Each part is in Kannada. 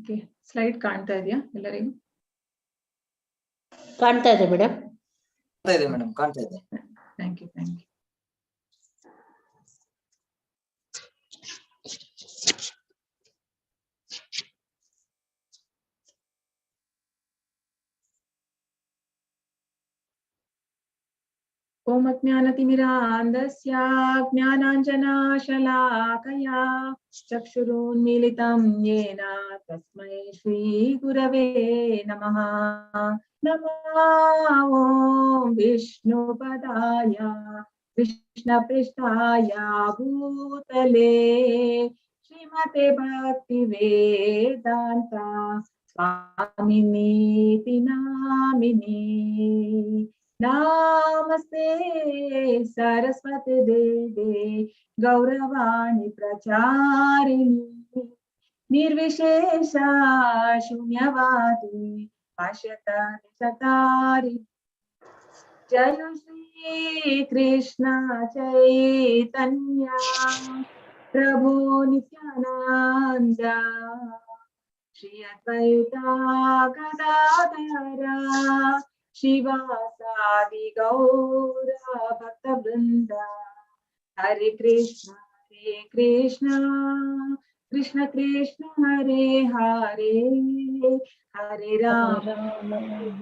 ಓಕೆ, ಸ್ಲೈಡ್ ಕಾಣ್ತಾ ಇದೆಯಾ ಎಲ್ಲರಿಗೂ? ಕಾಣ್ತಾ ಇದೆ ಮೇಡಮ್. ಕಾಣ್ತಾ ಇದೆ ಮೇಡಮ್, ಕಾಣ್ತಾ ಇದೆ. Thank you, thank you. ಓಂ ಅಜ್ಞಾನತಿಮಿರಾಂಧಸ್ಯ ಜ್ಞಾನಾಂಜನಶಲಾಕಯಾ ಚಕ್ಷುರುನ್ಮೀಲಿತಂ ಯೇನ ತಸ್ಮೈ ಶ್ರೀ ಗುರವೇ ನಮಃ. ನಮೋ ಓಂ ವಿಷ್ಣುಪದಾಯ ಕೃಷ್ಣಪೃಷ್ಠಾಯ ಭೂತಲೇ ಶ್ರೀಮತೆ ಭಕ್ತಿ ವೇದಾಂತ ಸ್ವಾಮಿನೀತಿ ನಾಮಿನಿ. ನಮಸ್ತೆ ಸರಸ್ವತಿ ದೇವೆ ಗೌರವಾಣಿ ಪ್ರಚಾರಿಣಿ ನಿರ್ವಿಶೇಷ ಶೂನ್ಯವಾದಿ ಪಾಶ್ಯತಾರಿ. ಜಯ ಶ್ರೀ ಕೃಷ್ಣ ಚೈತನ್ಯ ಪ್ರಭು ನಿತ್ಯಾನಂದ ಶ್ರೀ ಅದ್ವೈತ ಗದಾಧರ ಶಿವಾಸಾದಿ ಗೌರ ಭಕ್ತ ವೃಂದ. ಹರೆ ಕೃಷ್ಣ ಕೃಷ್ಣ ಕೃಷ್ಣ ಹರೆ ಹರೆ, ಹರೆ ರಾಮ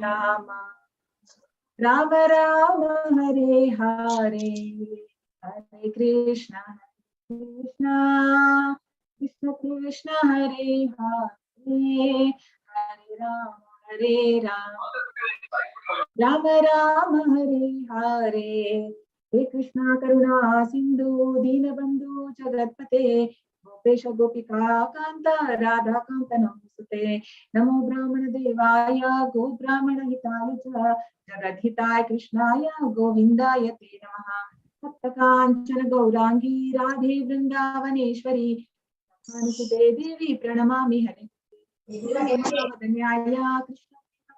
ರಾಮ ರಾಮ ರಾಮ ಹರೆ ಹರೆ. ಹರೆ ಕೃಷ್ಣ ಕೃಷ್ಣ ಕೃಷ್ಣ ಹರೆ ಹರೆ, ಹರೆ ರಾಮ ರಾಮ ರಾಮ ಹರೆ ಹರೆ. ಹೇ ಕೃಷ್ಣ ಕರುಣಾ ಸಿಂಧು ದೀನಬಂಧು ಜಗತ್ಪತೆ ಗೋಪೇಶ ಗೋಪಿಕಾ ಕಾಂತ ರಾಧಾ ಕಾಂತ ನಮೋಸ್ತುತೆ. ನಮೋ ಬ್ರಾಹ್ಮಣ ದೇವಾಯ ಗೋ ಬ್ರಾಹ್ಮಣ ಹಿತಾಯ ಚ ಜಗದ್ಹಿತಾಯ ಕೃಷ್ಣಾಯ ಗೋವಿಂದಾಯ ತೇ ನಮಃ. ಸಪ್ತ ಕಾಂಚನ ಗೌರಾಂಗಿ ರಾಧೆ ವೃಂದಾವನೇಶ್ವರಿ ಭಾನುಸುತೆ ದೇವಿ ಪ್ರಣಮಾಮಿ. ಹರೆ ಧನ್ಯಾಯ ಕೃಷ್ಣ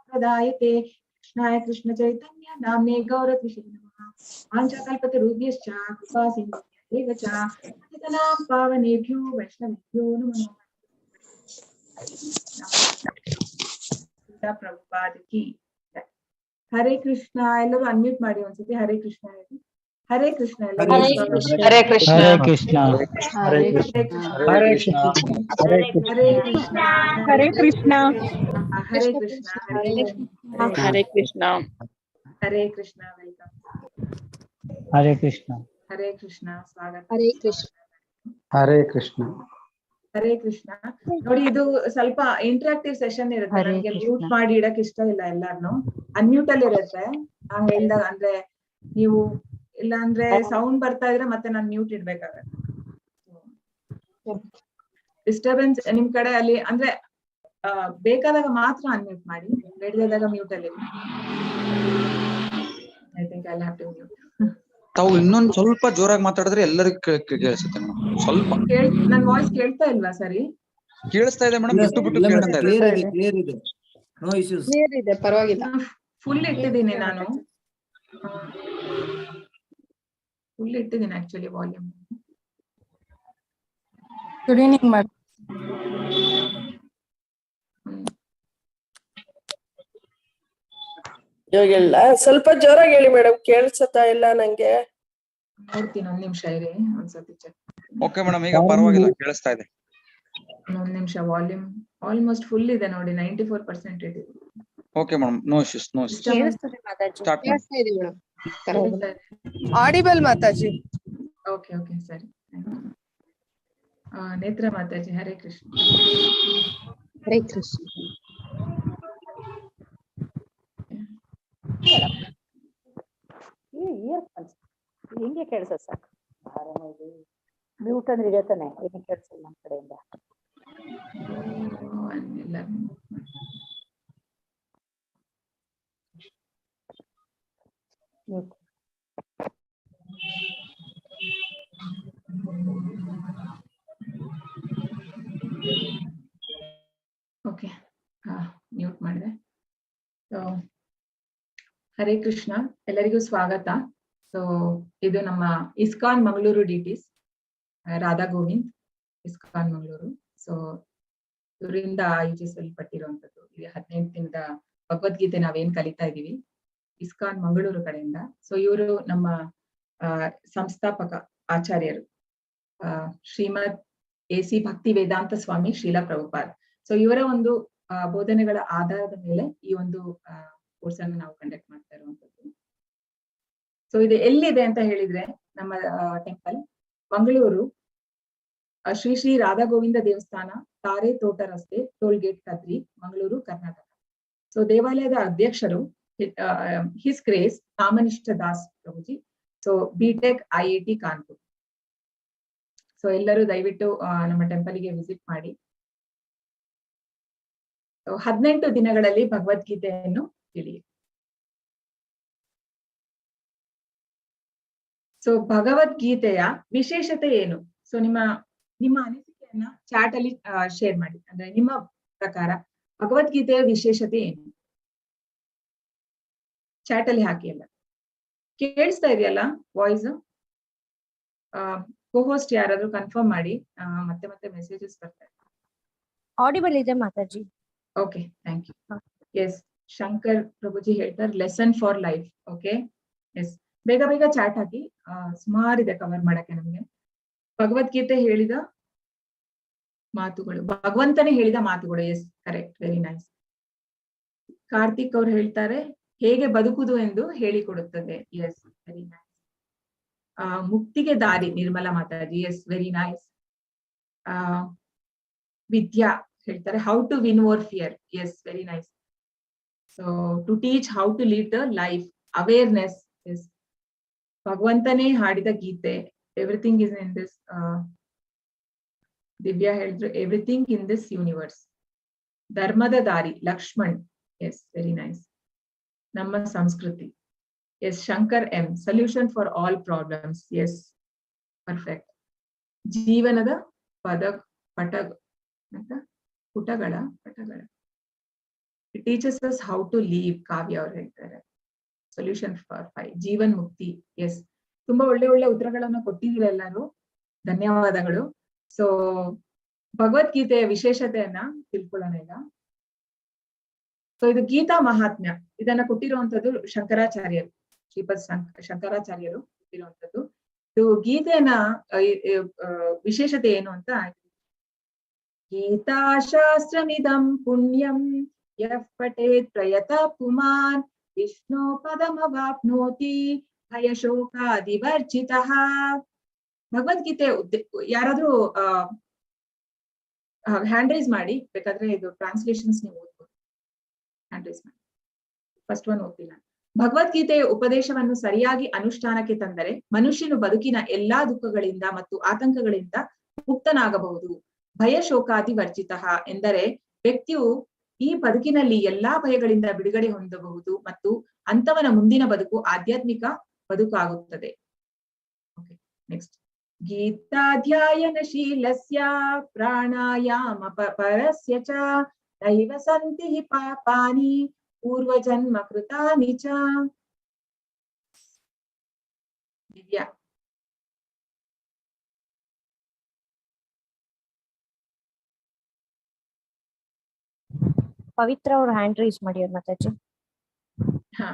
ಪ್ರದಾಯತೆ ಕೃಷ್ಣಾಯ ಕೃಷ್ಣ ಚೈತನ್ಯ ನಾಮ್ನೇ ಗೌರತ್ವಿಷೇ ನಮಃ. ವಾಂಛಾಕಲ್ಪತರುಭ್ಯಶ್ಚ ಕೃಪಾ ಸಿಂಧುಭ್ಯೇವ ಚ ಪತಿತಾನಾಂ ಪಾವನೇಭ್ಯೋ ವೈಷ್ಣವೇಭ್ಯೋ ನಮೋ ನಮಃ. ಪ್ರಭುಪಾದ ಕಿ ಜೈ. ಹರೇ ಕೃಷ್ಣ. ಎಲ್ಲರೂ ಅನ್ಮ್ಯೂಟ್ ಮಾಡಿ ಒಂದ್ಸತಿ. ಹರೇ ಕೃಷ್ಣ ಹೇಳಿ. ಹರೇ ಕೃಷ್ಣ. ಹರೇ ಕೃಷ್ಣ. ಹರೇ ಕೃಷ್ಣ. ಹರೇ ಕೃಷ್ಣ. ಹರೇ ಕೃಷ್ಣ. ಹರೇ ಕೃಷ್ಣ. ಹರೇ ಕೃಷ್ಣ. ಹರೇ ಕೃಷ್ಣ. ಹರೇ ಕೃಷ್ಣ. ಹರೇ ಕೃಷ್ಣ. ಹರೇ ಕೃಷ್ಣ. ವೆಲ್ಕಮ್. ಹರೇ ಕೃಷ್ಣ. ಹರೇ ಕೃಷ್ಣ. ಸ್ವಾಗತ. ಹರೇ ಕೃಷ್ಣ. ಹರೇ ಕೃಷ್ಣ. ಹರೇ ಕೃಷ್ಣ. ನೋಡಿ, ಇದು ಸ್ವಲ್ಪ ಇಂಟರಾಕ್ಟಿವ್ ಸೆಷನ್ ಇರುತ್ತೆ. ಹರೇ ನನಗೆ ಕೃಷ್ಣ. ಮ್ಯೂಟ್ ಮಾಡಿ ಇಡಕ್ ಇಷ್ಟ ಇಲ್ಲ. ಎಲ್ಲಾರ್ನು ಅನ್ಮ್ಯೂಟ್ ಅಲ್ಲಿ ಇರುತ್ತೆ. ನಾನ್ ಹೇಳ್ದಾಗ ಅಂದ್ರೆ ನೀವು ಇಲ್ಲ ಅಂದ್ರೆ ಸೌಂಡ್ ಬರ್ತಾ ಇದ್ರೆ ಮತ್ತೆ ನಾನ್ ಮ್ಯೂಟ್ ಇಡ್ಬೇಕಾಗತ್ತೆ. ಡಿಸ್ಟರ್ಬೆನ್ಸ್ ನಿಮ್ ಕಡೆ ಅಲ್ಲಿ ಅಂದ್ರೆ ಬೇಕಾದಾಗ ಮಾತ್ರ ಅನ್ಮ್ಯೂಟ್ ಮಾಡಿ, ಬೇಡದಾಗ ಮ್ಯೂಟ್ ಅಲ್ಲಿ. I think I will have to mute. ತಾವು ಇನ್ನೊಂದ್ ಸ್ವಲ್ಪ ಜೋರಾಗಿ ಮಾತಾಡಿದ್ರೆ ಎಲ್ಲರಿಗೂ ಕೇಳಿಸುತ್ತೆ ಮೇಡಮ್. ಸ್ವಲ್ಪ ನನ್ ವಾಯ್ಸ್ ಕೇಳ್ತಾ ಇಲ್ವಾ? ಸರಿ, ಕೇಳಿಸ್ತಾ ಇದೆ ಮೇಡಮ್. ಬಿಟ್ಟು ಬಿಟ್ಟು ಕೇಳಿಸ್ತಾ ಇದೆ. ಕ್ಲಿಯರ್ ಇದೆ. No issues. ಕ್ಲಿಯರ್ ಇದೆ, ಪರವಾಗಿಲ್ಲ. ಫುಲ್ ಇಟ್ಟಿದ್ದೀನಿ ನಾನು. ಫುಲ್ ಇಟ್ಟಿದ್ದೀನಿ actually volume. Good evening madam. ಇವಾಗೆಲ್ಲ ಸ್ವಲ್ಪ ಜೋರಾಗಿ ಹೇಳಿ ಮೇಡಮ್, ಕೇಳಿಸುತ್ತಾ ಇಲ್ಲ ನಂಗೆ. ನೋಡ್ತೀನಿ, ಒಂದ್ ನಿಮಿಷ ಇರಿ, ಒಂದ್ಸತಿ ಚೆಕ್. ಓಕೆ ಮೇಡಮ್, ಈಗ ಪರವಾಗಿಲ್ಲ, ಕೇಳಿಸ್ತಾ ಇದೆ. ಒಂದ್ ನಿಮಿಷ. ವಾಲ್ಯೂಮ್ ಆಲ್ಮೋಸ್ಟ್ ಫುಲ್ ಇದೆ ನೋಡಿ, 94% ಇದೆ. Okay madam, no issues, no issues. ಕೇಳಿಸ್ತದೆ ಮಾತಾಡಿ. ಸ್ಟಾರ್ಟ್ ಮಾಡಿ. ಕೇಳಿಸ್ತಾ ಇದೆ ಮೇಡಮ್. ಆಡಿಬಲ್ ಮಾತಾಜಿ. ಓಕೆ ಓಕೆ, ಸರಿ. ನೇತ್ರ ಮಾತಾಜಿ. ಹರೇ ಕೃಷ್ಣ. ಹರೇ ಕೃಷ್ಣ. ಹಿಂಗೆ ಕೇಳಿಸ ಸಾಕು. ಮ್ಯೂಟ್ ಅಂದ್ರೆ ಇದೆ ತಾನೆ, ಏನು ಕೇಳಿಸಲ್ಲ ನಮ್ಮ ಕಡೆಯಿಂದ. ಓಕೆ, ಮ್ಯೂಟ್ ಮಾಡಿದೆ. ಹರೇ ಕೃಷ್ಣ, ಎಲ್ಲರಿಗೂ ಸ್ವಾಗತ. ಸೊ ಇದು ನಮ್ಮ ಇಸ್ಕಾನ್ ಮಂಗಳೂರು ಡಿಟಿಸ್, ರಾಧಾ ಗೋವಿಂದ್ ಇಸ್ಕಾನ್ ಮಂಗಳೂರು. ಸೊ ಇವರಿಂದ ಆಯೋಜಿಸಲ್ಪಟ್ಟಿರುವಂತದ್ದು. 18 ದಿನದ ಭಗವದ್ಗೀತೆ ನಾವೇನ್ ಕಲಿತಾ ಇದೀವಿ ಇಸ್ಕಾನ್ ಮಂಗಳೂರು ಕಡೆಯಿಂದ. ಸೊ ಇವರು ನಮ್ಮ ಸಂಸ್ಥಾಪಕ ಆಚಾರ್ಯರು ಶ್ರೀಮದ್ AC ಭಕ್ತಿ ವೇದಾಂತ ಸ್ವಾಮಿ ಶ್ರೀಲಾ ಪ್ರಭುಪಾದ್. ಸೊ ಇವರ ಒಂದು ಬೋಧನೆಗಳ ಆಧಾರದ ಮೇಲೆ ಈ ಒಂದು ಕೋರ್ಸ್ ಅನ್ನು ನಾವು ಕಂಡಕ್ಟ್ ಮಾಡ್ತಾ ಇರುವಂತದ್ದು. ಸೊ ಇದು ಎಲ್ಲಿದೆ ಅಂತ ಹೇಳಿದ್ರೆ ನಮ್ಮ ಟೆಂಪಲ್ ಮಂಗಳೂರು ಶ್ರೀ ಶ್ರೀ ರಾಧಾ ಗೋವಿಂದ ದೇವಸ್ಥಾನ, ತಾರೆ ತೋಟ ರಸ್ತೆ, toll gate Kadri, Mangaluru, Karnataka. So ದೇವಾಲಯದ ಅಧ್ಯಕ್ಷರು his grace Kamanishtha Das Prabhuji. So B Tech IIT Kanpur. So ಎಲ್ಲರೂ ದಯವಿಟ್ಟು ನಮ್ಮ ಟೆಂಪಲ್ಗೆ ವಿಸಿಟ್ ಮಾಡಿ. 18 ದಿನಗಳಲ್ಲಿ ಭಗವದ್ಗೀತೆಯನ್ನು ತಿಳಿಯಿರಿ. ಸೊ ಭಗವದ್ಗೀತೆಯ ವಿಶೇಷತೆ ಏನು? ಸೊ ನಿಮ್ಮ ಅನಿಸಿಕೆಯನ್ನ ಚಾಟ್ ಅಲ್ಲಿ ಶೇರ್ ಮಾಡಿ. ಅಂದ್ರೆ ನಿಮ್ಮ ಪ್ರಕಾರ ಭಗವದ್ಗೀತೆಯ ವಿಶೇಷತೆ ಏನು? ಚಾಟ್ ಅಲ್ಲಿ ಹಾಕಿ. ಎಲ್ಲ ಕೇಳಿಸ್ತಾ ಇದೆಯಲ್ಲ ವಾಯ್ಸ್? ಕೋಹೋಸ್ಟ್ ಯಾರಾದ್ರೂ ಕನ್ಫರ್ಮ್ ಮಾಡಿ. ಮತ್ತೆ ಮತ್ತೆ ಮೆಸೇಜಸ್ ಬರ್ತಾ ಇದೆ. ಆಡಿಬಲ್ ಇದೆ ಮಾತಾಜಿ. Okay, thank you. Yes, Shankar Prabhuji ಹೇಳ್ತಾರೆ lesson for life. Okay, yes, ಬೇಗ ಬೇಗ ಚಾಟ್ ಹಾಕಿ. ಸುಮಾರಿದೆ ಕವರ್ ಮಾಡಕ್ಕೆ ನಮ್ಗೆ. ಭಗವದ್ಗೀತೆ ಹೇಳಿದ ಮಾತುಗಳು, ಭಗವಂತನೇ ಹೇಳಿದ ಮಾತುಗಳು. Yes, correct, very nice. Karthik ಅವ್ರು ಹೇಳ್ತಾರೆ ಹೇಗೆ ಬದುಕುದು ಎಂದು ಹೇಳಿಕೊಡುತ್ತದೆ. Yes, very nice. ಮುಕ್ತಿಗೆ ದಾರಿ, Nirmala Mataji. Yes, very nice. Vidya ಹೇಳ್ತಾರೆ how to win over fear. Yes, very nice. So to teach how to lead the life, awareness. Yes, ಭಗವಂತನೇ ಹಾಡಿದ ಗೀತೆ. Everything is in this. Divya ಹೇಳಿದ್ರು ಎವ್ರಿಥಿಂಗ್ ಇನ್ ದಿಸ್ ಯೂನಿವರ್ಸ್. ಧರ್ಮದ ದಾರಿ, ಲಕ್ಷ್ಮಣ್. S, very nice. ನಮ್ಮ ಸಂಸ್ಕೃತಿ. Yes, Shankar M, solution for all problems. Yes, perfect. ಜೀವನದ ಪುಟಗಳ it teaches us how to live. Kavya ಅವ್ರು ಹೇಳ್ತಾರೆ ಸೊಲ್ಯೂಷನ್ ಫಾರ್ 5 ಜೀವನ್ ಮುಕ್ತಿ. ಎಸ್, ತುಂಬಾ ಒಳ್ಳೆ ಒಳ್ಳೆ ಉತ್ತರಗಳನ್ನ ಕೊಟ್ಟಿದ್ದೀರ ಎಲ್ಲರೂ, ಧನ್ಯವಾದಗಳು. ಸೊ ಭಗವದ್ಗೀತೆಯ ವಿಶೇಷತೆಯನ್ನ ತಿಳ್ಕೊಳ್ಳೋಣ ಈಗ. ಸೊ ಇದು ಗೀತಾ ಮಹಾತ್ಮ್ಯ. ಇದನ್ನ ಕೊಟ್ಟಿರುವಂತದ್ದು ಶಂಕರಾಚಾರ್ಯರು, ಶ್ರೀಪದ್ ಶಂಕರಾಚಾರ್ಯರು ಕೊಟ್ಟಿರುವಂತದ್ದು. ಇದು ಗೀತೆಯನ್ನ ವಿಶೇಷತೆ ಏನು ಅಂತ. ಗೀತಾ ಶಾಸ್ತ್ರಮಿದಂ ಪುಣ್ಯಂ ಯಃ ಪಠೇತ್ ಪ್ರಯತ ಪುಮಾನ್ ವಿಷ್ಣು ಪದಮವಾಪ್ನೋತಿ ಭಯಶೋಕಾದಿವರ್ಜಿತಃ. ಭಗವದ್ಗೀತೆ ಯಾರಾದ್ರೂ ಹ್ಯಾಂಡ್ ರೈಸ್ ಮಾಡಿ, ಬೇಕಾದ್ರೆ ಇದು ಟ್ರಾನ್ಸ್ಲೇಷನ್ಸ್ ನೀವು ಓದ್ಬೋದು. ಹ್ಯಾಂಡ್ ರೈಸ್ ಮಾಡಿ. ಫಸ್ಟ್ ಒನ್ ಓದ್ತಿಲ್ಲ. ಭಗವದ್ಗೀತೆಯ ಉಪದೇಶವನ್ನು ಸರಿಯಾಗಿ ಅನುಷ್ಠಾನಕ್ಕೆ ತಂದರೆ ಮನುಷ್ಯನು ಬದುಕಿನ ಎಲ್ಲಾ ದುಃಖಗಳಿಂದ ಮತ್ತು ಆತಂಕಗಳಿಂದ ಮುಕ್ತನಾಗಬಹುದು. ಭಯ ಶೋಕಾದಿ ವರ್ಜಿತ ಎಂದರೆ ವ್ಯಕ್ತಿಯು ಈ ಬದುಕಿನಲ್ಲಿ ಎಲ್ಲಾ ಭಯಗಳಿಂದ ಬಿಡುಗಡೆ ಹೊಂದಬಹುದು ಮತ್ತು ಅಂತವನ ಮುಂದಿನ ಬದುಕು ಆಧ್ಯಾತ್ಮಿಕ ಬದುಕಾಗುತ್ತದೆ. Okay, next. ಗೀತಾಧ್ಯಾಯನಶೀಲಸ್ಯ ಪ್ರಾಣಾಯಾಮ ಪರಸ್ಯ ಚ ನೈವ ಸಂತಿ ಹಿ ಪಾಪಾನಿ ಪೂರ್ವಜನ್ಮ ಕೃತಾನಿ ಚ. ದಿವ್ಯಾ. ಪವಿತ್ರ ಅವ್ರ ಹ್ಯಾಂಡ್ ರೈಸ್ ಮಾಡಿ ಅವ್ರ ಮಾತಾಜಿ. ಹಾ,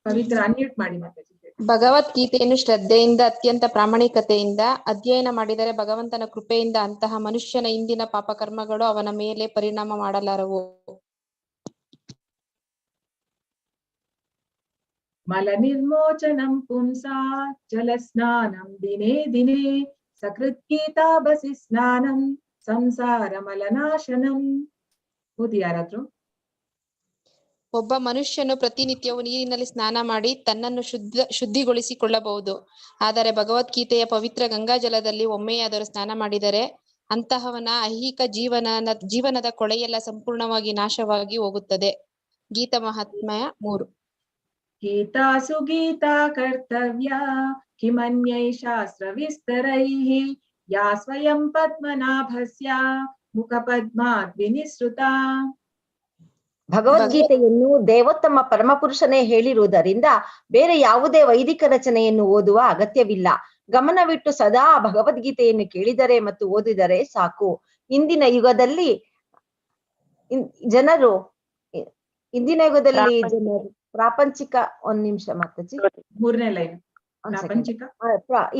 ಪವಿತ್ರ ಅನ್ಮ್ಯೂಟ್ ಮಾಡಿ ಮಾತಾಜಿ. ಭಗವದ್ಗೀತೆಯನ್ನು ಶ್ರದ್ಧೆಯಿಂದ ಅತ್ಯಂತ ಪ್ರಾಮಾಣಿಕತೆಯಿಂದ ಅಧ್ಯಯನ ಮಾಡಿದರೆ ಭಗವಂತನ ಕೃಪೆಯಿಂದ ಅಂತಹ ಮನುಷ್ಯನ ಇಂದಿನ ಪಾಪಕರ್ಮಗಳು ಅವನ ಮೇಲೆ ಪರಿಣಾಮ ಮಾಡಲಾರವು. ಮಲ ನಿರ್ಮೋಚನಂ ಪುಂಸಾ ಜಲಸ್ನಾನಂ ದಿನೇ ದಿನೇ ಸಕೃತ್ ಗೀತಾ ಬಸಿ ಸ್ನಾನಂ ಸಂಸಾರ ಮಲನಾಶನಂ. ಓದಿ ಯಾರಾದ್ರೂ. ಒಬ್ಬ ಮನುಷ್ಯನು ಪ್ರತಿನಿತ್ಯವೂ ನೀರಿನಲ್ಲಿ ಸ್ನಾನ ಮಾಡಿ ತನ್ನನ್ನು ಶುದ್ಧಿಗೊಳಿಸಿಕೊಳ್ಳಬಹುದು. ಆದರೆ ಭಗವದ್ಗೀತೆಯ ಪವಿತ್ರ ಗಂಗಾಜಲದಲ್ಲಿ ಒಮ್ಮೆಯಾದರೂ ಸ್ನಾನ ಮಾಡಿದರೆ ಅಂತಹವನ ಐಹಿಕ ಜೀವನದ ಕೊಳೆಯೆಲ್ಲ ಸಂಪೂರ್ಣವಾಗಿ ನಾಶವಾಗಿ ಹೋಗುತ್ತದೆ. ಗೀತಾ ಮಹಾತ್ಮ್ಯ 3. ಗೀತಾಸು ಗೀತಾ ಕರ್ತವ್ಯ ಕಿಮನ್ಯೈ ಶಾಸ್ತ್ರ ವಿಸ್ತರೈಃ ಯಾ ಸ್ವಯಂ ಪದ್ಮನಾಭಸ್ಯ ಮುಖ ಪದ್ಮಾದ್ ವಿನಿಸೃತ. ಭಗವದ್ಗೀತೆಯನ್ನು ದೇವೋತ್ತಮ ಪರಮಪುರುಷನೇ ಹೇಳಿರುವುದರಿಂದ ಬೇರೆ ಯಾವುದೇ ವೈದಿಕ ರಚನೆಯನ್ನು ಓದುವ ಅಗತ್ಯವಿಲ್ಲ. ಗಮನವಿಟ್ಟು ಸದಾ ಭಗವದ್ಗೀತೆಯನ್ನು ಕೇಳಿದರೆ ಮತ್ತು ಓದಿದರೆ ಸಾಕು. ಇಂದಿನ ಯುಗದಲ್ಲಿ ಜನರು ಪ್ರಾಪಂಚಿಕ, ಒಂದ್ ನಿಮಿಷ ಮಾತಾಜಿ, 3ನೇ ಲೈನ್ ಪ್ರಾಪಂಚಿಕ.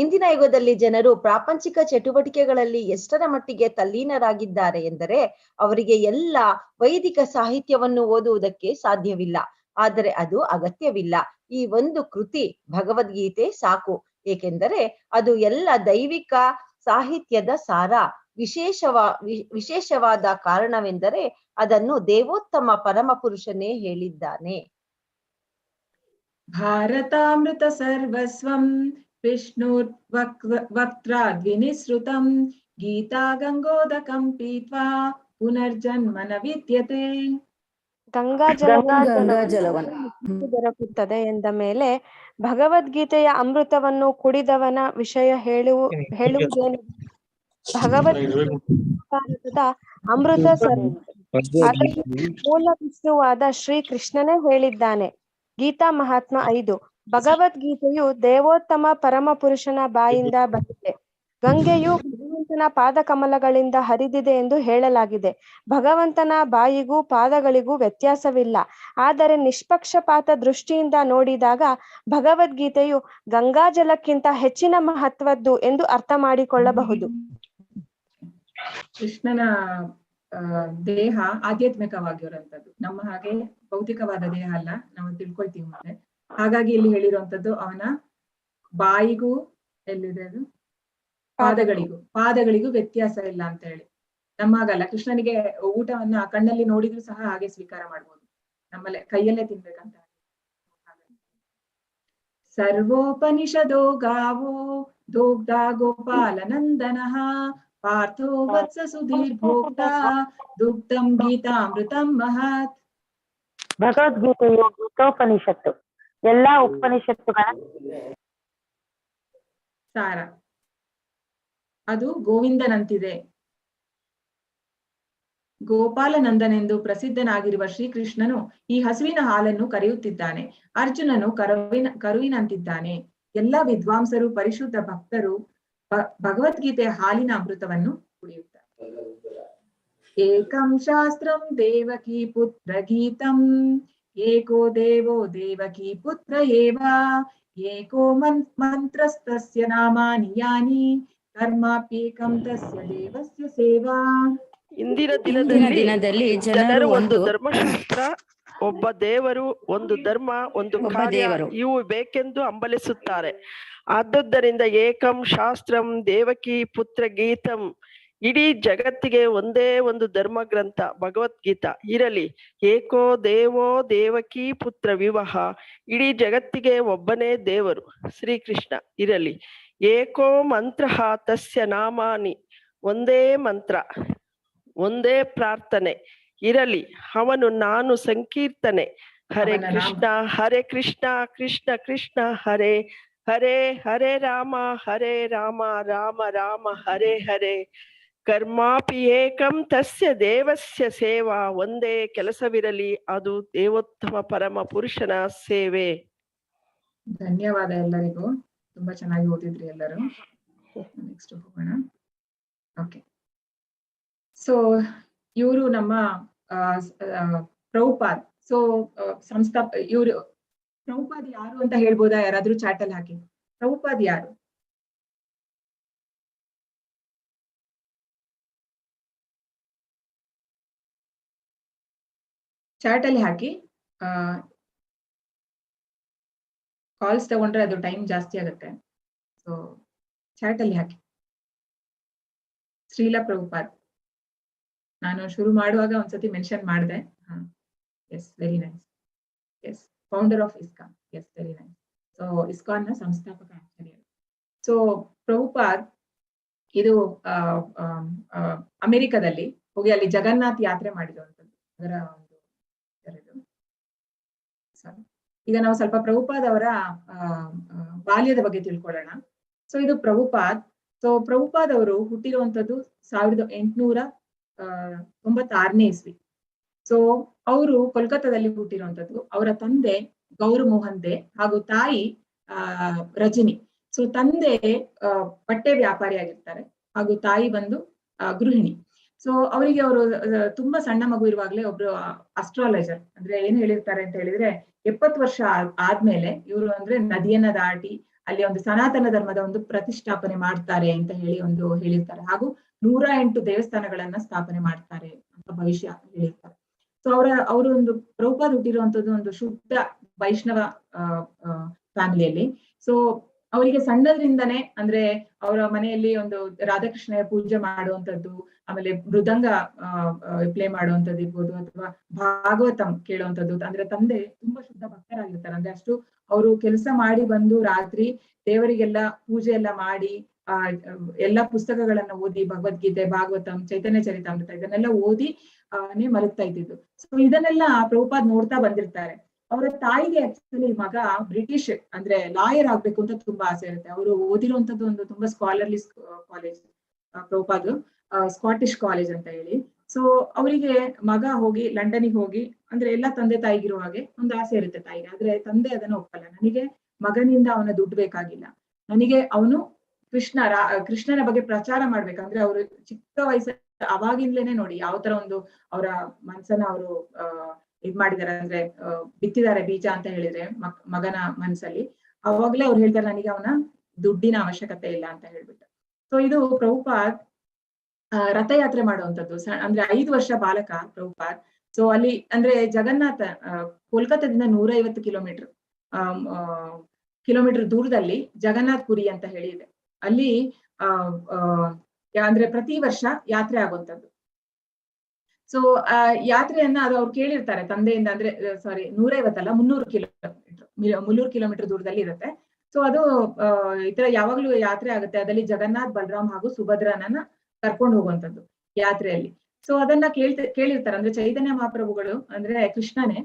ಇಂದಿನ ಯುಗದಲ್ಲಿ ಜನರು ಪ್ರಾಪಂಚಿಕ ಚಟುವಟಿಕೆಗಳಲ್ಲಿ ಎಷ್ಟರ ಮಟ್ಟಿಗೆ ತಲ್ಲೀನರಾಗಿದ್ದಾರೆ ಎಂದರೆ ಅವರಿಗೆ ಎಲ್ಲ ವೈದಿಕ ಸಾಹಿತ್ಯವನ್ನು ಓದುವುದಕ್ಕೆ ಸಾಧ್ಯವಿಲ್ಲ. ಆದರೆ ಅದು ಅಗತ್ಯವಿಲ್ಲ. ಈ ಒಂದು ಕೃತಿ ಭಗವದ್ಗೀತೆ ಸಾಕು. ಏಕೆಂದರೆ ಅದು ಎಲ್ಲ ದೈವಿಕ ಸಾಹಿತ್ಯದ ಸಾರ. ವಿಶೇಷವಾದ ಕಾರಣವೆಂದರೆ ಅದನ್ನು ದೇವೋತ್ತಮ ಪರಮ ಪುರುಷನೇ ಹೇಳಿದ್ದಾನೆ. ಭಾರತಾಮೃತ ಸರ್ವಸ್ವಂ ವಿಷ್ಣುರ್ ವಕ್ತ್ರಾದ್ವಿನಿಸೃತಂ ಗೀತಾ ಗಂಗೋದಕಂ ಪೀತ್ವಾ ಪುನರ್ಜನ್ಮನ ವಿದ್ಯತೆ. ಗಂಗಾಜಲವನ್ನು ದೊರಕುತ್ತದೆ ಎಂದ ಮೇಲೆ ಭಗವದ್ಗೀತೆಯ ಅಮೃತವನ್ನು ಕುಡಿದವನ ವಿಷಯ ಹೇಳುವುದೇನು? ಭಗವದ್ಗೀತೆಯ ಅಮೃತ ಮೂಲ ವಿಷ್ಣುವಾದ ಶ್ರೀ ಕೃಷ್ಣನೇ ಹೇಳಿದ್ದಾನೆ. ಗೀತಾ ಮಹಾತ್ಮ 5. ಭಗವದ್ಗೀತೆಯು ದೇವೋತ್ತಮ ಪರಮ ಪುರುಷನ ಬಾಯಿಂದ ಬಂದಿದೆ. ಗಂಗೆಯು ಭಗವಂತನ ಪಾದಕಮಲಗಳಿಂದ ಹರಿದಿದೆ ಎಂದು ಹೇಳಲಾಗಿದೆ. ಭಗವಂತನ ಬಾಯಿಗೂ ಪಾದಗಳಿಗೂ ವ್ಯತ್ಯಾಸವಿಲ್ಲ. ಆದರೆ ನಿಷ್ಪಕ್ಷಪಾತ ದೃಷ್ಟಿಯಿಂದ ನೋಡಿದಾಗ ಭಗವದ್ಗೀತೆಯು ಗಂಗಾಜಲಕ್ಕಿಂತ ಹೆಚ್ಚಿನ ಮಹತ್ವದ್ದು ಎಂದು ಅರ್ಥ ಮಾಡಿಕೊಳ್ಳಬಹುದು. ಕೃಷ್ಣನ ದೇಹ ಆಧ್ಯಾತ್ಮಿಕವಾಗಿರುವಂತದ್ದು, ನಮ್ಮ ಹಾಗೆ ಭೌತಿಕವಾದ ದೇಹ ಅಲ್ಲ, ನಾವು ತಿಳ್ಕೊಳ್ತೀವಿ ಮತ್ತೆ. ಹಾಗಾಗಿ ಇಲ್ಲಿ ಹೇಳಿರುವಂತದ್ದು ಅವನ ಬಾಯಿಗೂ, ಎಲ್ಲಿದೆ ಅದು, ಪಾದಗಳಿಗೂ ವ್ಯತ್ಯಾಸ ಇಲ್ಲ ಅಂತ ಹೇಳಿ. ನಮ್ಮ ಹಾಗಲ್ಲ, ಕೃಷ್ಣನಿಗೆ ಊಟವನ್ನ ಕಣ್ಣಲ್ಲಿ ನೋಡಿದ್ರು ಸಹ ಹಾಗೆ ಸ್ವೀಕಾರ ಮಾಡ್ಬೋದು, ನಮ್ಮಲ್ಲೇ ಕೈಯಲ್ಲೇ ತಿನ್ಬೇಕಂತ. ಸರ್ವೋಪನಿಷದೋ ಗಾವೋ ದೋಗ್ಧ ಗೋಪಾಲ ನಂದನಃ ಪಾರ್ಥೋ ವತ್ಸ ಸುಧೀರ್ ಭೋಕ್ತ ದುಗ್ಧಂ ಗೀತಾಮೃತಂ ಮಹತ್. ಭಗವದ್ಗೀತೆಯು ಗೀತೋಪನಿಷತ್ತು, ಎಲ್ಲಾ ಉಪನಿಷತ್ತುಗಳ ಸಾರ. ಅದು ಗೋವಿಂದನಂತಿದೆ. ಗೋಪಾಲನಂದನೆಂದು ಪ್ರಸಿದ್ಧನಾಗಿರುವ ಶ್ರೀಕೃಷ್ಣನು ಈ ಹಸುವಿನ ಹಾಲನ್ನು ಕರೆಯುತ್ತಿದ್ದಾನೆ. ಅರ್ಜುನನು ಕರುವಿನಂತಿದ್ದಾನೆ. ಎಲ್ಲಾ ವಿದ್ವಾಂಸರು, ಪರಿಶುದ್ಧ ಭಕ್ತರು ಭಗವದ್ಗೀತೆಯ ಹಾಲಿನ ಅಮೃತವನ್ನು ಕುಡಿಯುತ್ತಾರೆ. ಏಕಂ ಶಾಸ್ತ್ರಂ ದೇವಕಿ ಪುತ್ರ ಗೀತಂ ಏಕೋ ದೇವೋ ದೇವಕಿ ಪುತ್ರ ಏವ ಏಕೋ ಮಂತ್ರಸ್ತಸ್ಯ ನಾಮಾನಿ ಯಾನಿ ಕರ್ಮಾಪ್ಯೇಕಂ ತಸ್ಯ ದೇವಸ್ಯ ಸೇವಾ. ಇಂದಿನ ದಿನದಲ್ಲಿ ಜನರು ಒಂದು ಧರ್ಮಶಾಸ್ತ್ರ, ಒಬ್ಬ ದೇವರು, ಒಂದು ಧರ್ಮ, ಒಂದು ಕಾರ್ಯ ಇವು ಬೇಕೆಂದು ಹಂಬಲಿಸುತ್ತಾರೆ. ಆದುದರಿಂದ ಏಕಂ ಶಾಸ್ತ್ರಂ ದೇವಕಿ ಪುತ್ರ ಗೀತಂ, ಇಡೀ ಜಗತ್ತಿಗೆ ಒಂದೇ ಒಂದು ಧರ್ಮ ಗ್ರಂಥ ಭಗವದ್ಗೀತಾ ಇರಲಿ. ಏಕೋ ದೇವೋ ದೇವಕಿ ಪುತ್ರ ವಿವಾಹ, ಇಡೀ ಜಗತ್ತಿಗೆ ಒಬ್ಬನೇ ದೇವರು ಶ್ರೀಕೃಷ್ಣ ಇರಲಿ. ಏಕೋ ಮಂತ್ರ ತಸ್ಯ ನಾಮಾನಿ, ಒಂದೇ ಮಂತ್ರ, ಒಂದೇ ಪ್ರಾರ್ಥನೆ ಇರಲಿ. ಅವನು ನಾನು ಸಂಕೀರ್ತನೆ. ಹರೇ ಕೃಷ್ಣ ಹರೇ ಕೃಷ್ಣ ಕೃಷ್ಣ ಕೃಷ್ಣ ಹರೇ ಹರೇ, ಹರೇ ರಾಮ ರಾಮ ರಾಮ ಹರೇ ಹರೇ. ಕರ್ಮಾಪಿ ಏಕಂ ತಸ್ಯ ದೇವಸ್ಯ ಸೇವಾ, ಒಂದೇ ಕೆಲಸವಿರಲಿ, ಅದು ದೇವೋತ್ತಮ ಪರಮ ಪುರುಷನ ಸೇವೆ. ಧನ್ಯವಾದ ಎಲ್ಲರಿಗೂ, ತುಂಬಾ ಚೆನ್ನಾಗಿ ಓದಿದ್ರಿ ಎಲ್ಲರೂ. ನೆಕ್ಸ್ಟ್ ಹೋಗೋಣ. ಓಕೆ, ಸೊ ಇವರು ನಮ್ಮ ಪ್ರಭುಪಾದ್. ಸೊ ಇವರು ಪ್ರಭುಪಾದ್ ಯಾರು ಅಂತ ಹೇಳ್ಬೋದಾ? ಯಾರಾದ್ರೂ ಚಾಟ್ ಅಲ್ಲಿ ಹಾಕಿ, ಪ್ರಭುಪಾದ್ ಯಾರು? ಚಾಟ್ ಅಲ್ಲಿ ಹಾಕಿ. ಕಾಲ್ಸ್ ತಗೊಂಡ್ರೆ ಅದು ಟೈಮ್ ಜಾಸ್ತಿ ಆಗುತ್ತೆ. ಸೊ ಚಾಟ್ ಅಲ್ಲಿ ಹಾಕಿ. ಶ್ರೀಲ ಪ್ರಭುಪಾದ್, ನಾನು ಶುರು ಮಾಡುವಾಗ ಒಂದ್ಸತಿ ಮೆನ್ಷನ್ ಮಾಡಿದೆ. Yes, very nice. Yes, founder of ISKCON. Yes, very nice. So ISKCON ನ ಸಂಸ್ಥಾಪಕ ಆಚಾರ್ಯರು. ಸೊ ಪ್ರಭುಪಾದ್ ಇದು ಅಮೆರಿಕದಲ್ಲಿ ಹೋಗಿ ಅಲ್ಲಿ ಜಗನ್ನಾಥ್ ಯಾತ್ರೆ ಮಾಡಿರುವಂಥದ್ದು. ಅದರ ಒಂದು ಈಗ ನಾವು ಸ್ವಲ್ಪ ಪ್ರಭುಪಾದ್ ಅವರ ಬಾಲ್ಯದ ಬಗ್ಗೆ ತಿಳ್ಕೊಳ್ಳೋಣ. ಸೊ ಇದು ಪ್ರಭುಪಾದ್. ಸೊ ಪ್ರಭುಪಾದ್ ಅವರು ಹುಟ್ಟಿರುವಂತದ್ದು 1896ನೇ ಇಸ್ವಿ. ಸೊ ಅವರು ಕೋಲ್ಕತ್ತಾದಲ್ಲಿ ಹುಟ್ಟಿರುವಂತದ್ದು. ಅವರ ತಂದೆ ಗೌರ್ ಮೋಹನ್ ದೇ ಹಾಗೂ ತಾಯಿ ರಜನಿ. ಸೊ ತಂದೆ ಬಟ್ಟೆ ವ್ಯಾಪಾರಿ ಆಗಿರ್ತಾರೆ ಹಾಗೂ ತಾಯಿ ಬಂದು ಗೃಹಿಣಿ. ಸೊ ಅವರಿಗೆ ಅವರು ತುಂಬಾ ಸಣ್ಣ ಮಗು ಇರುವಾಗ್ಲೇ ಒಬ್ರು ಅಸ್ಟ್ರಾಲಜರ್ ಅಂದ್ರೆ ಏನ್ ಹೇಳಿರ್ತಾರೆ ಅಂತ ಹೇಳಿದ್ರೆ 70 ವರ್ಷ ಆದ್ಮೇಲೆ ಇವರು ಅಂದ್ರೆ ನದಿಯನ್ನ ದಾಟಿ ಅಲ್ಲಿ ಒಂದು ಸನಾತನ ಧರ್ಮದ ಒಂದು ಪ್ರತಿಷ್ಠಾಪನೆ ಮಾಡ್ತಾರೆ ಅಂತ ಹೇಳಿ ಒಂದು ಹೇಳಿರ್ತಾರೆ. ಹಾಗೂ 108 ದೇವಸ್ಥಾನಗಳನ್ನ ಸ್ಥಾಪನೆ ಮಾಡ್ತಾರೆ ಅಂತ ಭವಿಷ್ಯ ಹೇಳಿರ್ತಾರೆ. ಸೊ ಅವರು ಒಂದು ಪ್ರಭುಪಾದ್ ಹುಟ್ಟಿರುವಂತದ್ದು ಒಂದು ಶುದ್ಧ ವೈಷ್ಣವ ಫ್ಯಾಮಿಲಿಯಲ್ಲಿ. ಸೊ ಅವರಿಗೆ ಸಣ್ಣದ್ರಿಂದನೇ ಅಂದ್ರೆ ಅವರ ಮನೆಯಲ್ಲಿ ಒಂದು ರಾಧಾಕೃಷ್ಣ ಪೂಜೆ ಮಾಡುವಂತದ್ದು, ಆಮೇಲೆ ಮೃದಂಗ ಪ್ಲೇ ಮಾಡುವಂತದ್ದು ಇರ್ಬೋದು, ಅಥವಾ ಭಾಗವತಂ ಕೇಳುವಂತದ್ದು. ಅಂದ್ರೆ ತಂದೆ ತುಂಬಾ ಶುದ್ಧ ಭಕ್ತರಾಗಿರ್ತಾರೆ. ಅಂದ್ರೆ ಅಷ್ಟು ಅವರು ಕೆಲಸ ಮಾಡಿ ಬಂದು ರಾತ್ರಿ ದೇವರಿಗೆಲ್ಲ ಪೂಜೆ ಎಲ್ಲ ಮಾಡಿ ಎಲ್ಲಾ ಪುಸ್ತಕಗಳನ್ನ ಓದಿ, ಭಗವದ್ಗೀತೆ, ಭಾಗವತಂ, ಚೈತನ್ಯ ಚರಿತಾಮೃತ ಇದನ್ನೆಲ್ಲ ಓದಿ ಮಲಗ್ತಾ ಇದ್ದಿದ್ದು. ಸೊ ಇದನ್ನೆಲ್ಲ ಪ್ರಭುಪಾದ್ ನೋಡ್ತಾ ಬಂದಿರ್ತಾರೆ. ಅವರ ತಾಯಿಗೆ ಆಕ್ಚುಲಿ ಮಗ ಬ್ರಿಟಿಷ್ ಅಂದ್ರೆ ಲಾಯರ್ ಆಗ್ಬೇಕು ಅಂತ ತುಂಬಾ ಆಸೆ ಇರುತ್ತೆ. ಅವರು ಓದಿರುವಂತದ್ದು ಒಂದು ತುಂಬಾ scholarly college, Prabhupad Scottish college ಅಂತ ಹೇಳಿ. ಸೊ ಅವರಿಗೆ ಮಗ ಹೋಗಿ ಲಂಡನ್ಗೆ ಹೋಗಿ ಅಂದ್ರೆ ಎಲ್ಲಾ ತಂದೆ ತಾಯಿಗಿರುವ ಹಾಗೆ ಒಂದು ಆಸೆ ಇರುತ್ತೆ ತಾಯಿಗೆ. ಆದ್ರೆ ತಂದೆ ಅದನ್ನ ಒಪ್ಪಲ್ಲ. ನನಗೆ ಮಗನಿಂದ ಅವನ ದುಡ್ಡು ಬೇಕಾಗಿಲ್ಲ, ನನಗೆ ಅವನು ಕೃಷ್ಣನ ಬಗ್ಗೆ ಪ್ರಚಾರ ಮಾಡ್ಬೇಕಂದ್ರೆ ಅವರು ಚಿಕ್ಕ ವಯಸ್ಸಲ್ಲಿ ಅವಾಗಿಂದಲೇನೆ ನೋಡಿ ಯಾವ ತರ ಒಂದು ಅವರ ಮನ್ಸನ್ನ ಅವರು ಇದ್ ಮಾಡಿದಾರೆ ಅಂದ್ರೆ ಬಿತ್ತಿದ್ದಾರೆ ಬೀಜ ಅಂತ ಹೇಳಿದ್ರೆ ಮಗನ ಮನ್ಸಲ್ಲಿ. ಅವಾಗ್ಲೇ ಅವ್ರು ಹೇಳ್ತಾರೆ ನನಗೆ ಅವನ ದುಡ್ಡಿನ ಅವಶ್ಯಕತೆ ಇಲ್ಲ ಅಂತ ಹೇಳ್ಬಿಟ್ಟು. ಸೊ ಇದು ಪ್ರಭುಪಾದ್ ರಥಯಾತ್ರೆ ಮಾಡುವಂತದ್ದು. ಅಂದ್ರೆ 5 ವರ್ಷ ಬಾಲಕ ಪ್ರಭುಪಾದ್. ಸೊ ಅಲ್ಲಿ ಅಂದ್ರೆ ಜಗನ್ನಾಥ ಕೋಲ್ಕತ್ತಾದಿಂದ 150 ಕಿಲೋಮೀಟರ್ ದೂರದಲ್ಲಿ ಜಗನ್ನಾಥ್ ಪುರಿ ಅಂತ ಹೇಳಿ ಇದೆ. ಅಲ್ಲಿ ಅಂದ್ರೆ ಪ್ರತಿ ವರ್ಷ ಯಾತ್ರೆ ಆಗುವಂತದ್ದು. ಸೊ ಯಾತ್ರೆಯನ್ನ ಅದು ಅವ್ರು ಕೇಳಿರ್ತಾರೆ ತಂದೆಯಿಂದ. ಅಂದ್ರೆ 150 ಅಲ್ಲ 300 ಕಿಲೋಮೀಟರ್ ದೂರದಲ್ಲಿ ಇರುತ್ತೆ. ಸೊ ಅದು ಈ ತರ ಯಾವಾಗ್ಲೂ ಯಾತ್ರೆ ಆಗುತ್ತೆ. ಅದರಲ್ಲಿ ಜಗನ್ನಾಥ್, ಬಲರಾಮ್ ಹಾಗೂ ಸುಭದ್ರನನ್ನ ಕರ್ಕೊಂಡು ಹೋಗುವಂತದ್ದು ಯಾತ್ರೆಯಲ್ಲಿ. ಸೊ ಅದನ್ನ ಕೇಳಿರ್ತಾರೆ. ಅಂದ್ರೆ ಚೈತನ್ಯ ಮಹಾಪ್ರಭುಗಳು ಅಂದ್ರೆ ಕೃಷ್ಣನೇ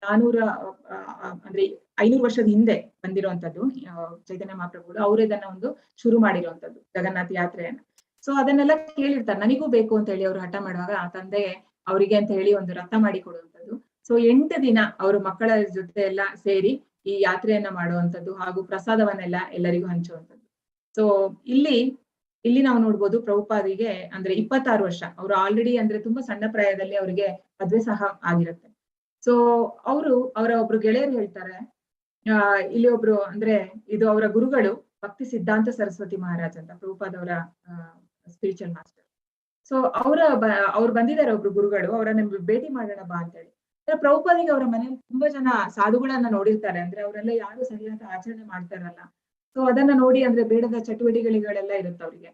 500 ವರ್ಷದ ಹಿಂದೆ ಬಂದಿರುವಂತದ್ದು ಚೈತನ್ಯ ಮಹಾಪ್ರಭುಗಳು. ಅವರು ಇದನ್ನ ಒಂದು ಶುರು ಮಾಡಿರುವಂತದ್ದು ಜಗನ್ನಾಥ ಯಾತ್ರೆಯನ್ನ. ಸೊ ಅದನ್ನೆಲ್ಲ ಕೇಳಿರ್ತಾರೆ. ನನಗೂ ಬೇಕು ಅಂತ ಹೇಳಿ ಅವ್ರು ಹಠ ಮಾಡುವಾಗ ಆ ತಂದೆ ಅವರಿಗೆ ಅಂತ ಹೇಳಿ ಒಂದು ರಥ ಮಾಡಿ ಕೊಡುವಂಥದ್ದು. ಸೊ 8 ದಿನ ಅವರು ಮಕ್ಕಳ ಜೊತೆ ಎಲ್ಲ ಸೇರಿ ಈ ಯಾತ್ರೆಯನ್ನ ಮಾಡುವಂಥದ್ದು ಹಾಗೂ ಪ್ರಸಾದವನ್ನೆಲ್ಲ ಎಲ್ಲರಿಗೂ ಹಂಚುವಂಥದ್ದು. ಸೊ ಇಲ್ಲಿ ನಾವು ನೋಡ್ಬೋದು ಪ್ರಭುಪಾದಿಗೆ ಅಂದ್ರೆ 26 ವರ್ಷ. ಅವರು ಆಲ್ರೆಡಿ ಅಂದ್ರೆ ತುಂಬಾ ಸಣ್ಣ ಪ್ರಾಯದಲ್ಲಿ ಅವರಿಗೆ ಮದ್ವೆ ಸಹ ಆಗಿರುತ್ತೆ. ಸೊ ಅವರ ಒಬ್ರು ಗೆಳೆಯರು ಹೇಳ್ತಾರೆ, ಇಲ್ಲಿ ಒಬ್ರು ಅಂದ್ರೆ ಇದು ಅವರ ಗುರುಗಳು ಭಕ್ತಿ ಸಿದ್ಧಾಂತ ಸರಸ್ವತಿ ಮಹಾರಾಜ್ ಅಂತ, ಪ್ರಭುಪಾದ್ ಅವರ ಸ್ಪಿರಿಚುವಲ್ ಮಾಸ್ಟರ್. ಸೊ ಅವ್ರು ಬಂದಿದ್ದಾರೆ ಒಬ್ರು ಗುರುಗಳು, ಅವರನ್ನ ಭೇಟಿ ಮಾಡೋಣ ಬಾ ಅಂತ ಹೇಳಿ. ಪ್ರಭುಪಾದಿಗೆ ಅವರ ಮನೇಲಿ ತುಂಬಾ ಜನ ಸಾಧುಗಳನ್ನ ನೋಡಿರ್ತಾರೆ. ಅಂದ್ರೆ ಅವರೆಲ್ಲ ಯಾರು ಸರಿಯಾದ ಆಚರಣೆ ಮಾಡ್ತಾರಲ್ಲ. ಸೊ ಅದನ್ನ ನೋಡಿ ಅಂದ್ರೆ ಬೇಡದ ಚಟುವಟಿಕೆಗಳೆಲ್ಲ ಇರುತ್ತೆ ಅವರಿಗೆ.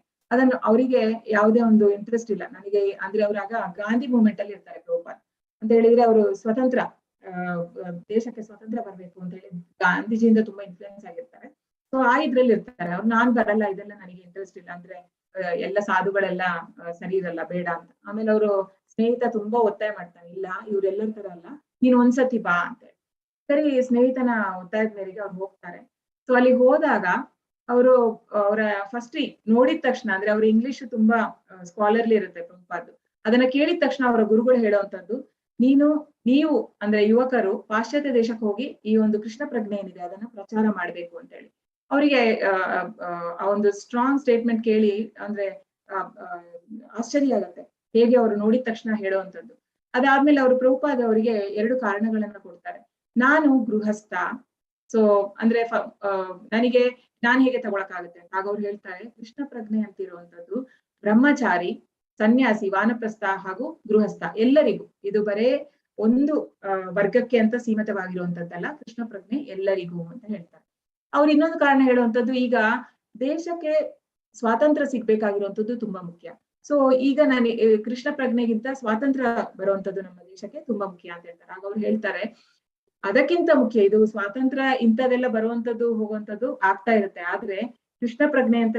ಅವರಿಗೆ ಯಾವುದೇ ಒಂದು ಇಂಟ್ರೆಸ್ಟ್ ಇಲ್ಲ. ನನಗೆ ಅಂದ್ರೆ ಅವ್ರಾಗ ಗಾಂಧಿ ಮೂವ್ಮೆಂಟ್ ಅಲ್ಲಿ ಇರ್ತಾರೆ ಪ್ರಭುಪಾದ್. ಅಂತ ಹೇಳಿದ್ರೆ ಅವರು ಸ್ವತಂತ್ರ ದೇಶಕ್ಕೆ ಸ್ವತಂತ್ರ ಬರ್ಬೇಕು ಅಂತ ಹೇಳಿ ಗಾಂಧೀಜಿಯಿಂದ ತುಂಬಾ ಇನ್ಫ್ಲೂಯೆನ್ಸ್ ಆಗಿರ್ತಾರೆ. ಸೊ ಇದ್ರಲ್ಲಿ ಇರ್ತಾರೆ ಅವ್ರು. ನಾನ್ ಬರಲ್ಲ, ಇದೆಲ್ಲ ನನಗೆ ಇಂಟ್ರೆಸ್ಟ್ ಇಲ್ಲ, ಅಂದ್ರೆ ಎಲ್ಲ ಸಾಧುಗಳೆಲ್ಲ ಸರಿ ಇರಲ್ಲ, ಬೇಡ ಅಂತ. ಆಮೇಲೆ ಅವರು ಸ್ನೇಹಿತ ತುಂಬಾ ಒತ್ತಾಯ ಮಾಡ್ತಾನೆ, ಇಲ್ಲ ಇವ್ರೆಲ್ಲರ ತರ ಅಲ್ಲ, ನೀನ್ ಒಂದ್ಸತಿ ಬಾ ಅಂತ ಹೇಳಿ. ಸರಿ, ಸ್ನೇಹಿತನ ಒತ್ತಾಯದ ಮೇರೆಗೆ ಅವ್ರು ಹೋಗ್ತಾರೆ. ಸೊ ಅಲ್ಲಿ ಹೋದಾಗ ಅವರು ಅವರ ಫಸ್ಟ್ ನೋಡಿದ ತಕ್ಷಣ ಅಂದ್ರೆ ಅವ್ರ ಇಂಗ್ಲಿಷ್ ತುಂಬಾ ಸ್ಕಾಲರ್ಲಿ ಇರುತ್ತೆ ಪ್ರಭುಪಾದ್. ಅದನ್ನ ಕೇಳಿದ ತಕ್ಷಣ ಅವರ ಗುರುಗಳು ಹೇಳುವಂತದ್ದು, ನೀವು ಅಂದ್ರೆ ಯುವಕರು ಪಾಶ್ಚಾತ್ಯ ದೇಶಕ್ಕೆ ಹೋಗಿ ಈ ಒಂದು ಕೃಷ್ಣ ಪ್ರಜ್ಞೆ ಏನಿದೆ ಅದನ್ನ ಪ್ರಚಾರ ಮಾಡ್ಬೇಕು ಅಂತ ಹೇಳಿ. ಅವರಿಗೆ ಆ ಒಂದು ಸ್ಟ್ರಾಂಗ್ ಸ್ಟೇಟ್ಮೆಂಟ್ ಕೇಳಿ ಅಂದ್ರೆ ಆಶ್ಚರ್ಯ ಆಗತ್ತೆ, ಹೇಗೆ ಅವರು ನೋಡಿದ ತಕ್ಷಣ ಹೇಳುವಂತದ್ದು. ಅದಾದ್ಮೇಲೆ ಅವರು ಪ್ರಭುಪಾದ್ ಅವರಿಗೆ 2 ಕಾರಣಗಳನ್ನ ಕೊಡ್ತಾರೆ. ನಾನು ಗೃಹಸ್ಥ, ಸೊ ಅಂದ್ರೆ ನಾನ್ ಹೇಗೆ ತಗೊಳಕಾಗುತ್ತೆ ಅಂತ. ಆಗ ಅವ್ರು ಹೇಳ್ತಾರೆ, ಕೃಷ್ಣ ಪ್ರಜ್ಞೆ ಅಂತ ಇರುವಂತದ್ದು ಬ್ರಹ್ಮಚಾರಿ, ಸನ್ಯಾಸಿ, ವಾನಪ್ರಸ್ಥ ಹಾಗೂ ಗೃಹಸ್ಥ ಎಲ್ಲರಿಗೂ. ಇದು ಬರೇ ಒಂದು ವರ್ಗಕ್ಕೆ ಅಂತ ಸೀಮಿತವಾಗಿರುವಂತದ್ದಲ್ಲ, ಕೃಷ್ಣ ಪ್ರಜ್ಞೆ ಎಲ್ಲರಿಗೂ ಅಂತ ಹೇಳ್ತಾರೆ. ಅವ್ರು ಇನ್ನೊಂದು ಕಾರಣ ಹೇಳುವಂತದ್ದು, ಈಗ ದೇಶಕ್ಕೆ ಸ್ವಾತಂತ್ರ್ಯ ಸಿಗ್ಬೇಕಾಗಿರುವಂತದ್ದು ತುಂಬಾ ಮುಖ್ಯ. ಸೊ ಈಗ ಕೃಷ್ಣ ಪ್ರಜ್ಞೆಗಿಂತ ಸ್ವಾತಂತ್ರ್ಯ ಬರುವಂತದ್ದು ನಮ್ಮ ದೇಶಕ್ಕೆ ತುಂಬಾ ಮುಖ್ಯ ಅಂತ ಹೇಳ್ತಾರೆ. ಆಗ ಅವ್ರು ಹೇಳ್ತಾರೆ, ಅದಕ್ಕಿಂತ ಮುಖ್ಯ ಇದು ಸ್ವಾತಂತ್ರ್ಯ ಇಂಥದೆಲ್ಲ ಬರುವಂತದ್ದು ಹೋಗುವಂತದ್ದು ಆಗ್ತಾ ಇರುತ್ತೆ, ಆದ್ರೆ ಕೃಷ್ಣ ಪ್ರಜ್ಞೆ ಅಂತ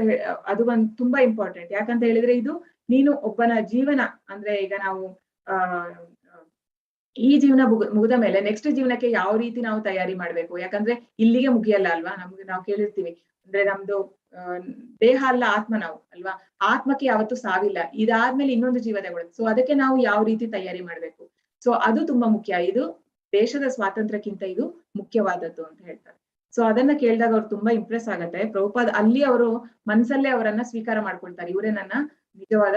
ಅದು ಒಂದು ತುಂಬಾ ಇಂಪಾರ್ಟೆಂಟ್. ಯಾಕಂತ ಹೇಳಿದ್ರೆ ಇದು ನೀನು ಒಬ್ಬನ ಜೀವನ ಅಂದ್ರೆ ಈಗ ನಾವು ಈ ಜೀವನ ಮುಗಿದ ಮೇಲೆ ನೆಕ್ಸ್ಟ್ ಜೀವನಕ್ಕೆ ಯಾವ ರೀತಿ ನಾವು ತಯಾರಿ ಮಾಡ್ಬೇಕು. ಯಾಕಂದ್ರೆ ಇಲ್ಲಿಗೆ ಮುಗಿಯಲ್ಲ ಅಲ್ವಾ, ನಾವು ಕೇಳಿರ್ತೀವಿ ಅಂದ್ರೆ ನಮ್ದು ದೇಹ ಅಲ್ಲ ಆತ್ಮ ನಾವು ಅಲ್ವಾ, ಆತ್ಮಕ್ಕೆ ಯಾವತ್ತೂ ಸಾವಿಲ್ಲ, ಇದಾದ್ಮೇಲೆ ಇನ್ನೊಂದು ಜೀವ ತಗೊಳುತ್ತೆ. ಸೊ ಅದಕ್ಕೆ ನಾವು ಯಾವ ರೀತಿ ತಯಾರಿ ಮಾಡ್ಬೇಕು. ಸೊ ಅದು ತುಂಬಾ ಮುಖ್ಯ. ಇದು ದೇಶದ ಸ್ವಾತಂತ್ರ್ಯಕ್ಕಿಂತ ಇದು ಮುಖ್ಯವಾದದ್ದು ಅಂತ ಹೇಳ್ತಾರೆ. ಸೊ ಅದನ್ನ ಕೇಳಿದಾಗ ಅವ್ರು ತುಂಬಾ ಇಂಪ್ರೆಸ್ ಆಗತ್ತೆ. ಪ್ರಭುಪಾದ್ ಅಲ್ಲಿ ಅವರು ಮನ್ಸಲ್ಲೇ ಅವರನ್ನ ಸ್ವೀಕಾರ ಮಾಡ್ಕೊಳ್ತಾರೆ, ಇವರೇ ನನ್ನ ನಿಜವಾದ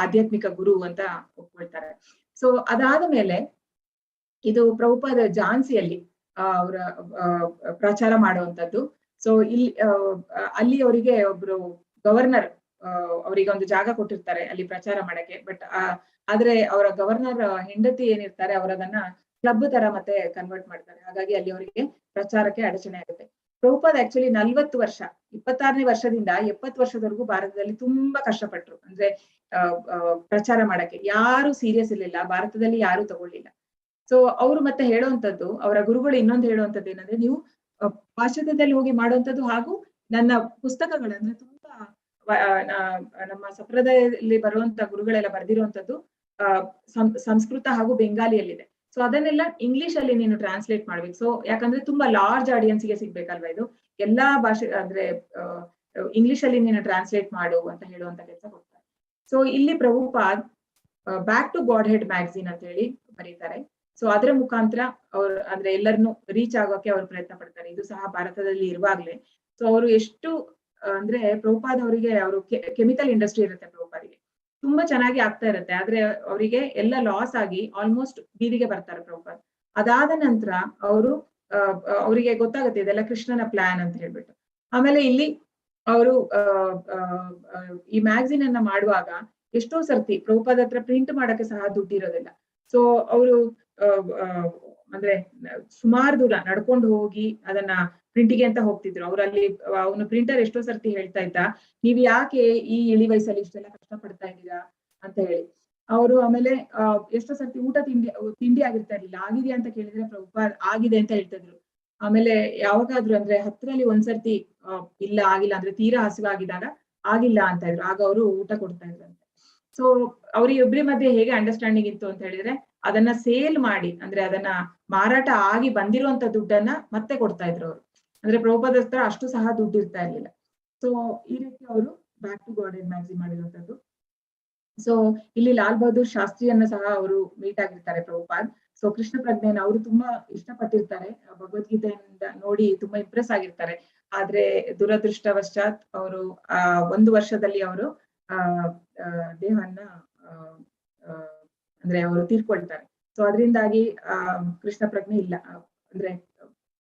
ಆಧ್ಯಾತ್ಮಿಕ ಗುರು ಅಂತ ಒಪ್ಕೊಳ್ತಾರೆ. ಸೊ ಅದಾದ ಮೇಲೆ ಇದು ಪ್ರಭುಪಾದ ಝಾನ್ಸಿಯಲ್ಲಿ ಅವರ ಪ್ರಚಾರ ಮಾಡುವಂತದ್ದು. ಸೊ ಇಲ್ಲಿ ಅಲ್ಲಿ ಅವರಿಗೆ ಒಬ್ರು ಗವರ್ನರ್ ಅವರಿಗೆ ಒಂದು ಜಾಗ ಕೊಟ್ಟಿರ್ತಾರೆ ಅಲ್ಲಿ ಪ್ರಚಾರ ಮಾಡಕ್ಕೆ. ಬಟ್ ಆದ್ರೆ ಅವರ ಗವರ್ನರ್ ಹೆಂಡತಿ ಏನಿರ್ತಾರೆ ಅವರದನ್ನ ಕ್ಲಬ್ ತರ ಮತ್ತೆ ಕನ್ವರ್ಟ್ ಮಾಡ್ತಾರೆ. ಹಾಗಾಗಿ ಅಲ್ಲಿ ಅವರಿಗೆ ಪ್ರಚಾರಕ್ಕೆ ಅಡಚಣೆ ಆಗುತ್ತೆ. ಪ್ರಭುಪಾದ ಆಕ್ಚುಲಿ 40 ವರ್ಷ 26ನೇ ವರ್ಷದಿಂದ 70 ವರ್ಷದವರೆಗೂ ಭಾರತದಲ್ಲಿ ತುಂಬಾ ಕಷ್ಟಪಟ್ರು. ಅಂದ್ರೆ ಪ್ರಚಾರ ಮಾಡಕ್ಕೆ ಯಾರು ಸೀರಿಯಸ್ ಇರ್ಲಿಲ್ಲ, ಭಾರತದಲ್ಲಿ ಯಾರು ತಗೊಳ್ಳಿಲ್ಲ. ಸೊ ಅವರು ಮತ್ತೆ ಹೇಳುವಂತದ್ದು, ಅವರ ಗುರುಗಳು ಇನ್ನೊಂದು ಹೇಳುವಂತದ್ದು ಏನಂದ್ರೆ, ನೀವು ಪಾಶ್ಚಾತ್ಯದಲ್ಲಿ ಹೋಗಿ ಮಾಡುವಂತದ್ದು ಹಾಗೂ ನನ್ನ ಪುಸ್ತಕಗಳಂದ್ರೆ ತುಂಬಾ ನಮ್ಮ ಸಂಪ್ರದಾಯದಲ್ಲಿ ಬರುವಂತ ಗುರುಗಳೆಲ್ಲ ಬರೆದಿರುವಂತದ್ದು ಸಂಸ್ಕೃತ ಹಾಗೂ ಬೆಂಗಾಲಿಯಲ್ಲಿದೆ. ಸೊ ಅದನ್ನೆಲ್ಲ ಇಂಗ್ಲಿಷ್ ಅಲ್ಲಿ ನೀನು ಟ್ರಾನ್ಸ್ಲೇಟ್ ಮಾಡ್ಬೇಕು. ಸೊ ಯಾಕಂದ್ರೆ ತುಂಬಾ ಲಾರ್ಜ್ ಆಡಿಯನ್ಸ್ಗೆ ಸಿಗ್ಬೇಕಲ್ವಾ ಇದು, ಎಲ್ಲಾ ಭಾಷೆ ಅಂದ್ರೆ ಇಂಗ್ಲಿಷ್ ಅಲ್ಲಿ ನೀನು ಟ್ರಾನ್ಸ್ಲೇಟ್ ಮಾಡು ಅಂತ ಹೇಳುವಂತ ಕೆಲಸ ಕೊಡ್ತಾರೆ. ಸೊ ಇಲ್ಲಿ Prabhupada back to god head magazine ಅಂತ ಹೇಳಿ ಬರೀತಾರೆ. ಸೊ ಅದರ ಮುಖಾಂತರ ಅವ್ರು ಅಂದ್ರೆ ಎಲ್ಲರನ್ನು ರೀಚ್ ಆಗೋಕೆ ಅವ್ರು ಪ್ರಯತ್ನ ಪಡ್ತಾರೆ. ಇದು ಸಹ ಭಾರತದಲ್ಲಿ ಇರುವಾಗ್ಲೇ. ಸೊ ಅವರು ಎಷ್ಟು ಅಂದ್ರೆ ಪ್ರಭುಪಾದ್ ಅವರಿಗೆ ಅವರು ಕೆಮಿಕಲ್ ಇಂಡಸ್ಟ್ರಿ ಇರುತ್ತೆ ಪ್ರಭುಪಾದಿಗೆ, ತುಂಬಾ ಚೆನ್ನಾಗಿ ಆಗ್ತಾ ಇರುತ್ತೆ. ಆದ್ರೆ ಅವರಿಗೆ ಎಲ್ಲ ಲಾಸ್ ಆಗಿ ಆಲ್ಮೋಸ್ಟ್ ಬೀದಿಗೆ ಬರ್ತಾರೆ ಪ್ರಭುಪಾದ್. ಅದಾದ ನಂತರ ಅವರು ಅವರಿಗೆ ಗೊತ್ತಾಗುತ್ತೆ ಇದೆಲ್ಲ ಕೃಷ್ಣನ ಪ್ಲಾನ್ ಅಂತ ಹೇಳ್ಬಿಟ್ಟು. ಆಮೇಲೆ ಇಲ್ಲಿ ಅವರು ಈ ಮ್ಯಾಗಝಿನ್ ಅನ್ನ ಮಾಡುವಾಗ ಎಷ್ಟೋ ಸರ್ತಿ ಪ್ರಭುಪಾದ್ ಹತ್ರ ಪ್ರಿಂಟ್ ಮಾಡಕ್ಕೆ ಸಹ ದುಡ್ಡಿರೋದಿಲ್ಲ. ಸೊ ಅವರು ಅಂದ್ರೆ ಸುಮಾರು ದೂರ ನಡ್ಕೊಂಡು ಹೋಗಿ ಅದನ್ನ ಪ್ರಿಂಟಿಗೆ ಅಂತ ಹೋಗ್ತಿದ್ರು. ಅವರಲ್ಲಿ ಅವನು ಪ್ರಿಂಟರ್ ಎಷ್ಟೋ ಸರ್ತಿ ಹೇಳ್ತಾ ಇದ್ದ, ನೀವ್ ಯಾಕೆ ಈ ಇಳಿ ವಯಸ್ಸಲ್ಲಿ ಇಷ್ಟೆಲ್ಲ ಕಷ್ಟ ಪಡ್ತಾ ಇದ್ದೀರಾ ಅಂತ ಹೇಳಿ. ಅವರು ಆಮೇಲೆ ಎಷ್ಟೋ ಸರ್ತಿ ತಿಂಡಿ ಆಗಿರ್ತಾ ಇರ್ಲಿಲ್ಲ. ಆಗಿದೆಯಾ ಅಂತ ಕೇಳಿದ್ರೆ ಪ್ರಭುಪಾದ್ ಆಗಿದೆ ಅಂತ ಹೇಳ್ತಾ ಇದ್ರು. ಆಮೇಲೆ ಯಾವಾಗಾದ್ರೂ ಅಂದ್ರೆ ಹತ್ತರಲ್ಲಿ ಒಂದ್ಸರ್ತಿ ಇಲ್ಲ ಆಗಿಲ್ಲ ಅಂದ್ರೆ ತೀರಾ ಹಸಿವಾಗಿದ್ದಾಗ ಆಗಿಲ್ಲ ಅಂತ ಇದ್ರು, ಆಗ ಅವರು ಊಟ ಕೊಡ್ತಾ ಇದ್ರಂತೆ. ಸೊ ಅವ್ರಿಗೊಬ್ಬರ ಮಧ್ಯೆ ಹೇಗೆ ಅಂಡರ್ಸ್ಟ್ಯಾಂಡಿಂಗ್ ಇತ್ತು ಅಂತ ಹೇಳಿದ್ರೆ, ಅದನ್ನ ಸೇಲ್ ಮಾಡಿ ಅಂದ್ರೆ ಅದನ್ನ ಮಾರಾಟ ಆಗಿ ಬಂದಿರುವಂತ ದುಡ್ಡನ್ನ ಮತ್ತೆ ಕೊಡ್ತಾ ಇದ್ರು ಅವರು. ಅಂದ್ರೆ ಪ್ರಭುಪಾದ ಹತ್ರ ಅಷ್ಟು ಸಹ ದುಡ್ಡು ಇರ್ತಾ ಇರ್ಲಿಲ್ಲ. ಸೊ ಈ ರೀತಿ ಅವರು back to god head magazine ಮಾಡಿರುವಂತದ್ದು. ಸೊ ಇಲ್ಲಿ ಲಾಲ್ ಬಹದ್ದೂರ್ ಶಾಸ್ತ್ರಿಯನ್ನ ಸಹ ಅವರು ಮೀಟ್ ಆಗಿರ್ತಾರೆ ಪ್ರಭುಪಾದ್. ಸೊ ಕೃಷ್ಣ ಪ್ರಜ್ಞೆನ ಅವರು ತುಂಬಾ ಇಷ್ಟಪಟ್ಟಿರ್ತಾರೆ, ಭಗವದ್ಗೀತೆಯಿಂದ ನೋಡಿ ತುಂಬಾ ಇಂಪ್ರೆಸ್ ಆಗಿರ್ತಾರೆ. ಆದ್ರೆ ದುರದೃಷ್ಟವಶಾತ್ ಅವರು 1 ವರ್ಷದಲ್ಲಿ ಅವರು ದೇಹವನ್ನ ಅಂದ್ರೆ ಅವರು ತೀರ್ಕೊಳ್ತಾರೆ. ಸೊ ಅದರಿಂದಾಗಿ ಕೃಷ್ಣ ಪ್ರಜ್ಞೆ ಇಲ್ಲ ಅಂದ್ರೆ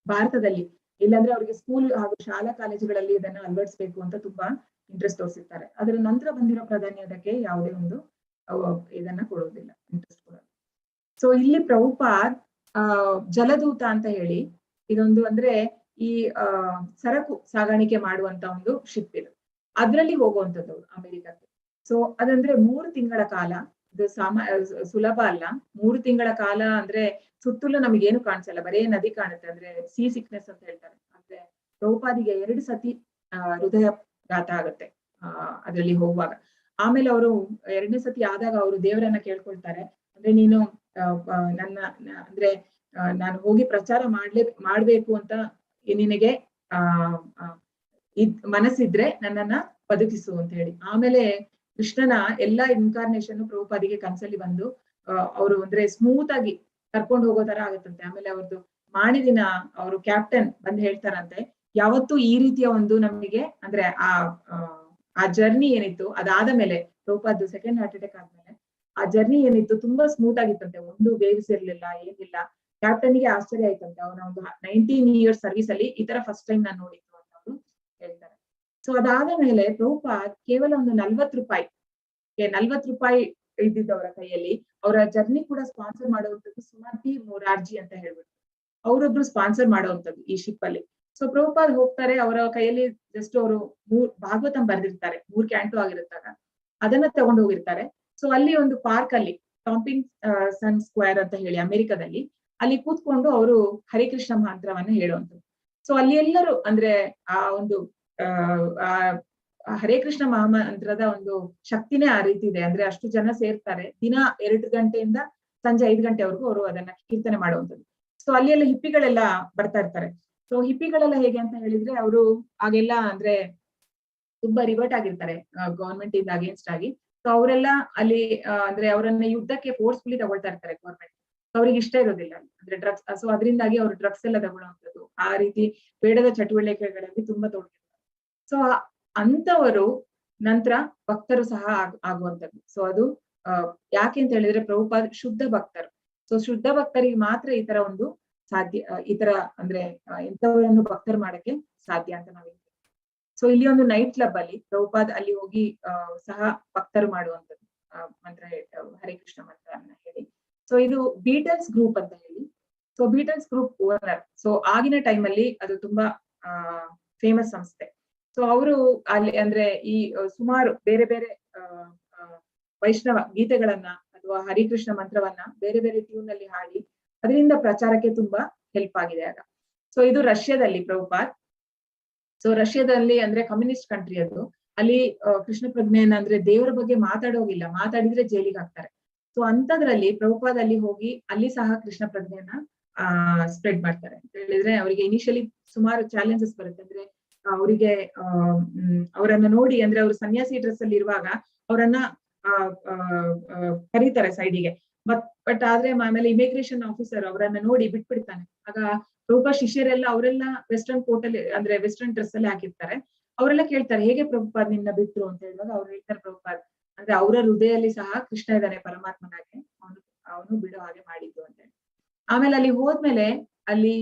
ಭಾರತದಲ್ಲಿ. ಇಲ್ಲಾಂದ್ರೆ ಅವ್ರಿಗೆ ಸ್ಕೂಲ್ ಹಾಗೂ ಶಾಲಾ ಕಾಲೇಜುಗಳಲ್ಲಿ ಇದನ್ನ ಅಳವಡಿಸ್ಬೇಕು ಅಂತ ತುಂಬಾ ಇಂಟ್ರೆಸ್ಟ್ ತೋರಿಸಿರ್ತಾರೆ. ಅದರ ನಂತರ ಬಂದಿರೋ ಪ್ರಾಧಾನ್ಯ ಅದಕ್ಕೆ ಯಾವುದೇ ಒಂದು ಇದನ್ನ ಕೊಡೋದಿಲ್ಲ, ಇಂಟ್ರೆಸ್ಟ್ ಕೊಡೋದು. ಸೊ ಇಲ್ಲಿ ಪ್ರಭುಪಾದ್ ಜಲದೂತ ಅಂತ ಹೇಳಿ ಇದೊಂದು ಅಂದ್ರೆ ಈ ಸರಕು ಸಾಗಾಣಿಕೆ ಮಾಡುವಂತ ಒಂದು ಶಿಪ್ ಇದು, ಅದ್ರಲ್ಲಿ ಹೋಗುವಂಥದ್ದು ಅಮೆರಿಕಕ್ಕೆ. ಸೊ ಅದಂದ್ರೆ 3 ತಿಂಗಳ ಕಾಲ, ಇದು ಸುಲಭ ಅಲ್ಲ. 3 ತಿಂಗಳ ಕಾಲ ಅಂದ್ರೆ ಸುತ್ತಲೂ ನಮಗೇನು ಕಾಣಿಸಲ್ಲ, ಬರೇ ನದಿ ಕಾಣುತ್ತೆ. ಅಂದ್ರೆ ಸೀ ಸಿಕ್ನೆಸ್ ಅಂತ ಹೇಳ್ತಾರೆ. ಅಂದ್ರೆ ಪ್ರಭುಪಾದಿಗೆ 2 ಸತಿ ಹೃದಯಾಘಾತ ಆಗುತ್ತೆ ಅದ್ರಲ್ಲಿ ಹೋಗುವಾಗ. ಆಮೇಲೆ ಅವರು 2ನೇ ಸತಿ ಆದಾಗ ಅವರು ದೇವರನ್ನ ಕೇಳ್ಕೊಳ್ತಾರೆ, ಅಂದ್ರೆ ನೀನು ನನ್ನ ಅಂದ್ರೆ ನಾನು ಹೋಗಿ ಪ್ರಚಾರ ಮಾಡ್ಬೇಕು ಅಂತ ನಿನಗೆ ಮನಸ್ಸಿದ್ರೆ ನನ್ನನ್ನ ಬದುಕಿಸು ಅಂತ ಹೇಳಿ. ಆಮೇಲೆ ಕೃಷ್ಣನ ಎಲ್ಲಾ ಇನ್ಕಾರ್ನೇಷನ್ ಪ್ರಭುಪಾದಿಗೆ ಕನ್ಸಲ್ಲಿ ಬಂದು ಅವರು ಅಂದ್ರೆ ಸ್ಮೂತ್ ಆಗಿ ಕರ್ಕೊಂಡು ಹೋಗೋ ತರ ಆಗತ್ತಂತೆ. ಆಮೇಲೆ ಅವ್ರದ್ದು ಮಾಡಿದಿನ ಅವರು ಕ್ಯಾಪ್ಟನ್ ಬಂದು ಹೇಳ್ತಾರಂತೆ, ಯಾವತ್ತೂ ಈ ರೀತಿಯ ಒಂದು ನಮಗೆ ಅಂದ್ರೆ ಆ ಜರ್ನಿ ಏನಿತ್ತು ಅದಾದ ಮೇಲೆ ಪ್ರಭುಪಾದ್ ಸೆಕೆಂಡ್ ಹಾರ್ಟ್ ಅಟ್ಯಾಕ್ ಆದ್ಮೇಲೆ ಆ ಜರ್ನಿ ಏನಿತ್ತು ತುಂಬಾ ಸ್ಮೂತ್ ಆಗಿತ್ತಂತೆ, ಒಂದು ವೇವ್ಸ್ ಇರ್ಲಿಲ್ಲ, ಏನಿಲ್ಲ. ಕ್ಯಾಪ್ಟನ್ಗೆ ಆಶ್ಚರ್ಯ ಆಯ್ತಂತೆ, ಅವನ ಒಂದು 19 ಇಯರ್ಸ್ ಸರ್ವಿಸ್ ಅಲ್ಲಿ ಈ ತರ ಫಸ್ಟ್ ಟೈಮ್ ನಾನು ನೋಡಿದ್ದು ಅಂತ ಅವರು ಹೇಳ್ತಾರೆ. ಸೊ ಅದಾದ ಮೇಲೆ ಪ್ರಭುಪಾದ್ ಕೇವಲ ಒಂದು 40 ರೂಪಾಯಿ ಇದ್ದಿದ್ದು ಅವರ ಕೈಯಲ್ಲಿ. ಅವರ ಜರ್ನಿ ಕೂಡ ಸ್ಪಾನ್ಸರ್ ಮಾಡುವಂಥದ್ದು ಸುಮತಿ ಮೊರಾರ್ಜಿ ಅಂತ ಹೇಳ್ಬಿಟ್ಟು ಅವರೊಬ್ರು ಸ್ಪಾನ್ಸರ್ ಮಾಡುವಂಥದ್ದು ಈ ಶಿಪ್ ಅಲ್ಲಿ. ಸೊ ಪ್ರಭುಪಾದ್ ಹೋಗ್ತಾರೆ, ಅವರ ಕೈಯಲ್ಲಿ ಜಸ್ಟ್ ಅವರು 3 ಭಾಗವತಂ ಬರ್ದಿರ್ತಾರೆ, 3 ಕ್ಯಾಂಟು ಆಗಿರುತ್ತಾಗ ಅದನ್ನ ತಗೊಂಡು ಹೋಗಿರ್ತಾರೆ. ಸೊ ಅಲ್ಲಿ ಒಂದು ಪಾರ್ಕ್ ಅಲ್ಲಿ ಟಾಂಪಿಂಗ್ ಸನ್ ಸ್ಕ್ವೇರ್ ಅಂತ ಹೇಳಿ ಅಮೆರಿಕದಲ್ಲಿ ಅಲ್ಲಿ ಕೂತ್ಕೊಂಡು ಅವರು ಹರಿಕೃಷ್ಣ ಮಂತ್ರವನ್ನ ಹೇಳುವಂಥದ್ದು. ಸೊ ಅಲ್ಲಿ ಎಲ್ಲರೂ ಅಂದ್ರೆ ಆ ಒಂದು ಹರೇ ಕೃಷ್ಣ ಮಹಾಮಂತ್ರದ ಒಂದು ಶಕ್ತಿನೇ ಆ ರೀತಿ ಇದೆ. ಅಂದ್ರೆ ಅಷ್ಟು ಜನ ಸೇರ್ತಾರೆ, ದಿನ 2 ಗಂಟೆಯಿಂದ ಸಂಜೆ 5 ಗಂಟೆವರೆಗೂ ಅವರು ಅದನ್ನ ಕೀರ್ತನೆ ಮಾಡುವಂಥದ್ದು. ಸೊ ಅಲ್ಲಿ ಎಲ್ಲ ಹಿಪ್ಪಿಗಳೆಲ್ಲ ಬರ್ತಾ ಇರ್ತಾರೆ. ಸೊ ಹಿಪ್ಪಿಗಳೆಲ್ಲ ಹೇಗೆ ಅಂತ ಹೇಳಿದ್ರೆ, ಅವರು ಆಗೆಲ್ಲ ಅಂದ್ರೆ ತುಂಬಾ ರಿವರ್ಟ್ ಆಗಿರ್ತಾರೆ ಗವರ್ಮೆಂಟ್ ಇಂದ ಅಗೇನ್ಸ್ಟ್ ಆಗಿ. ಸೊ ಅವರೆಲ್ಲ ಅಲ್ಲಿ ಅಂದ್ರೆ ಅವರನ್ನ ಯುದ್ಧಕ್ಕೆ ಫೋರ್ಸ್ಫುಲಿ ತಗೊಳ್ತಾ ಇರ್ತಾರೆ ಗವರ್ಮೆಂಟ್. ಅವ್ರಿಗೆ ಇಷ್ಟ ಇರೋದಿಲ್ಲ ಅಂದ್ರೆ ಡ್ರಗ್ಸ್. ಸೊ ಅದರಿಂದಾಗಿ ಅವರು ಡ್ರಗ್ಸ್ ಎಲ್ಲ ತಗೊಳ್ಳುವಂಥದ್ದು, ಆ ರೀತಿ ಬೇಡದ ಚಟುವಟಿಕೆಗಳಲ್ಲಿ ತುಂಬಾ ತೊಡಗಿರ್ತಾರೆ. ಸೊ ಅಂತವರು ನಂತರ ಭಕ್ತರು ಸಹ ಆಗುವಂತದ್ದು. ಸೊ ಅದು ಯಾಕೆ ಅಂತ ಹೇಳಿದ್ರೆ ಪ್ರಭುಪಾದ್ ಶುದ್ಧ ಭಕ್ತರು. ಸೊ ಶುದ್ಧ ಭಕ್ತರಿಗೆ ಮಾತ್ರ ಈ ತರ ಒಂದು ಸಾಧ್ಯ, ಈ ತರ ಅಂದ್ರೆ ಇಂಥವರನ್ನು ಭಕ್ತರು ಮಾಡಕ್ಕೆ ಸಾಧ್ಯ ಅಂತ ನಾವು. ಸೊ ಇಲ್ಲಿ ಒಂದು ನೈಟ್ ಕ್ಲಬ್ ಅಲ್ಲಿ ಪ್ರಭುಪಾದ್ ಅಲ್ಲಿ ಹೋಗಿ ಸಹ ಭಕ್ತರು ಮಾಡುವಂಥದ್ದು ಮಂತ್ರ ಹರೇ ಕೃಷ್ಣ ಮಂತ್ರವನ್ನ ಹೇಳಿ. ಸೊ ಇದು ಬೀಟಲ್ಸ್ ಗ್ರೂಪ್ ಅಂತ ಹೇಳಿ. So Beatles group owner. So ಆಗಿನ ಟೈಮ್ ಅಲ್ಲಿ ಅದು ತುಂಬಾ ಫೇಮಸ್ ಸಂಸ್ಥೆ. ಸೊ ಅವರು ಅಲ್ಲಿ ಅಂದ್ರೆ ಈ ಸುಮಾರು ಬೇರೆ ಬೇರೆ ವೈಷ್ಣವ ಗೀತೆಗಳನ್ನ ಅಥವಾ ಹರಿಕೃಷ್ಣ ಮಂತ್ರವನ್ನ ಬೇರೆ ಬೇರೆ ಟ್ಯೂನ್ ಅಲ್ಲಿ ಹಾಡಿ ಅದರಿಂದ ಪ್ರಚಾರಕ್ಕೆ ತುಂಬಾ ಹೆಲ್ಪ್ ಆಗಿದೆ ಆಗ. ಸೊ ಇದು ರಷ್ಯಾದಲ್ಲಿ ಪ್ರಭುಪಾದ್. ಸೊ ರಷ್ಯಾದಲ್ಲಿ ಅಂದ್ರೆ ಕಮ್ಯುನಿಸ್ಟ್ ಕಂಟ್ರಿ ಅದು. ಅಲ್ಲಿ ಕೃಷ್ಣ ಪ್ರಜ್ಞೆಯನ್ನ ಅಂದ್ರೆ ದೇವರ ಬಗ್ಗೆ ಮಾತಾಡೋಗಿಲ್ಲ, ಮಾತಾಡಿದ್ರೆ ಜೈಲಿಗೆ ಹಾಕ್ತಾರೆ. ಸೊ ಅಂತದ್ರಲ್ಲಿ ಪ್ರಭುಪಾದ್ ಅಲ್ಲಿ ಹೋಗಿ ಅಲ್ಲಿ ಸಹ ಕೃಷ್ಣ ಪ್ರಜ್ಞೆಯನ್ನ ಸ್ಪ್ರೆಡ್ ಮಾಡ್ತಾರೆ ಅಂತ ಹೇಳಿದ್ರೆ ಅವರಿಗೆ ಇನಿಷಿಯಲಿ ಸುಮಾರು ಚಾಲೆಂಜಸ್ ಬರುತ್ತೆ. ಅಂದ್ರೆ ಅವರಿಗೆ ಅವರನ್ನ ನೋಡಿ ಅಂದ್ರೆ ಅವರು ಸನ್ಯಾಸಿ ಡ್ರೆಸ್ ಅಲ್ಲಿ ಇರುವಾಗ ಅವರನ್ನ ಕರೀತಾರೆ ಸೈಡಿಗೆ. ಬಟ್ ಆದ್ರೆ ಆಮೇಲೆ ಇಮಿಗ್ರೇಷನ್ ಆಫೀಸರ್ ಅವರನ್ನ ನೋಡಿ ಬಿಟ್ಬಿಡ್ತಾನೆ. ಆಗ ಪ್ರಭುಪಾದ್ ಶಿಷ್ಯರೆಲ್ಲ ಅವರೆಲ್ಲ ವೆಸ್ಟರ್ನ್ ಕೋಟ್ ಅಲ್ಲಿ ಅಂದ್ರೆ ವೆಸ್ಟರ್ನ್ ಡ್ರೆಸ್ ಅಲ್ಲಿ ಹಾಕಿರ್ತಾರೆ. ಅವರೆಲ್ಲ ಕೇಳ್ತಾರೆ ಹೇಗೆ ಪ್ರಭುಪಾದ್ ನಿನ್ನ ಬಿಟ್ರು ಅಂತ ಹೇಳಿದಾಗ ಅವ್ರು ಹೇಳ್ತಾರೆ ಪ್ರಭುಪಾದ್ ಅಂದ್ರೆ ಅವರ ಹೃದಯದಲ್ಲಿ ಸಹ ಕೃಷ್ಣ ಇದ್ದಾನೆ ಪರಮಾತ್ಮನಾಗೆ, ಅವನು ಬಿಡೋ ಹಾಗೆ ಮಾಡಿದ್ದು ಅಂತ ಹೇಳಿ. ಆಮೇಲೆ ಅಲ್ಲಿ ಹೋದ್ಮೇಲೆ ಅಲ್ಲಿ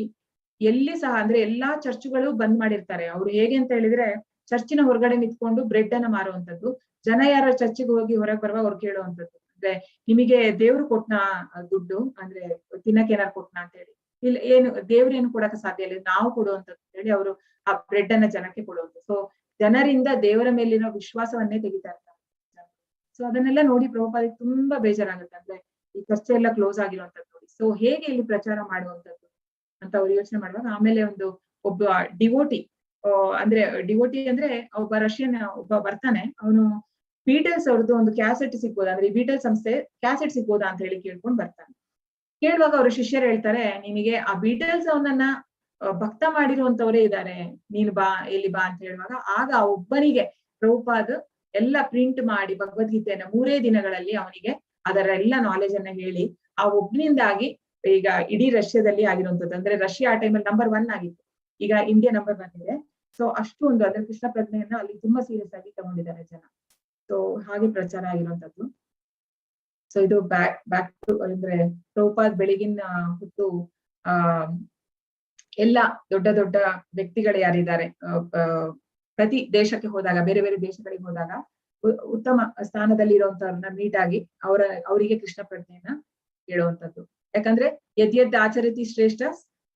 ಎಲ್ಲಿ ಸಹ ಅಂದ್ರೆ ಎಲ್ಲಾ ಚರ್ಚ್ಗಳು ಬಂದ್ ಮಾಡಿರ್ತಾರೆ. ಅವ್ರು ಹೇಗೆ ಅಂತ ಹೇಳಿದ್ರೆ ಚರ್ಚಿನ ಹೊರಗಡೆ ನಿಂತ್ಕೊಂಡು ಬ್ರೆಡ್ ಅನ್ನ ಮಾರುವಂತದ್ದು. ಜನ ಯಾರ ಚರ್ಚಿಗೆ ಹೋಗಿ ಹೊರಗೆ ಬರುವಾಗ ಅವ್ರು ಕೇಳುವಂತದ್ದು ಅಂದ್ರೆ ನಿಮಗೆ ದೇವ್ರು ಕೊಟ್ನಾ ದುಡ್ಡು ಅಂದ್ರೆ ತಿನ್ನಕ್ಕೆ ಏನಾರು ಕೊಟ್ನಾ ಅಂತ ಹೇಳಿ. ಇಲ್ಲ, ಏನು ದೇವ್ರೇನು ಕೊಡಕ್ಕೆ ಸಾಧ್ಯ ಇಲ್ಲ, ನಾವು ಕೊಡುವಂತದ್ದು ಹೇಳಿ ಅವರು ಆ ಬ್ರೆಡ್ ಅನ್ನ ಜನಕ್ಕೆ ಕೊಡುವಂಥದ್ದು. ಸೊ ಜನರಿಂದ ದೇವರ ಮೇಲಿನ ವಿಶ್ವಾಸವನ್ನೇ ತೆಗಿತಾ ಇರ್ತಾರೆ. ಸೊ ಅದನ್ನೆಲ್ಲ ನೋಡಿ ಪ್ರಭುಪಾದಿಗೆ ತುಂಬಾ ಬೇಜಾರಾಗುತ್ತೆ. ಅಂದ್ರೆ ಈ ಚರ್ಚೆ ಎಲ್ಲ ಕ್ಲೋಸ್ ಆಗಿರುವಂತದ್ದು ನೋಡಿ. ಸೊ ಹೇಗೆ ಇಲ್ಲಿ ಪ್ರಚಾರ ಮಾಡುವಂತದ್ದು ಅಂತ ಅವ್ರು ಯೋಚನೆ ಮಾಡುವಾಗ ಆಮೇಲೆ ಒಬ್ಬ ಡಿವೋಟಿ ಅಂದ್ರೆ ಡಿವೋಟಿ ಅಂದ್ರೆ ಒಬ್ಬ ರಷ್ಯನ್ ಒಬ್ಬ ಬರ್ತಾನೆ. ಅವನು ಬೀಟಲ್ಸ್ ಅವ್ರದ್ದು ಒಂದು ಕ್ಯಾಸೆಟ್ ಸಿಗ್ಬೋದಾ ಅಂದ್ರೆ ಈ ಬೀಟಲ್ಸ್ ಸಂಸ್ಥೆ ಕ್ಯಾಸೆಟ್ ಸಿಗ್ಬೋದಾ ಅಂತ ಹೇಳಿ ಕೇಳ್ಕೊಂಡು ಬರ್ತಾನೆ. ಕೇಳುವಾಗ ಅವ್ರ ಶಿಷ್ಯರು ಹೇಳ್ತಾರೆ ನಿನಗೆ ಆ ಬೀಟಲ್ಸ್ ಅವನನ್ನ ಭಕ್ತ ಮಾಡಿರುವಂತವರೇ ಇದ್ದಾರೆ, ನೀನು ಬಾ ಇಲ್ಲಿ ಬಾ ಅಂತ ಹೇಳುವಾಗ ಆಗ ಆ ಒಬ್ಬನಿಗೆ ಪ್ರಭುಪಾದ್ ಎಲ್ಲ ಪ್ರಿಂಟ್ ಮಾಡಿ ಭಗವದ್ಗೀತೆಯನ್ನ 3 ದಿನಗಳಲ್ಲಿ ಅವನಿಗೆ ಅದರ ಎಲ್ಲ ನಾಲೆಜ್ ಅನ್ನ ಹೇಳಿ ಆ ಒಬ್ಬನಿಂದಾಗಿ ಈಗ ಇಡೀ ರಷ್ಯಾದಲ್ಲಿ ಆಗಿರುವಂತದ್ದು. ಅಂದ್ರೆ ರಷ್ಯಾ ಆ ಟೈಮಲ್ಲಿ ನಂಬರ್ 1 ಆಗಿತ್ತು, ಈಗ ಇಂಡಿಯಾ ನಂಬರ್ 1 ಇದೆ. ಸೊ ಅಷ್ಟು ಒಂದು ಅಂದ್ರೆ ಕೃಷ್ಣ ಪ್ರಜ್ಞೆಯನ್ನ ಅಲ್ಲಿ ತುಂಬಾ ಸೀರಿಯಸ್ ಆಗಿ ತಗೊಂಡಿದ್ದಾರೆ ಜನ. ಸೊ ಹಾಗೆ ಪ್ರಚಾರ ಆಗಿರುವಂತದ್ದು. ಸೊ ಇದು ಬ್ಯಾಕ್ ಟು ಅಂದ್ರೆ ಪ್ರಭುಪಾದ್ ಬೆಳಗಿನ ಹೊತ್ತು ಎಲ್ಲ ದೊಡ್ಡ ದೊಡ್ಡ ವ್ಯಕ್ತಿಗಳು ಯಾರಿದ್ದಾರೆ ಪ್ರತಿ ದೇಶಕ್ಕೆ ಹೋದಾಗ ಬೇರೆ ಬೇರೆ ದೇಶಗಳಿಗೆ ಹೋದಾಗ ಉತ್ತಮ ಸ್ಥಾನದಲ್ಲಿ ಇರುವಂತವ್ರನ್ನ ಮೀಟ್ ಆಗಿ ಅವರಿಗೆ ಕೃಷ್ಣ ಪ್ರಜ್ಞೆಯನ್ನ ಹೇಳುವಂತದ್ದು. ಯಾಕಂದ್ರೆ ಯದ್ಯದ್ ಆಚರತಿ ಶ್ರೇಷ್ಠ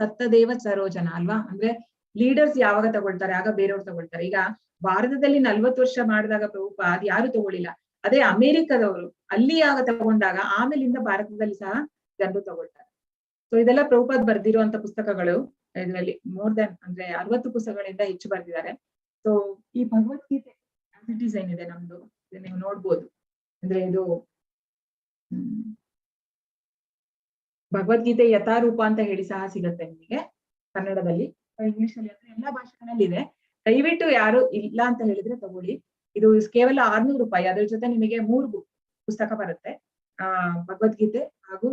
ಸತ್ತದೇವ ಸರೋಜನ ಅಲ್ವಾ. ಅಂದ್ರೆ ಲೀಡರ್ಸ್ ಯಾವಾಗ ತಗೊಳ್ತಾರೆ ಆಗ ಬೇರೆಯವ್ರು ತಗೊಳ್ತಾರೆ. ಈಗ ಭಾರತದಲ್ಲಿ 40 ವರ್ಷ ಮಾಡಿದಾಗ ಪ್ರಭುಪಾದ್ ಯಾರು ತಗೊಳ್ಳಿಲ್ಲ. ಅದೇ ಅಮೆರಿಕದವರು ಅಲ್ಲಿ ಆಗ ತಗೊಂಡಾಗ ಆಮೇಲಿಂದ ಭಾರತದಲ್ಲಿ ಸಹ ಜನರು ತಗೊಳ್ತಾರೆ. ಸೊ ಇದೆಲ್ಲ ಪ್ರಭುಪಾದ್ ಬರ್ದಿರುವಂತ ಪುಸ್ತಕಗಳು. ಇದರಲ್ಲಿ ಮೋರ್ ದನ್ ಅಂದ್ರೆ 60 ಪುಸ್ತಕಗಳಿಂದ ಹೆಚ್ಚು ಬರ್ದಿದ್ದಾರೆ. ಸೊ ಈ ಭಗವದ್ಗೀತೆ ಡಿಸೈನ್ ಇದೆ ನಮ್ದು, ನೀವು ನೋಡ್ಬೋದು. ಅಂದ್ರೆ ಇದು ಭಗವದ್ಗೀತೆ ಯಥಾರೂಪ ಅಂತ ಹೇಳಿ ಸಹ ಸಿಗುತ್ತೆ ನಿಮಗೆ ಕನ್ನಡದಲ್ಲಿ, ಇಂಗ್ಲಿಷ್ ಅಲ್ಲಿ ಅಂದ್ರೆ ಎಲ್ಲಾ ಭಾಷೆಗಳಲ್ಲಿ ಇದೆ. ದಯವಿಟ್ಟು ಯಾರು ಇಲ್ಲ ಅಂತ ಹೇಳಿದ್ರೆ ತಗೊಳ್ಳಿ. ಇದು ಕೇವಲ 600 ರೂಪಾಯಿ. ಅದ್ರ ಜೊತೆ ನಿಮಗೆ 3 ಪುಸ್ತಕ ಬರುತ್ತೆ. ಭಗವದ್ಗೀತೆ ಹಾಗೂ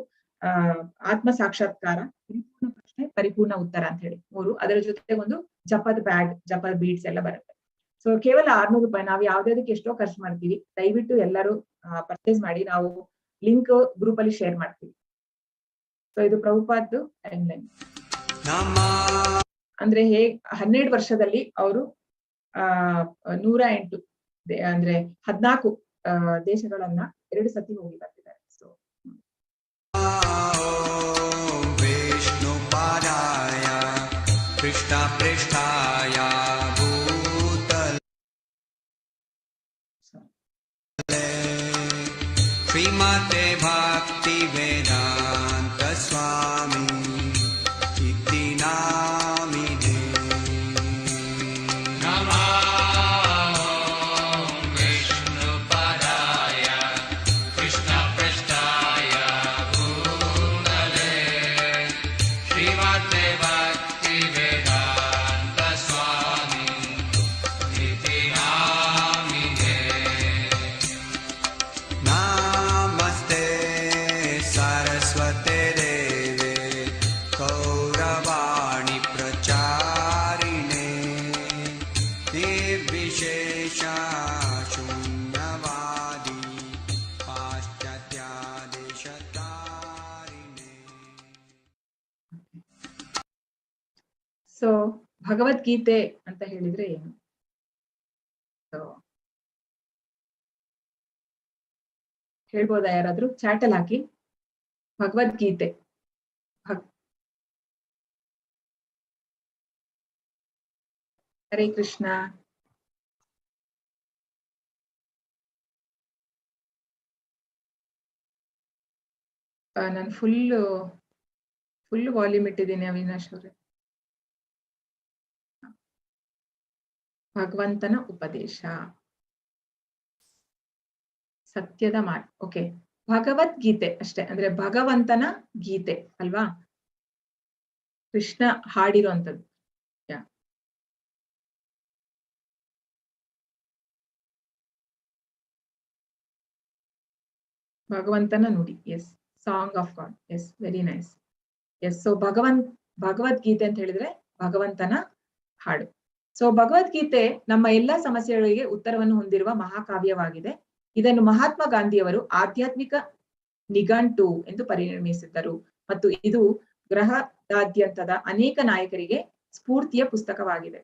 ಆತ್ಮ ಸಾಕ್ಷಾತ್ಕಾರ, ಪರಿಪೂರ್ಣ ಪ್ರಶ್ನೆ, ಪರಿಪೂರ್ಣ ಉತ್ತರ ಅಂತ ಹೇಳಿ 3. ಅದರ ಜೊತೆ ಒಂದು ಜಪದ ಬ್ಯಾಗ್, ಜಪದ ಬೀಡ್ಸ್ ಎಲ್ಲ ಬರುತ್ತೆ. ಸೊ ಕೇವಲ 600 ರೂಪಾಯಿ. ನಾವು ಯಾವ್ದಾದಕ್ಕೆ ಎಷ್ಟೋ ಖರ್ಚು ಮಾಡ್ತೀವಿ. ದಯವಿಟ್ಟು ಎಲ್ಲರೂ ಪರ್ಚೇಸ್ ಮಾಡಿ. ನಾವು ಲಿಂಕ್ ಗ್ರೂಪ್ ಅಲ್ಲಿ ಶೇರ್ ಮಾಡ್ತೀವಿ. ಸೊ ಇದು ಪ್ರಭುಪಾದ್ದು ಟೈಮ್ಲೈನ್. ಅಂದ್ರೆ 12 ವರ್ಷದಲ್ಲಿ ಅವರು 108 ಅಂದ್ರೆ 14 ದೇಶಗಳನ್ನ 2 ಸತಿ ಹೋಗಿ ಬರ್ತಿದ್ದಾರೆ. ಸೊ ವಿಷ್ಣು ಪಾದಾಯ ಕೃಷ್ಣ ಪೃಷ್ಠಾಯ ಭೂತಲೇ ಶ್ರೀಮತೆ ಭಕ್ತಿ ವೇದಾಂತ ಸ್ವಾಮಿ ಇತಿ ನಾಮಿನೇ ನಮಃ. ವಿಷ್ಣು ಪದಾಯ ಕೃಷ್ಣ ಪೃಷ್ಠಾಯ ಭೂತಲೇ ಶ್ರೀಮತೆ ಭಕ್ತಿ ವೇದಾಂತ ಸ್ವಾಮಿ ಇತಿ ನಾಮಿನೇ. ನಮಸ್ತೆ ಭಗವದ್ಗೀತೆ ಅಂತ ಹೇಳಿದ್ರೆ ಏನು? ಹೇಳ್ಬೋದಾ ಯಾರಾದ್ರೂ? ಚಾಟ್ ಅಲ್ಲಿ ಹಾಕಿ ಭಗವದ್ಗೀತೆ. ಹರೇ ಕೃಷ್ಣ. ನಾನು ಫುಲ್ ವಾಲ್ಯೂಮ್ ಇಟ್ಟಿದ್ದೀನಿ ಅವಿನಾಶ್ ಅವರೇ. ಭಗವಂತನ ಉಪದೇಶ, ಸತ್ಯದ ಮಾತು. ಓಕೆ, ಭಗವದ್ಗೀತೆ ಅಷ್ಟೇ, ಅಂದ್ರೆ ಭಗವಂತನ ಗೀತೆ ಅಲ್ವಾ? ಕೃಷ್ಣ ಹಾಡಿರುವಂತದ್ದು. ಭಗವಂತನ ನುಡಿ. Yes, song of God. Yes, very nice. Yes, so Bhagavad Gita ಅಂತ ಹೇಳಿದ್ರೆ ಭಗವಂತನ ಹಾಡು. ಸೊ ಭಗವದ್ಗೀತೆ ನಮ್ಮ ಎಲ್ಲಾ ಸಮಸ್ಯೆಗಳಿಗೆ ಉತ್ತರವನ್ನು ಹೊಂದಿರುವ ಮಹಾಕಾವ್ಯವಾಗಿದೆ. ಇದನ್ನು ಮಹಾತ್ಮ ಗಾಂಧಿಯವರು ಆಧ್ಯಾತ್ಮಿಕ ನಿಘಂಟು ಎಂದು ಪರಿಗಣಿಸಿದ್ದರು ಮತ್ತು ಇದು ಗ್ರಹದಾದ್ಯಂತದ ಅನೇಕ ನಾಯಕರಿಗೆ ಸ್ಫೂರ್ತಿಯ ಪುಸ್ತಕವಾಗಿದೆ.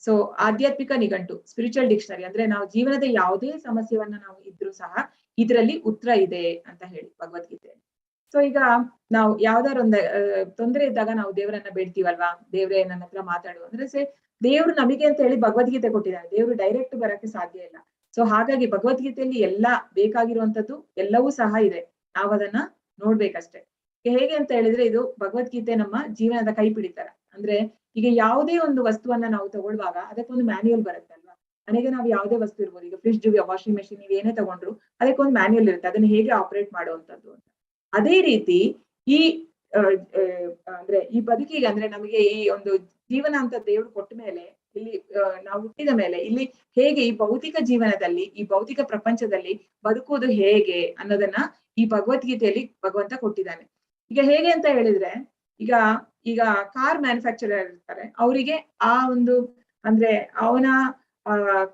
ಸೊ ಆಧ್ಯಾತ್ಮಿಕ ನಿಘಂಟು, ಸ್ಪಿರಿಚುವಲ್ ಡಿಕ್ಷನರಿ, ಅಂದ್ರೆ ನಾವು ಜೀವನದ ಯಾವುದೇ ಸಮಸ್ಯೆವನ್ನ ನಾವು ಇದ್ರೂ ಸಹ ಇದರಲ್ಲಿ ಉತ್ತರ ಇದೆ ಅಂತ ಹೇಳಿ ಭಗವದ್ಗೀತೆ. ಸೊ ಈಗ ನಾವು ಯಾವ್ದಾರು ಒಂದು ತೊಂದರೆ ಇದ್ದಾಗ ನಾವು ದೇವರನ್ನ ಬೇಡ್ತೀವಲ್ವಾ, ದೇವ್ರೇ ನನ್ನ ಹತ್ರ ಮಾತಾಡು ಅಂದ್ರೆ ದೇವ್ರು ನಮಗೆ ಅಂತ ಹೇಳಿ ಭಗವದ್ಗೀತೆ ಕೊಟ್ಟಿದ್ದಾನೆ. ದೇವ್ರು ಡೈರೆಕ್ಟ್ ಬರಕ್ಕೆ ಸಾಧ್ಯ ಇಲ್ಲ. ಸೊ ಹಾಗಾಗಿ ಭಗವದ್ಗೀತೆಯಲ್ಲಿ ಎಲ್ಲಾ ಬೇಕಾಗಿರುವಂತದ್ದು ಎಲ್ಲವೂ ಸಹ ಇದೆ. ನಾವು ಅದನ್ನ ನೋಡ್ಬೇಕಷ್ಟೇ. ಹೇಗೆ ಅಂತ ಹೇಳಿದ್ರೆ, ಇದು ಭಗವದ್ಗೀತೆ ನಮ್ಮ ಜೀವನದ ಕೈ ಪಿಡಿತಾರ. ಅಂದ್ರೆ ಈಗ ಯಾವುದೇ ಒಂದು ವಸ್ತುವನ್ನ ನಾವು ತಗೊಳ್ಳುವಾಗ ಅದಕ್ಕೊಂದು ಮ್ಯಾನ್ಯುಯಲ್ ಬರುತ್ತೆ ಅಲ್ವಾ? ಮನೆಗೆ ನಾವು ಯಾವುದೇ ವಸ್ತು ಇರ್ಬೋದು, ಈಗ ಫ್ರಿಡ್ಜ್, ವಾಷಿಂಗ್ ಮೆಷಿನ್, ನೀವು ಏನೇ ತಗೊಂಡ್ರು ಅದಕ್ಕೊಂದು ಮ್ಯಾನ್ಯುಯಲ್ ಇರುತ್ತೆ, ಅದನ್ನ ಹೇಗೆ ಆಪರೇಟ್ ಮಾಡುವಂತದ್ದು ಅಂತ. ಅದೇ ರೀತಿ ಈ ಅಂದ್ರೆ ಈ ಬದುಕಿಗೆ, ಅಂದ್ರೆ ನಮಗೆ ಈ ಒಂದು ಜೀವನ ಅಂತ ದೇವ್ರು ಕೊಟ್ಟ ಮೇಲೆ, ಇಲ್ಲಿ ನಾವು ಹುಟ್ಟಿದ ಮೇಲೆ ಇಲ್ಲಿ ಹೇಗೆ ಈ ಭೌತಿಕ ಜೀವನದಲ್ಲಿ, ಈ ಭೌತಿಕ ಪ್ರಪಂಚದಲ್ಲಿ ಬದುಕುವುದು ಹೇಗೆ ಅನ್ನೋದನ್ನ ಈ ಭಗವದ್ಗೀತೆಯಲ್ಲಿ ಭಗವಂತ ಕೊಟ್ಟಿದ್ದಾನೆ. ಈಗ ಹೇಗೆ ಅಂತ ಹೇಳಿದ್ರೆ, ಈಗ ಕಾರ್ ಮ್ಯಾನುಫ್ಯಾಕ್ಚರರ್ ಇರ್ತಾರೆ, ಅವರಿಗೆ ಆ ಒಂದು ಅಂದ್ರೆ ಅವನ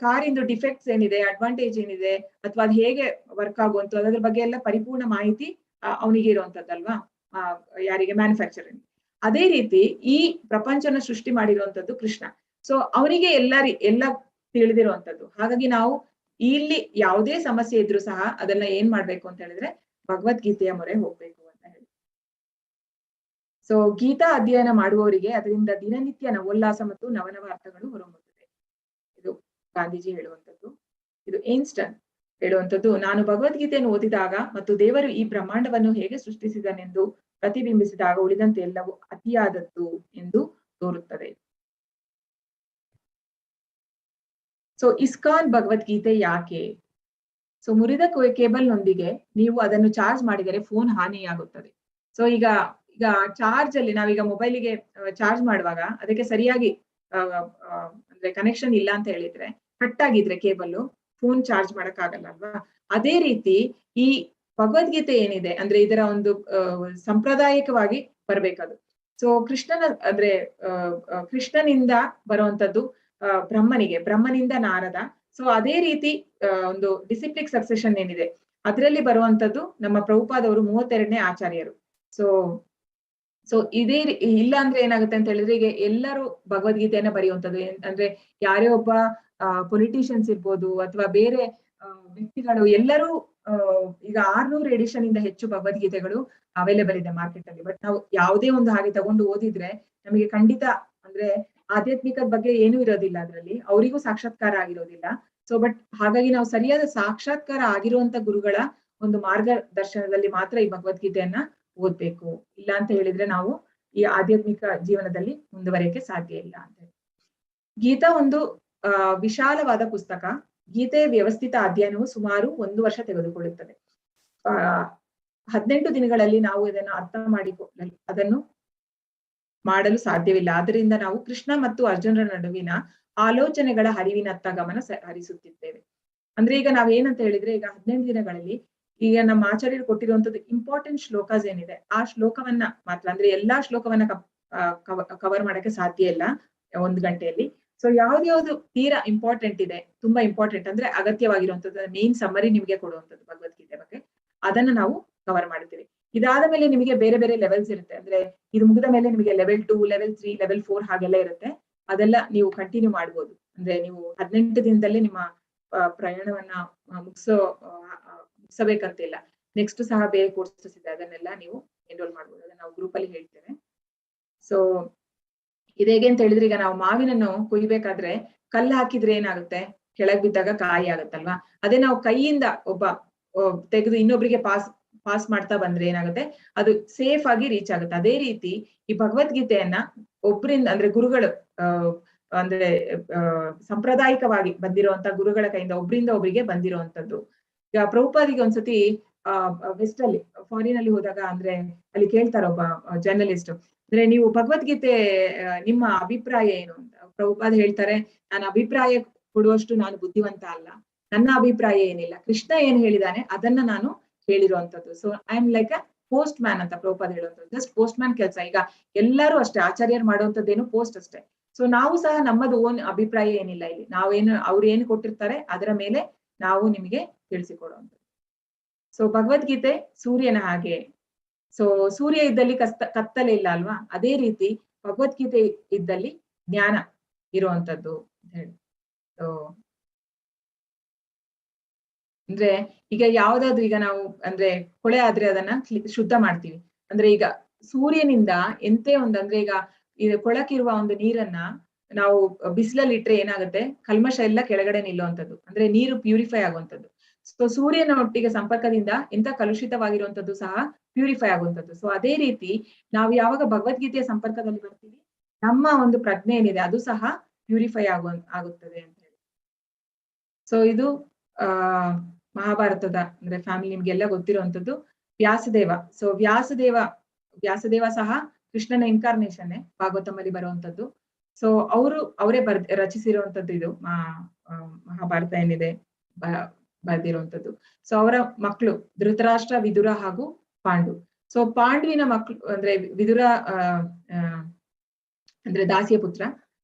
ಕಾರಿಂದು ಡಿಫೆಕ್ಟ್ಸ್ ಏನಿದೆ, ಅಡ್ವಾಂಟೇಜ್ ಏನಿದೆ, ಅಥವಾ ಅದು ಹೇಗೆ ವರ್ಕ್ ಆಗುವಂತ ಅದ್ರ ಬಗ್ಗೆ ಎಲ್ಲ ಪರಿಪೂರ್ಣ ಮಾಹಿತಿ ಅವನಿಗೆ ಇರುವಂತದ್ದಲ್ವಾ, ಯಾರಿಗೆ? ಮ್ಯಾನುಫ್ಯಾಕ್ಚರಿಂಗ್. ಅದೇ ರೀತಿ ಈ ಪ್ರಪಂಚನ ಸೃಷ್ಟಿ ಮಾಡಿರುವಂತದ್ದು ಕೃಷ್ಣ. ಸೊ ಅವನಿಗೆ ಎಲ್ಲ ತಿಳಿದಿರುವಂತದ್ದು. ಹಾಗಾಗಿ ನಾವು ಇಲ್ಲಿ ಯಾವುದೇ ಸಮಸ್ಯೆ ಇದ್ರೂ ಸಹ ಅದನ್ನ ಏನ್ ಮಾಡ್ಬೇಕು ಅಂತ ಹೇಳಿದ್ರೆ ಭಗವದ್ಗೀತೆಯ ಮೊರೆ ಹೋಗ್ಬೇಕು ಅಂತ ಹೇಳಿ. ಸೊ ಗೀತಾ ಅಧ್ಯಯನ ಮಾಡುವವರಿಗೆ ಅದರಿಂದ ದಿನನಿತ್ಯ ನವೋಲ್ಲಾಸ ಮತ್ತು ನವನವ ಅರ್ಥಗಳು ಹೊರಹೊಮ್ಮುತ್ತದೆ. ಇದು ಗಾಂಧೀಜಿ ಹೇಳುವಂಥದ್ದು. ಇದು ಏನ್ಸ್ಟನ್ ಹೇಳುವಂಥದ್ದು. ನಾನು ಭಗವದ್ಗೀತೆಯನ್ನು ಓದಿದಾಗ ಮತ್ತು ದೇವರು ಈ ಬ್ರಹ್ಮಾಂಡವನ್ನು ಹೇಗೆ ಸೃಷ್ಟಿಸಿದನೆಂದು ಪ್ರತಿಬಿಂಬಿಸಿದಾಗ ಉಳಿದಂತೆ ಎಲ್ಲವೂ ಅತಿಯಾದದ್ದು ಎಂದು ತೋರುತ್ತದೆ. ಸೊ ಇಸ್ಕಾನ್ ಭಗವದ್ಗೀತೆ ಯಾಕೆ? ಸೊ ಮುರಿದ ಕೇಬಲ್ ನೊಂದಿಗೆ ನೀವು ಅದನ್ನು ಚಾರ್ಜ್ ಮಾಡಿದರೆ ಫೋನ್ ಹಾನಿಯಾಗುತ್ತದೆ. ಸೊ ಈಗ ಚಾರ್ಜ್ ಅಲ್ಲಿ ನಾವೀಗ ಮೊಬೈಲಿಗೆ ಚಾರ್ಜ್ ಮಾಡುವಾಗ ಅದಕ್ಕೆ ಸರಿಯಾಗಿ ಅಂದ್ರೆ ಕನೆಕ್ಷನ್ ಇಲ್ಲ ಅಂತ ಹೇಳಿದ್ರೆ, ಕಟ್ ಆಗಿದ್ರೆ ಕೇಬಲ್, ಫೋನ್ ಚಾರ್ಜ್ ಮಾಡಕ್ಕಾಗಲ್ಲ ಅಲ್ವಾ? ಅದೇ ರೀತಿ ಈ ಭಗವದ್ಗೀತೆ ಏನಿದೆ ಅಂದ್ರೆ ಇದರ ಒಂದು ಸಾಂಪ್ರದಾಯಿಕವಾಗಿ ಬರ್ಬೇಕದು. ಸೊ ಕೃಷ್ಣನಿಂದ ಬರುವಂತದ್ದು ಬ್ರಹ್ಮನಿಂದ ನಾರದ. ಸೊ ಅದೇ ರೀತಿ ಒಂದು ಡಿಸಿಪ್ಲಿಕ್ ಸಕ್ಸೆಷನ್ ಏನಿದೆ ಅದರಲ್ಲಿ ಬರುವಂತದ್ದು ನಮ್ಮ ಪ್ರಭುಪಾದವರು 32ನೇ ಆಚಾರ್ಯರು. ಸೊ ಇದೇ ಇಲ್ಲ ಅಂದ್ರೆ ಏನಾಗುತ್ತೆ ಅಂತ ಹೇಳಿದ್ರೆ, ಈಗ ಎಲ್ಲರೂ ಭಗವದ್ಗೀತೆಯನ್ನ ಬರೆಯುವಂಥದ್ದು ಅಂದ್ರೆ ಯಾರೇ ಒಬ್ಬ ಪೊಲಿಟಿಷಿಯನ್ಸ್ ಇರ್ಬೋದು ಅಥವಾ ಬೇರೆ ವ್ಯಕ್ತಿಗಳು ಎಲ್ಲರೂ ಈಗ 600 ಎಡಿಷನ್ ಇಂದ ಹೆಚ್ಚು ಭಗವದ್ಗೀತೆಗಳು ಅವೈಲೇಬಲ್ ಇದೆ ಮಾರ್ಕೆಟ್ ಅಲ್ಲಿ. ಬಟ್ ನಾವು ಯಾವುದೇ ಒಂದು ಹಾಗೆ ತಗೊಂಡು ಓದಿದ್ರೆ ನಮಗೆ ಖಂಡಿತ ಅಂದ್ರೆ ಆಧ್ಯಾತ್ಮಿಕದ ಬಗ್ಗೆ ಏನೂ ಇರೋದಿಲ್ಲ ಅದರಲ್ಲಿ, ಅವರಿಗೂ ಸಾಕ್ಷಾತ್ಕಾರ ಆಗಿರೋದಿಲ್ಲ. ಸೊ ಬಟ್ ಹಾಗಾಗಿ ನಾವು ಸರಿಯಾದ ಸಾಕ್ಷಾತ್ಕಾರ ಆಗಿರುವಂತ ಗುರುಗಳ ಒಂದು ಮಾರ್ಗದರ್ಶನದಲ್ಲಿ ಮಾತ್ರ ಈ ಭಗವದ್ಗೀತೆಯನ್ನ ಓದ್ಬೇಕು. ಇಲ್ಲ ಅಂತ ಹೇಳಿದ್ರೆ ನಾವು ಈ ಆಧ್ಯಾತ್ಮಿಕ ಜೀವನದಲ್ಲಿ ಮುಂದುವರಿಯಕ್ಕೆ ಸಾಧ್ಯ ಇಲ್ಲ ಅಂತ ಹೇಳಿ. ಗೀತಾ ಒಂದು ವಿಶಾಲವಾದ ಪುಸ್ತಕ. ಗೀತೆಯ ವ್ಯವಸ್ಥಿತ ಅಧ್ಯಯನವು ಸುಮಾರು 1 ವರ್ಷ ತೆಗೆದುಕೊಳ್ಳುತ್ತದೆ. 18 ದಿನಗಳಲ್ಲಿ ನಾವು ಇದನ್ನು ಅರ್ಥ ಅದನ್ನು ಮಾಡಲು ಸಾಧ್ಯವಿಲ್ಲ. ಆದ್ದರಿಂದ ನಾವು ಕೃಷ್ಣ ಮತ್ತು ಅರ್ಜುನರ ನಡುವಿನ ಆಲೋಚನೆಗಳ ಹರಿವಿನತ್ತ ಗಮನ ಹರಿಸುತ್ತಿದ್ದೇವೆ. ಅಂದ್ರೆ ಈಗ ನಾವೇನಂತ ಹೇಳಿದ್ರೆ, ಈಗ 18 ದಿನಗಳಲ್ಲಿ ಈಗ ನಮ್ಮ ಆಚಾರ್ಯರು ಕೊಟ್ಟಿರುವಂತದ್ದು ಇಂಪಾರ್ಟೆಂಟ್ ಶ್ಲೋಕಾಸ್ ಏನಿದೆ ಆ ಶ್ಲೋಕವನ್ನ ಮಾತ್ರ, ಅಂದ್ರೆ ಎಲ್ಲಾ ಶ್ಲೋಕವನ್ನ ಕವರ್ ಮಾಡಕ್ಕೆ ಸಾಧ್ಯ ಇಲ್ಲ 1 ಗಂಟೆಯಲ್ಲಿ. ಸೊ ಯಾವ್ದು ತೀರಾ ಇಂಪಾರ್ಟೆಂಟ್ ಇದೆ, ತುಂಬಾ ಇಂಪಾರ್ಟೆಂಟ್ ಅಂದ್ರೆ ಅಗತ್ಯವಾಗಿರುವಂತದ್ದು, ಮೇನ್ ಸಮ್ಮರಿ ನಿಮ್ಗೆ ಕೊಡುವಂಥದ್ದು ಭಗವದ್ಗೀತೆ ಬಗ್ಗೆ, ಅದನ್ನ ನಾವು ಕವರ್ ಮಾಡ್ತೀವಿ. ಇದಾದ ಮೇಲೆ ನಿಮಗೆ ಬೇರೆ ಬೇರೆ ಲೆವೆಲ್ಸ್ ಇರುತ್ತೆ. ಅಂದ್ರೆ ಇದು ಮುಗಿದ ಮೇಲೆ ನಿಮಗೆ ಲೆವೆಲ್ 2, ಲೆವೆಲ್ 3, ಲೆವೆಲ್ 4 ಹಾಗೆಲ್ಲ ಇರುತ್ತೆ. ಅದೆಲ್ಲ ನೀವು ಕಂಟಿನ್ಯೂ ಮಾಡ್ಬೋದು. ಅಂದ್ರೆ ನೀವು 18 ದಿನದಲ್ಲೇ ನಿಮ್ಮ ಪ್ರಯಾಣವನ್ನ ಮುಗಿಸಬೇಕಂತಿಲ್ಲ. ನೆಕ್ಸ್ಟ್ ಸಹ ಬೇರೆ ಕೋರ್ಸಸ್ ಇದೆ, ಅದನ್ನೆಲ್ಲ ನೀವು ಎನ್ರೋಲ್ ಮಾಡ್ಬೋದು. ಅದನ್ನ ನಾವು ಗ್ರೂಪ್ ಅಲ್ಲಿ ಹೇಳ್ತೇವೆ. ಸೊ ಇದೇಗೆ ಅಂತ ಹೇಳಿದ್ರೆ, ಈಗ ನಾವು ಮಾವಿನನ್ನು ಕುಯ್ಬೇಕಾದ್ರೆ ಕಲ್ಲು ಹಾಕಿದ್ರೆ ಏನಾಗುತ್ತೆ, ಕೆಳಗ್ ಬಿದ್ದಾಗ ಕಾಯಿ ಆಗುತ್ತಲ್ವಾ. ಅದೇ ನಾವು ಕೈಯಿಂದ ತೆಗೆದು ಇನ್ನೊಬ್ರಿಗೆ ಪಾಸ್ ಮಾಡ್ತಾ ಬಂದ್ರೆ ಏನಾಗುತ್ತೆ, ಅದು ಸೇಫ್ ಆಗಿ ರೀಚ್ ಆಗುತ್ತೆ. ಅದೇ ರೀತಿ ಈ ಭಗವದ್ಗೀತೆಯನ್ನ ಒಬ್ಬರಿಂದ ಅಂದ್ರೆ ಗುರುಗಳು ಅಂದ್ರೆ ಸಾಂಪ್ರದಾಯಿಕವಾಗಿ ಬಂದಿರುವಂತ ಗುರುಗಳ ಕೈಯಿಂದ ಒಬ್ಬರಿಂದ ಒಬ್ಬರಿಗೆ ಬಂದಿರುವಂತದ್ದು. ಈಗ ಪ್ರಭುಪಾದಿಗೆ ಒಂದ್ಸತಿ ವೆಸ್ಟ್ ಅಲ್ಲಿ ಫಾರಿನ್ ಅಲ್ಲಿ ಹೋದಾಗ ಅಂದ್ರೆ ಅಲ್ಲಿ ಕೇಳ್ತಾರ ಒಬ್ಬ ಜರ್ನಲಿಸ್ಟ್, ಅಂದ್ರೆ ನೀವು ಭಗವದ್ಗೀತೆ ನಿಮ್ಮ ಅಭಿಪ್ರಾಯ ಏನು ಅಂತ. ಪ್ರಭುಪಾದ್ ಹೇಳ್ತಾರೆ, ನಾನು ಅಭಿಪ್ರಾಯ ಕೊಡುವಷ್ಟು ನಾನು ಬುದ್ಧಿವಂತ ಅಲ್ಲ, ನನ್ನ ಅಭಿಪ್ರಾಯ ಏನಿಲ್ಲ, ಕೃಷ್ಣ ಏನ್ ಹೇಳಿದಾನೆ ಅದನ್ನ ನಾನು ಹೇಳಿರುವಂತದ್ದು. So I am like a postman ಅಂತ ಪ್ರಭುಪಾದ್ ಹೇಳುವಂಥದ್ದು. ಜಸ್ಟ್ ಪೋಸ್ಟ್ ಮ್ಯಾನ್ ಕೆಲಸ. ಈಗ ಎಲ್ಲರೂ ಅಷ್ಟೇ, ಆಚಾರ್ಯರು ಮಾಡುವಂತದ್ದೇನು ಪೋಸ್ಟ್ ಅಷ್ಟೇ. ಸೊ ನಾವು ಸಹ ನಮ್ಮದು ಓನ್ ಅಭಿಪ್ರಾಯ ಏನಿಲ್ಲ ಇಲ್ಲಿ. ನಾವೇನು ಅವ್ರು ಏನು ಕೊಟ್ಟಿರ್ತಾರೆ ಅದರ ಮೇಲೆ ನಾವು ನಿಮಗೆ ತಿಳಿಸಿಕೊಡುವಂಥದ್ದು. ಸೊ ಭಗವದ್ಗೀತೆ ಸೂರ್ಯನ ಹಾಗೆ. ಸೊ ಸೂರ್ಯ ಇದ್ದಲ್ಲಿ ಕತ್ತಲೆ ಇಲ್ಲ ಅಲ್ವಾ, ಅದೇ ರೀತಿ ಭಗವದ್ಗೀತೆ ಇದ್ದಲ್ಲಿ ಜ್ಞಾನ ಇರುವಂತದ್ದು ಅಂತ ಹೇಳಿ. ಸೊ ಅಂದ್ರೆ ಈಗ ಯಾವ್ದಾದ್ರು, ಈಗ ನಾವು ಅಂದ್ರೆ ಕೊಳೆ ಆದ್ರೆ ಅದನ್ನ ಶುದ್ಧ ಮಾಡ್ತೀವಿ. ಅಂದ್ರೆ ಈಗ ಸೂರ್ಯನಿಂದ ಎಂತೆ ಅಂದ್ರೆ ಈಗ ಕೊಳಕಿರುವ ಒಂದು ನೀರನ್ನ ನಾವು ಬಿಸಿಲಲ್ಲಿ ಇಟ್ರೆ ಏನಾಗುತ್ತೆ, ಕಲ್ಮಶ ಎಲ್ಲ ಕೆಳಗಡೆ ನಿಲ್ಲುವಂಥದ್ದು, ಅಂದ್ರೆ ನೀರು ಪ್ಯೂರಿಫೈ ಆಗುವಂಥದ್ದು. ಸೊ ಸೂರ್ಯನ ಒಟ್ಟಿಗೆ ಸಂಪರ್ಕದಿಂದ ಎಂತ ಕಲುಷಿತವಾಗಿರುವಂತದ್ದು ಸಹ ಪ್ಯೂರಿಫೈ ಆಗುವಂಥದ್ದು. ಸೊ ಅದೇ ರೀತಿ ನಾವು ಯಾವಾಗ ಭಗವದ್ಗೀತೆಯ ಸಂಪರ್ಕದಲ್ಲಿ ಬರ್ತೀವಿ, ನಮ್ಮ ಒಂದು ಪ್ರಜ್ಞೆ ಏನಿದೆ ಅದು ಸಹ ಪ್ಯೂರಿಫೈ ಆಗುತ್ತದೆ ಅಂತ ಹೇಳಿ. ಸೊ ಇದು ಮಹಾಭಾರತದ ಅಂದ್ರೆ ಫ್ಯಾಮಿಲಿ ನಿಮ್ಗೆಲ್ಲ ಗೊತ್ತಿರುವಂತದ್ದು ವ್ಯಾಸದೇವ. ಸೊ ವ್ಯಾಸದೇವ ಸಹ ಕೃಷ್ಣನ ಇನ್ಕಾರ್ನೇಷನ್ ಭಾಗವತಮಲ್ಲಿ ಬರುವಂತದ್ದು. ಸೊ ಅವರೇ ರಚಿಸಿರುವಂತದ್ದು ಇದು ಮಹಾಭಾರತ ಏನಿದೆ ಬರ್ದಿರುವಂತದ್ದು. ಸೊ ಅವರ ಮಕ್ಕಳು ಧೃತರಾಷ್ಟ್ರ, ವಿದುರ ಹಾಗೂ ಪಾಂಡು. ಸೊ ಪಾಂಡುವಿನ ಮಕ್ಕಳು ಅಂದ್ರೆ ವಿದುರ ಅಂದ್ರೆ ದಾಸಿಯ ಪುತ್ರ.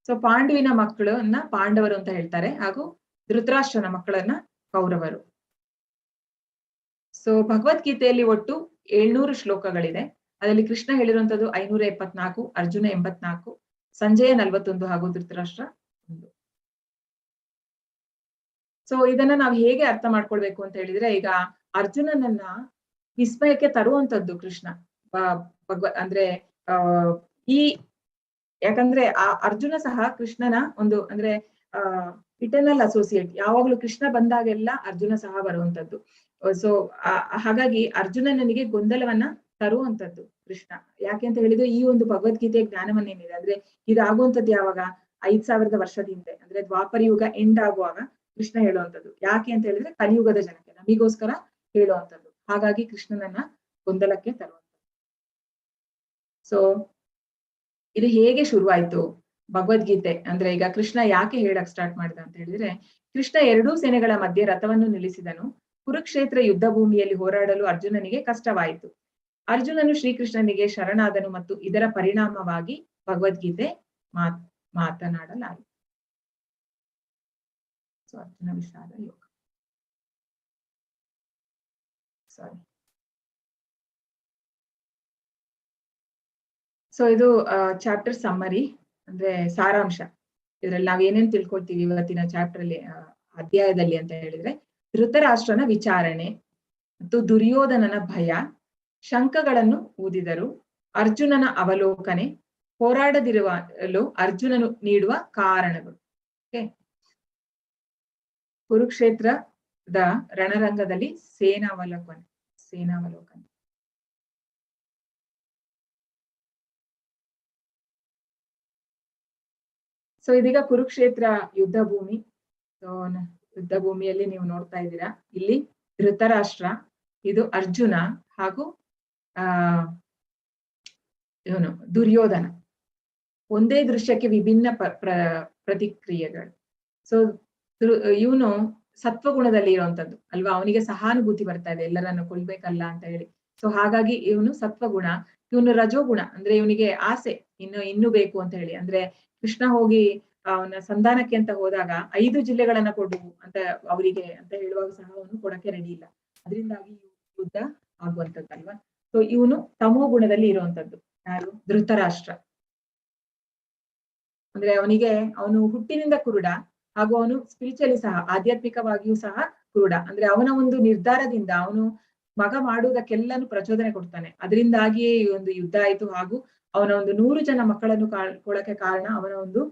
ಸೊ ಪಾಂಡುವಿನ ಮಕ್ಕಳನ್ನ ಪಾಂಡವರು ಅಂತ ಹೇಳ್ತಾರೆ, ಹಾಗೂ ಧೃತರಾಷ್ಟ್ರನ ಮಕ್ಕಳನ್ನ ಕೌರವರು. ಸೊ ಭಗವದ್ಗೀತೆಯಲ್ಲಿ ಒಟ್ಟು 700 ಶ್ಲೋಕಗಳಿದೆ. ಅದರಲ್ಲಿ ಕೃಷ್ಣ ಹೇಳಿರುವಂತದ್ದು 574, ಅರ್ಜುನ 84, ಸಂಜಯ 41 ಹಾಗೂ ಧೃತರಾಷ್ಟ್ರ 1. ಸೊ ಇದನ್ನ ನಾವು ಹೇಗೆ ಅರ್ಥ ಮಾಡ್ಕೊಳ್ಬೇಕು ಅಂತ ಹೇಳಿದ್ರೆ, ಈಗ ಅರ್ಜುನನನ್ನ ವಿಸ್ಮಯಕ್ಕೆ ತರುವಂತದ್ದು ಕೃಷ್ಣ ಅಂದ್ರೆ ಯಾಕಂದ್ರೆ ಆ ಅರ್ಜುನ ಸಹ ಕೃಷ್ಣನ ಒಂದು ಅಂದ್ರೆ ಇಟರ್ನಲ್ ಅಸೋಸಿಯೇಟ್. ಯಾವಾಗ್ಲೂ ಕೃಷ್ಣ ಬಂದಾಗೆಲ್ಲ ಅರ್ಜುನ ಸಹ ಬರುವಂತದ್ದು. ಸೊ ಹಾಗಾಗಿ ಅರ್ಜುನನಿಗೆ ಗೊಂದಲವನ್ನ ತರುವಂತದ್ದು ಕೃಷ್ಣ. ಯಾಕೆ ಅಂತ ಹೇಳಿದ್ರೆ, ಈ ಒಂದು ಭಗವದ್ಗೀತೆಯ ಜ್ಞಾನವನ್ನೇನಿದೆ ಅಂದ್ರೆ ಇದಾಗುವಂತದ್ದು ಯಾವಾಗ 5000 ವರ್ಷದ ಹಿಂದೆ, ಅಂದ್ರೆ ದ್ವಾಪರ ಯುಗ ಎಂಡ್ ಆಗುವಾಗ ಕೃಷ್ಣ ಹೇಳುವಂತದ್ದು. ಯಾಕೆ ಅಂತ ಹೇಳಿದ್ರೆ ಕಲಿಯುಗದ ಜನಕ್ಕೆ, ನಮಿಗೋಸ್ಕರ ಹೇಳುವಂತದ್ದು. ಹಾಗಾಗಿ ಕೃಷ್ಣನನ್ನ ಗೊಂದಲಕ್ಕೆ ತರುವಂತದ್ದು. ಸೊ ಇದು ಹೇಗೆ ಶುರುವಾಯ್ತು ಭಗವದ್ಗೀತೆ ಅಂದ್ರೆ, ಈಗ ಕೃಷ್ಣ ಯಾಕೆ ಹೇಳಕ್ ಸ್ಟಾರ್ಟ್ ಮಾಡಿದ ಅಂತ ಹೇಳಿದ್ರೆ, ಕೃಷ್ಣ 2 ಸೇನೆಗಳ ಮಧ್ಯೆ ರಥವನ್ನು ನಿಲ್ಲಿಸಿದನು. ಕುರುಕ್ಷೇತ್ರ ಯುದ್ಧ ಭೂಮಿಯಲ್ಲಿ ಹೋರಾಡಲು ಅರ್ಜುನನಿಗೆ ಕಷ್ಟವಾಯಿತು. ಅರ್ಜುನನು ಶ್ರೀಕೃಷ್ಣನಿಗೆ ಶರಣಾದನು ಮತ್ತು ಇದರ ಪರಿಣಾಮವಾಗಿ ಭಗವದ್ಗೀತೆ ಮಾತನಾಡಲಾಯಿತು. ಸೊ ಅರ್ಜುನ ವಿಷಾದ ಯೋಗ. ಸಾರಿ. ಸೊ ಇದು ಚಾಪ್ಟರ್ ಸಮ್ಮರಿ ಅಂದ್ರೆ ಸಾರಾಂಶ. ಇದ್ರಲ್ಲಿ ನಾವ್ ಏನೇನ್ ತಿಳ್ಕೊಳ್ತೀವಿ ಇವತ್ತಿನ ಚಾಪ್ಟರ್ ಅಲ್ಲಿ ಅಧ್ಯಾಯದಲ್ಲಿ ಅಂತ ಹೇಳಿದ್ರೆ, ಧೃತರಾಷ್ಟ್ರನ ವಿಚಾರಣೆ ಮತ್ತು ದುರ್ಯೋಧನನ ಭಯ, ಶಂಖಗಳನ್ನು ಊದಿದರು, ಅರ್ಜುನನ ಅವಲೋಕನೆ, ಹೋರಾಡದಿರಲು ಅರ್ಜುನನು ನೀಡುವ ಕಾರಣಗಳು. ಕುರುಕ್ಷೇತ್ರದ ರಣರಂಗದಲ್ಲಿ ಸೇನಾವಲೋಕನೆ. ಸೊ ಇದೀಗ ಕುರುಕ್ಷೇತ್ರ ಯುದ್ಧ ಭೂಮಿ. ಯುದ್ಧ ಭೂಮಿಯಲ್ಲಿ ನೀವು ನೋಡ್ತಾ ಇದ್ದೀರಾ, ಇಲ್ಲಿ ಧೃತರಾಷ್ಟ್ರ, ಇದು ಅರ್ಜುನ ಹಾಗೂ ಇವನು ದುರ್ಯೋಧನ. ಒಂದೇ ದೃಶ್ಯಕ್ಕೆ ವಿಭಿನ್ನ ಪ್ರತಿಕ್ರಿಯೆಗಳು. ಸೊ ಇವನು ಸತ್ವಗುಣದಲ್ಲಿ ಇರುವಂತದ್ದು ಅಲ್ವಾ, ಅವನಿಗೆ ಸಹಾನುಭೂತಿ ಬರ್ತಾ ಇದೆ, ಎಲ್ಲರನ್ನು ಕೊಲ್ಬೇಕಲ್ಲ ಅಂತ ಹೇಳಿ. ಸೊ ಹಾಗಾಗಿ ಇವನು ಸತ್ವಗುಣ. ಇವನು ರಜೋಗುಣ, ಅಂದ್ರೆ ಇವನಿಗೆ ಆಸೆ ಇನ್ನು ಬೇಕು ಅಂತ ಹೇಳಿ. ಅಂದ್ರೆ ಕೃಷ್ಣ ಹೋಗಿ ಅವನ ಸಂಧಾನಕ್ಕೆ ಅಂತ ಹೋದಾಗ 5 ಜಿಲ್ಲೆಗಳನ್ನ ಕೊಡು ಅಂತ ಅವರಿಗೆ ಅಂತ ಹೇಳುವಾಗ ಸಹ ಅವನು ಕೊಡಕ್ಕೆ ರೆಡಿ ಇಲ್ಲ. ಅದರಿಂದಾಗಿ ಯುದ್ಧ ಆಗುವಂತದ್ದಲ್ವಾ. ಸೊ ಇವನು ತಮೋ ಗುಣದಲ್ಲಿ ಇರುವಂತದ್ದು ಯಾರು, ಧೃತರಾಷ್ಟ್ರ. ಅಂದ್ರೆ ಅವನು ಹುಟ್ಟಿನಿಂದ ಕುರುಡ, ಹಾಗೂ ಅವನು ಸ್ಪಿರಿಚುವಲಿ ಸಹ, ಆಧ್ಯಾತ್ಮಿಕವಾಗಿಯೂ ಸಹ ಕುರುಡ. ಅಂದ್ರೆ ಅವನ ಒಂದು ನಿರ್ಧಾರದಿಂದ ಅವನು ಮಗ ಮಾಡುವುದಕ್ಕೆಲ್ಲಾನು ಪ್ರಚೋದನೆ ಕೊಡ್ತಾನೆ. ಅದರಿಂದಾಗಿಯೇ ಈ ಒಂದು ಯುದ್ಧ ಆಯ್ತು, ಹಾಗೂ ಅವನ ಒಂದು 100 ಜನ ಮಕ್ಕಳನ್ನು ಕಳ್ಕೊಳ್ಳಕ್ಕೆ ಕಾರಣ ಅವನ ಒಂದು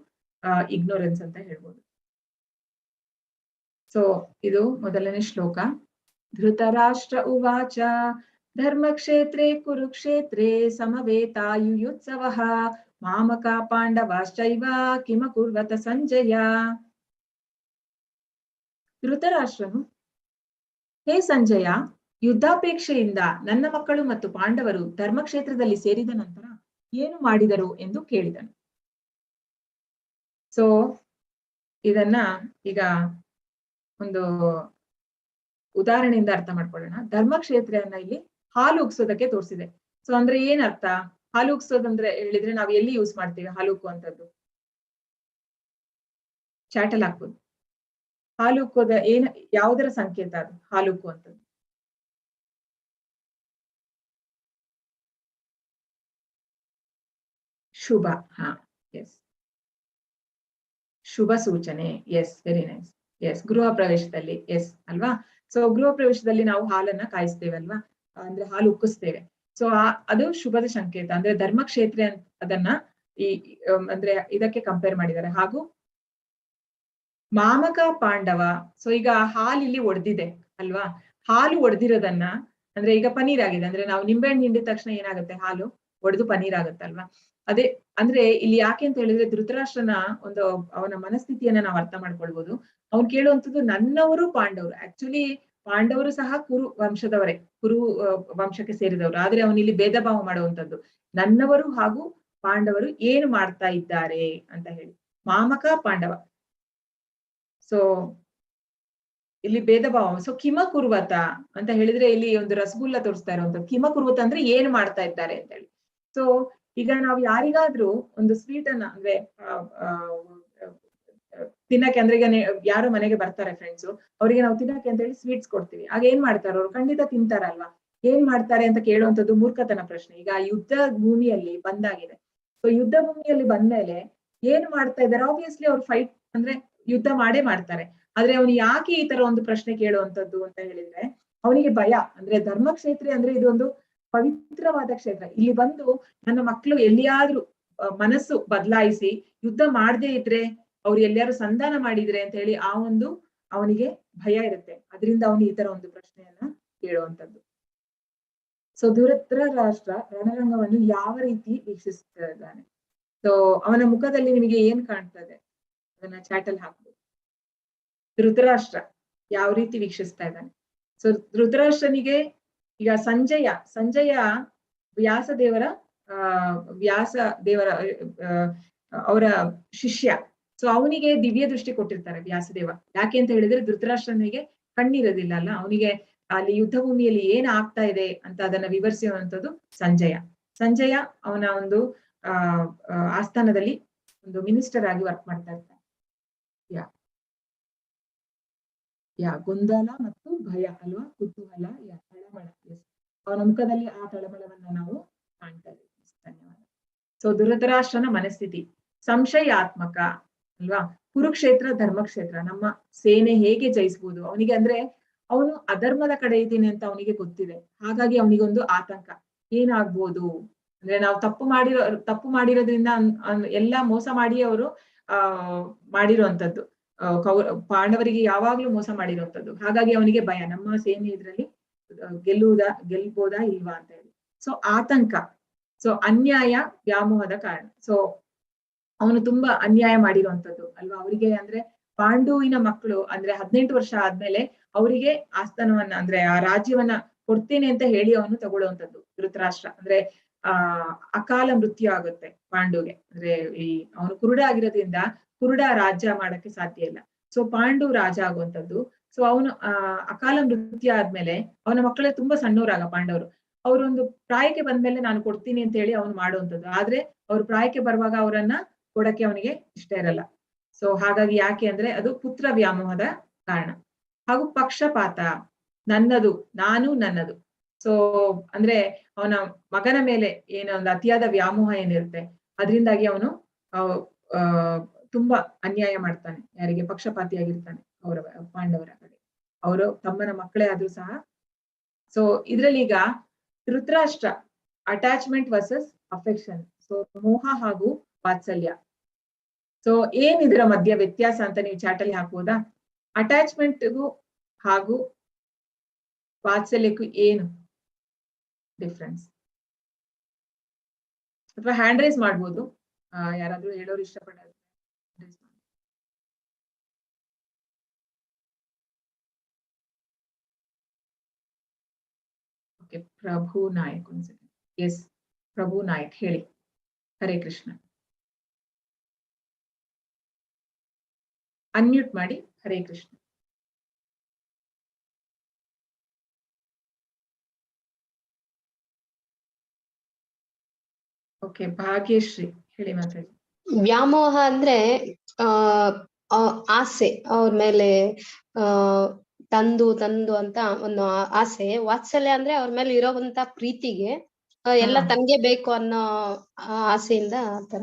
ಇಗ್ನೋರೆನ್ಸ್ ಅಂತ ಹೇಳ್ಬೋದು. ಸೊ ಇದು ಮೊದಲನೇ ಶ್ಲೋಕ. ಧೃತರಾಷ್ಟ್ರ ಉವಾಚ ಧರ್ಮಕ್ಷೇತ್ರೇ ಕುರುಕ್ಷೇತ್ರೇ ಸಮವೇತಾಯುಯುತ್ಸವಃ ಮಾಮಕ ಪಾಂಡವಾಶ್ಚೈವ ಕಿಮಕುರ್ವತ ಸಂಜಯ. ಧೃತರಾಷ್ಟ್ರನು, ಹೇ ಸಂಜಯ, ಯುದ್ಧಾಪೇಕ್ಷೆಯಿಂದ ನನ್ನ ಮಕ್ಕಳು ಮತ್ತು ಪಾಂಡವರು ಧರ್ಮಕ್ಷೇತ್ರದಲ್ಲಿ ಸೇರಿದ ನಂತರ ಏನು ಮಾಡಿದರು ಎಂದು ಕೇಳಿದನು. ಸೊ ಇದನ್ನ ಈಗ ಒಂದು ಉದಾಹರಣೆಯಿಂದ ಅರ್ಥ ಮಾಡ್ಕೊಳ್ಳೋಣ. ಧರ್ಮಕ್ಷೇತ್ರವನ್ನ ಇಲ್ಲಿ ಹಾಲು ಉಗ್ಸೋದಕ್ಕೆ ತೋರಿಸಿದೆ. ಸೊ ಅಂದ್ರೆ ಏನ್ ಅರ್ಥ? ಹಾಲು ಉಗ್ಸೋದಂದ್ರೆ ಹೇಳಿದ್ರೆ ನಾವು ಎಲ್ಲಿ ಯೂಸ್ ಮಾಡ್ತೀವಿ ಹಾಲು ಉಕ್ಕುವಂಥದ್ದು? ಚಾಟಲ್ ಹಾಕ್ಬೋದು. ಹಾಲು ಉಕ್ಕೋದ ಯಾವುದರ ಸಂಕೇತ ಅದು ಹಾಲು ಉಕ್ಕುವಂಥದ್ದು? ಶುಭ. ಎಸ್, ಶುಭ ಸೂಚನೆ. S, very nice. ಎಸ್, ಗೃಹ ಪ್ರವೇಶದಲ್ಲಿ. ಎಸ್ ಅಲ್ವಾ? ಸೊ ಗೃಹ ಪ್ರವೇಶದಲ್ಲಿ ನಾವು ಹಾಲನ್ನ ಕಾಯಿಸ್ತೇವೆ ಅಲ್ವಾ, ಅಂದ್ರೆ ಹಾಲು ಉಕ್ಕಿಸ್ತೇವೆ. ಸೊ ಅದು ಶುಭದ ಸಂಕೇತ. ಅಂದ್ರೆ ಧರ್ಮಕ್ಷೇತ್ರ ಅದನ್ನ ಅಂದ್ರೆ ಇದಕ್ಕೆ ಕಂಪೇರ್ ಮಾಡಿದ್ದಾರೆ. ಹಾಗೂ ಮಾಮಕ ಪಾಂಡವ, ಸೊ ಈಗ ಹಾಲು ಇಲ್ಲಿ ಒಡೆದಿದೆ ಅಲ್ವಾ, ಹಾಲು ಒಡೆದಿರೋದನ್ನ ಅಂದ್ರೆ ಈಗ ಪನೀರ್ ಆಗಿದೆ, ಅಂದ್ರೆ ನಾವು ನಿಂಬೆಹಣ್ಣು ಹಿಂಡಿದ ತಕ್ಷಣ ಏನಾಗುತ್ತೆ, ಹಾಲು ಒಡೆದು ಪನೀರ್ ಆಗುತ್ತಲ್ವಾ. ಅದೇ ಅಂದ್ರೆ ಇಲ್ಲಿ ಯಾಕೆ ಅಂತ ಹೇಳಿದ್ರೆ ಧೃತರಾಷ್ಟ್ರನ ಒಂದು ಅವನ ಮನಸ್ಥಿತಿಯನ್ನ ನಾವು ಅರ್ಥ ಮಾಡ್ಕೊಳ್ಬಹುದು. ಅವ್ನು ಕೇಳುವಂಥದ್ದು ನನ್ನವರು ಪಾಂಡವರು. ಆಕ್ಚುಲಿ ಪಾಂಡವರು ಸಹ ಕುರು ವಂಶದವರೇ, ಕುರು ವಂಶಕ್ಕೆ ಸೇರಿದವರು. ಆದ್ರೆ ಅವನಿಲ್ಲಿ ಭೇದ ಭಾವ ಮಾಡುವಂಥದ್ದು, ನನ್ನವರು ಹಾಗೂ ಪಾಂಡವರು ಏನು ಮಾಡ್ತಾ ಇದ್ದಾರೆ ಅಂತ ಹೇಳಿ. ಮಾಮಕ ಪಾಂಡವ, ಸೊ ಇಲ್ಲಿ ಭೇದ ಭಾವ. ಸೊ ಕಿಮ ಕುರ್ವತ ಅಂತ ಹೇಳಿದ್ರೆ ಇಲ್ಲಿ ಒಂದು ರಸಗುಲ್ಲ ತೋರಿಸ್ತಾ ಇರುವಂತದ್ದು. ಕಿಮ ಕುರ್ವತ ಅಂದ್ರೆ ಏನು ಮಾಡ್ತಾ ಇದ್ದಾರೆ ಅಂತ ಹೇಳಿ. ಸೊ ಈಗ ನಾವು ಯಾರಿಗಾದ್ರೂ ಒಂದು ಸ್ವೀಟ್ ಅನ್ನ ಅಂದ್ರೆ ತಿನ್ನಕ್ಕೆ, ಅಂದ್ರೆ ಈಗ ಯಾರು ಮನೆಗೆ ಬರ್ತಾರೆ ಫ್ರೆಂಡ್ಸು, ಅವರಿಗೆ ನಾವು ತಿನ್ನಕ್ಕೆ ಅಂತ ಹೇಳಿ ಸ್ವೀಟ್ಸ್ ಕೊಡ್ತೀವಿ. ಆಗ ಏನ್ ಮಾಡ್ತಾರೆ ಅವರು? ಖಂಡಿತ ತಿಂತಾರಲ್ವಾ. ಏನ್ ಮಾಡ್ತಾರೆ ಅಂತ ಕೇಳುವಂಥದ್ದು ಮೂರ್ಖತನ ಪ್ರಶ್ನೆ. ಈಗ ಯುದ್ಧ ಭೂಮಿಯಲ್ಲಿ ಬಂದಾಗಿದೆ. ಸೊ ಯುದ್ಧ ಭೂಮಿಯಲ್ಲಿ ಬಂದ್ಮೇಲೆ ಏನ್ ಮಾಡ್ತಾ ಇದ್ದಾರೆ? ಆಬ್ವಿಯಸ್ಲಿ ಅವ್ರು ಫೈಟ್ ಅಂದ್ರೆ ಯುದ್ಧ ಮಾಡೇ ಮಾಡ್ತಾರೆ. ಆದ್ರೆ ಅವನು ಯಾಕೆ ಈ ತರ ಒಂದು ಪ್ರಶ್ನೆ ಕೇಳುವಂಥದ್ದು ಅಂತ ಹೇಳಿದ್ರೆ ಅವನಿಗೆ ಭಯ. ಅಂದ್ರೆ ಧರ್ಮಕ್ಷೇತ್ರ ಅಂದ್ರೆ ಇದೊಂದು ಪವಿತ್ರವಾದ ಕ್ಷೇತ್ರ. ಇಲ್ಲಿ ಬಂದು ನನ್ನ ಮಕ್ಕಳು ಎಲ್ಲಿಯಾದ್ರೂ ಮನಸ್ಸು ಬದಲಾಯಿಸಿ ಯುದ್ಧ ಮಾಡದೇ ಇದ್ರೆ, ಅವ್ರು ಎಲ್ಲಿಯಾರು ಸಂಧಾನ ಮಾಡಿದ್ರೆ ಅಂತ ಹೇಳಿ ಆ ಒಂದು ಅವನಿಗೆ ಭಯ ಇರುತ್ತೆ. ಅದರಿಂದ ಅವನು ಈ ತರ ಒಂದು ಪ್ರಶ್ನೆಯನ್ನ ಕೇಳುವಂಥದ್ದು. ಸೊ ಧೃತರಾಷ್ಟ್ರ ರಣರಂಗವನ್ನು ಯಾವ ರೀತಿ ವೀಕ್ಷಿಸ್ತಾ ಇದ್ದಾನೆ? ಸೊ ಅವನ ಮುಖದಲ್ಲಿ ನಿಮಗೆ ಏನ್ ಕಾಣ್ತದೆ ಅದನ್ನ ಚಾಟಲ್ ಹಾಕ್ಬೋದು. ಧೃತರಾಷ್ಟ್ರ ಯಾವ ರೀತಿ ವೀಕ್ಷಿಸ್ತಾ ಇದ್ದಾನೆ? ಸೊ ಧೃತರಾಷ್ಟ್ರನಿಗೆ ಈಗ ಸಂಜಯ ವ್ಯಾಸ ದೇವರ ಅವರ ಶಿಷ್ಯ. ಸೊ ಅವನಿಗೆ ದಿವ್ಯ ದೃಷ್ಟಿ ಕೊಟ್ಟಿರ್ತಾರೆ ವ್ಯಾಸದೇವ. ಯಾಕೆ ಅಂತ ಹೇಳಿದ್ರೆ ಧೃತರಾಷ್ಟ್ರನಿಗೆ ಕಣ್ಣಿರೋದಿಲ್ಲ ಅಲ್ಲ, ಅವನಿಗೆ ಅಲ್ಲಿ ಯುದ್ಧ ಭೂಮಿಯಲ್ಲಿ ಏನ್ ಆಗ್ತಾ ಇದೆ ಅಂತ ಅದನ್ನ ವಿವರಿಸುವಂಥದ್ದು ಸಂಜಯ ಅವನ ಒಂದು ಆಸ್ಥಾನದಲ್ಲಿ ಒಂದು ಮಿನಿಸ್ಟರ್ ಆಗಿ ವರ್ಕ್ ಮಾಡ್ತಾ ಇರ್ತಾನೆ. ಗೊಂದಲ ಮತ್ತು ಭಯ ಅಲ್ವಾ, ಕುತೂಹಲ, ತಳಮಳ. ಅವನ ಮುಖದಲ್ಲಿ ಆ ತಳಮಳವನ್ನ ನಾವು ಕಾಣ್ತಾ ಇದ್ದೀವಿ. ಧನ್ಯವಾದ. ಸೊ ಧೃತರಾಷ್ಟ್ರನ ಮನಸ್ಥಿತಿ ಸಂಶಯಾತ್ಮಕ ಅಲ್ವಾ. ಕುರುಕ್ಷೇತ್ರ ಧರ್ಮಕ್ಷೇತ್ರ, ನಮ್ಮ ಸೇನೆ ಹೇಗೆ ಜಯಿಸ್ಬೋದು ಅವನಿಗೆ, ಅಂದ್ರೆ ಅವನು ಅಧರ್ಮದ ಕಡೆ ಇದ್ದೀನಿ ಅಂತ ಅವನಿಗೆ ಗೊತ್ತಿದೆ. ಹಾಗಾಗಿ ಅವನಿಗೊಂದು ಆತಂಕ, ಏನಾಗ್ಬೋದು ಅಂದ್ರೆ ನಾವು ತಪ್ಪು ಮಾಡಿರೋದ್ರಿಂದ ಎಲ್ಲಾ ಮೋಸ ಮಾಡಿ ಅವರು ಮಾಡಿರುವಂತದ್ದು, ಪಾಂಡವರಿಗೆ ಯಾವಾಗ್ಲೂ ಮೋಸ ಮಾಡಿರುವಂತದ್ದು. ಹಾಗಾಗಿ ಅವನಿಗೆ ಭಯ, ನಮ್ಮ ಸೇನೆ ಇದ್ರಲ್ಲಿ ಗೆಲ್ಬೋದಾ ಇಲ್ವಾ ಅಂತ ಹೇಳಿ. ಸೊ ಆತಂಕ, ಸೊ ಅನ್ಯಾಯ ವ್ಯಾಮೋಹದ ಕಾರಣ. ಸೊ ಅವನು ತುಂಬಾ ಅನ್ಯಾಯ ಮಾಡಿರುವಂತದ್ದು ಅಲ್ವಾ ಅವರಿಗೆ. ಅಂದ್ರೆ ಪಾಂಡುವಿನ ಮಕ್ಕಳು ಅಂದ್ರೆ 18 ವರ್ಷ ಆದ್ಮೇಲೆ ಅವರಿಗೆ ಆಸ್ಥಾನವನ್ನ ಅಂದ್ರೆ ಆ ರಾಜ್ಯವನ್ನ ಕೊಡ್ತೇನೆ ಅಂತ ಹೇಳಿ ಅವನು ತಗೊಳ್ಳುವಂಥದ್ದು ಧೃತರಾಷ್ಟ್ರ. ಅಂದ್ರೆ ಅಕಾಲ ಮೃತ್ಯು ಆಗುತ್ತೆ ಪಾಂಡುಗೆ. ಅಂದ್ರೆ ಅವನು ಕುರುಡ ಆಗಿರೋದ್ರಿಂದ ಕುರುಡ ರಾಜ್ಯ ಮಾಡಕ್ಕೆ ಸಾಧ್ಯ ಇಲ್ಲ. ಸೊ ಪಾಂಡು ರಾಜ ಆಗುವಂಥದ್ದು. ಸೊ ಅವನು ಅಕಾಲ ಮೃತ್ಯು ಆದ್ಮೇಲೆ ಅವನ ಮಕ್ಕಳೇ ತುಂಬಾ ಸಣ್ಣವರಾಗ ಪಾಂಡವರು. ಅವರೊಂದು ಪ್ರಾಯಕ್ಕೆ ಬಂದ್ಮೇಲೆ ನಾನು ಕೊಡ್ತೀನಿ ಅಂತ ಹೇಳಿ ಅವನು ಮಾಡುವಂಥದ್ದು. ಆದ್ರೆ ಅವ್ರು ಪ್ರಾಯಕ್ಕೆ ಬರುವಾಗ ಅವರನ್ನ ಕೊಡಕ್ಕೆ ಅವನಿಗೆ ಇಷ್ಟ ಇರಲ್ಲ. ಸೊ ಹಾಗಾಗಿ ಯಾಕೆ ಅಂದ್ರೆ ಅದು ಪುತ್ರ ವ್ಯಾಮೋಹದ ಕಾರಣ. ಹಾಗೂ ಪಕ್ಷಪಾತ, ನನ್ನದು. ಸೊ ಅಂದ್ರೆ ಅವನ ಮಗನ ಮೇಲೆ ಏನೋ ಒಂದು ಅತಿಯಾದ ವ್ಯಾಮೋಹ ಏನಿರುತ್ತೆ, ಅದರಿಂದಾಗಿ ಅವನು ತುಂಬಾ ಅನ್ಯಾಯ ಮಾಡ್ತಾನೆ, ಯಾರಿಗೆ ಪಕ್ಷಪಾತಿಯಾಗಿರ್ತಾನೆ ಅವರ ಪಾಂಡವರ ಕಡೆ, ಅವರು ತಮ್ಮನ ಮಕ್ಕಳೇ ಆದ್ರೂ ಸಹ. ಸೊ ಇದ್ರಲ್ಲಿ ಈಗ Dhritarashtra attachment versus affection, so ಮೋಹ ಹಾಗೂ ವಾತ್ಸಲ್ಯ. ಸೊ ಏನ್ ಇದರ ಮಧ್ಯ ವ್ಯತ್ಯಾಸ ಅಂತ ನೀವು ಚಾಟ್ ಅಲ್ಲಿ ಹಾಕ್ಬೋದಾ? ಅಟ್ಯಾಚ್ಮೆಂಟ್ಗೂ ಹಾಗೂ ವಾತ್ಸಲ್ಯಕ್ಕೂ ಏನು ಡಿಫ್ರೆನ್ಸ್? ಅಥವಾ ಹ್ಯಾಂಡ್ ರೈಸ್ ಮಾಡ್ಬೋದು, ಯಾರಾದ್ರೂ ಹೇಳೋರು ಇಷ್ಟಪಡೋದು. ಓಕೆ, ಪ್ರಭು ನಾಯಕ್ ಒಂದ್ಸರಿ. ಎಸ್, ಪ್ರಭು ನಾಯಕ್ ಹೇಳಿ. ಹರೇ ಕೃಷ್ಣ. ಅನ್ಮ್ಯೂಟ್ ಮಾಡಿ. ಹರೇ ಕೃಷ್ಣ. ಓಕೆ, ಭಾಗ್ಯಶ್ರೀ ಹೇಳಿ ಮಾತಾಡಿ. ವ್ಯಾಮೋಹ ಅಂದ್ರೆ ಆಸೆ, ಅವ್ರ ಮೇಲೆ ತಂದು ಅಂತ ಒಂದು ಆಸೆ. ವಾತ್ಸಲ್ಯ ಅಂದ್ರೆ ಅವ್ರ ಮೇಲೆ ಇರೋವಂತ ಪ್ರೀತಿಗೆ ಎಲ್ಲ ತನ್ಗೆ ಬೇಕು ಅನ್ನೋ ಆಸೆಯಿಂದ ಆತರ.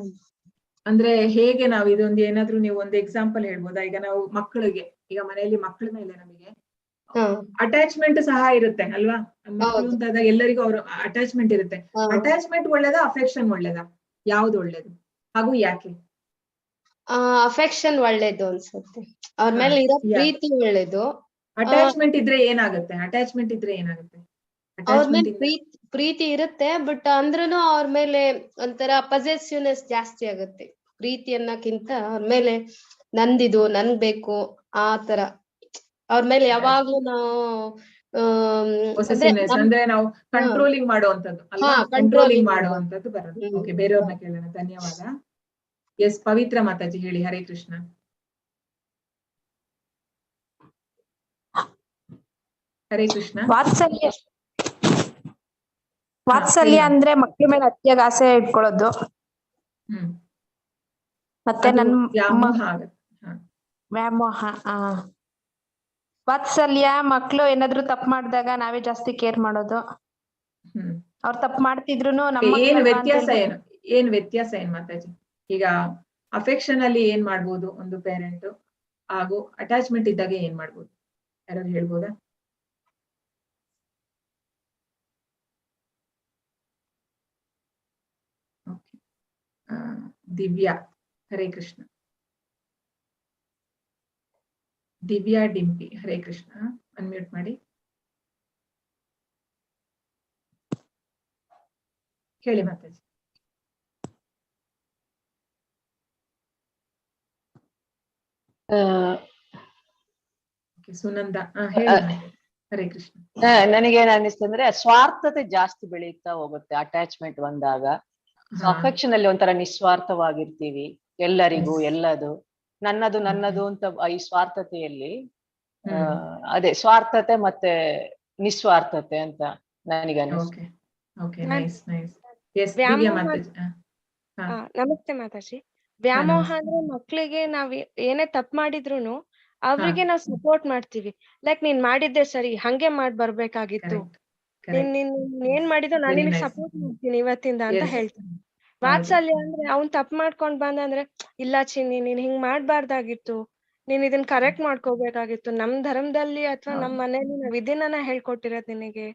ಅಂದ್ರೆ ಹೇಗೆ ನಾವು ಇದೊಂದು ಏನಾದ್ರೂ ನೀವು ಒಂದು ಎಕ್ಸಾಂಪಲ್ ಹೇಳ್ಬೋದಾ? ಈಗ ನಾವು ಮಕ್ಕಳಿಗೆ, ಈಗ ಮನೆಯಲ್ಲಿ ಮಕ್ಕಳ ಮೇಲೆ ನಮಗೆ ಅಟ್ಯಾಚ್ಮೆಂಟ್ ಸಹ ಇರುತ್ತೆ ಅಲ್ವಾ? ಮಕ್ಕಳು ಅಂತಾದಾಗ ಎಲ್ಲರಿಗೂ ಅವ್ರ ಅಟ್ಯಾಚ್ಮೆಂಟ್ ಇರುತ್ತೆ. ಅಟ್ಯಾಚ್ಮೆಂಟ್ ಒಳ್ಳೇದಾ, ಅಫೆಕ್ಷನ್ ಒಳ್ಳೇದಾ? ಯಾವ್ದು ಒಳ್ಳೇದು ಹಾಗೂ ಯಾಕೆ? ಅಫೆಕ್ಷನ್ ಒಳ್ಳೇದು ಅನ್ಸುತ್ತೆ, ಅವ್ರ ಮೇಲೆ ಇರೋ ಪ್ರೀತಿ ಒಳ್ಳೇದು. ಅಟ್ಯಾಚ್ಮೆಂಟ್ ಇದ್ರೆ ಏನಾಗುತ್ತೆ? ಅಟ್ಯಾಚ್ಮೆಂಟ್ ಇದ್ರೆ ಏನಾಗುತ್ತೆ? ಅವ್ರ ಮೇಲೆ ಪ್ರೀತಿ ಇರುತ್ತೆ, ಬಟ್ ಅಂದ್ರೂನು ಅವ್ರ ಮೇಲೆ ಒಂಥರ ಪೊಸೆಸಿವ್ನೆಸ್ ಜಾಸ್ತಿ ಆಗುತ್ತೆ. ಪ್ರೀತಿ ಅನ್ನಕ್ಕಿಂತ ಅವ್ರ ಮೇಲೆ ನಂದಿದು, ನನ್ಗ್ ಬೇಕು ಆ ತರ. ಅವ್ರ ಮೇಲೆ ಯಾವಾಗ್ಲೂ ನಾವು ಅಂದ್ರೆ ನಾವು ಕಂಟ್ರೋಲಿಂಗ್ ಮಾಡುವಂತದ್ದು ಅಲ್ವಾ? ಕಂಟ್ರೋಲಿಂಗ್ ಮಾಡುವಂತದ್ದು ಬರೋದು. ಓಕೆ, ಬೇರೆಯವ್ರನ್ನ ಕೇಳೋಣ. ಧನ್ಯವಾದ. ಎಸ್, ಪವಿತ್ರ ಮಾತಾಜಿ ಹೇಳಿ. ಹರೇ ಕೃಷ್ಣ. ಹರೇ ಕೃಷ್ಣ. ವಾತ್ಸಲ್ಯ ಅಂದ್ರೆ ಮಕ್ಳ ಮೇಲೆ ಅತಿಯಾಗಿ ಆಸೆ ಇಟ್ಕೊಳ್ಳೋದು. ಮತ್ತೆ ವ್ಯಾಮೋಹ. ವಾತ್ಸಲ್ಯ ಮಕ್ಳು ಏನಾದ್ರು ತಪ್ಪು ಮಾಡಿದಾಗ ನಾವೇ ಜಾಸ್ತಿ ಕೇರ್ ಮಾಡೋದು. ಅವ್ರು ತಪ್ಪು ಮಾಡ್ತಿದ್ರು ಏನ್ ವ್ಯತ್ಯಾಸ ಏನ್ ಮಾತಾಜಿ? ಈಗ ಅಫೆಕ್ಷನ್ ಅಲ್ಲಿ ಏನ್ ಮಾಡ್ಬೋದು ಒಂದು ಪೇರೆಂಟ್, ಹಾಗೂ ಅಟ್ಯಾಚ್ಮೆಂಟ್ ಇದ್ದಾಗ ಏನ್ ಮಾಡ್ಬೋದು? ಯಾರಾದ್ರು ಹೇಳ್ಬೋದಾ? ದಿವ್ಯಾ, ಹರೇ ಕೃಷ್ಣ. ದಿವ್ಯಾ ಡಿಂಪಿ, ಹರೇ ಕೃಷ್ಣ. ಅನ್ಮ್ಯೂಟ್ ಮಾಡಿ. ಹೇಳಿ ಮಾತಾಜಿ. ಸುನಂದ ಹೇಳಿ. ಹರೇ ಕೃಷ್ಣ. ನನಗೇನ್ ಅನ್ನಿಸ್ತಂದ್ರೆ ಸ್ವಾರ್ಥತೆ ಜಾಸ್ತಿ ಬೆಳೀತಾ ಹೋಗುತ್ತೆ ಅಟ್ಯಾಚ್ಮೆಂಟ್ ಬಂದಾಗ. ಅಫೆಕ್ಷನ್ ಅಲ್ಲಿ ಒಂಥರ ನಿಸ್ವಾರ್ಥವಾಗಿರ್ತೀವಿ, ಎಲ್ಲರಿಗೂ ಎಲ್ಲದು ನನ್ನದು ಅಂತ. ಈ ಸ್ವಾರ್ಥತೆಯಲ್ಲಿ ಅದೇ ಸ್ವಾರ್ಥತೆ ಮತ್ತೆ ನಿಸ್ವಾರ್ಥತೆ ಅಂತ ನನಗನ್ನಿಸ್ತದೆ. ನಮಸ್ತೆ ಮಾತಾಜಿ. ವ್ಯಾಮೋಹ ಅಂದ್ರೆ ಮಕ್ಳಿಗೆ ನಾವ್ ಏನೇ ತಪ್ಪು ಮಾಡಿದ್ರು ಅವ್ರಿಗೆ ನಾವ್ ಸಪೋರ್ಟ್ ಮಾಡ್ತೀವಿ. ಲೈಕ್ ನೀನ್ ಮಾಡಿದ್ದೆ ಸರಿ, ಹಂಗೆ ಮಾಡ್ ಬರ್ಬೇಕಾಗಿತ್ತು, ನೀನ್ ಏನ್ ಮಾಡಿದ್ರು ನಾನು ನಿನಗ್ ಸಪೋರ್ಟ್ ಮಾಡ್ತೀನಿ ಇವತ್ತಿಂದ ಅಂತ ಹೇಳ್ತೀನಿ. ವಾತ್ಸಲ್ಯ ಅಂದ್ರೆ ಅವ್ನ್ ತಪ್ಪು ಮಾಡ್ಕೊಂಡ್ ಬಂದಂದ್ರೆ, ಇಲ್ಲ ಚಿನ್ನಿ ನೀನ್ ಹಿಂಗ್ ಮಾಡ್ಬಾರ್ದಾಗಿತ್ತು, ನೀನ್ ಇದನ್ ಕರೆಕ್ಟ್ ಮಾಡ್ಕೋಬೇಕಾಗಿತ್ತು, ನಮ್ ಧರ್ಮದಲ್ಲಿ ಅಥವಾ ನಮ್ ಮನೇಲಿ ನಾವ್ ಇದನ್ನ ಹೇಳ್ಕೊಟ್ಟಿರೋದ್ ನಿನಗೆ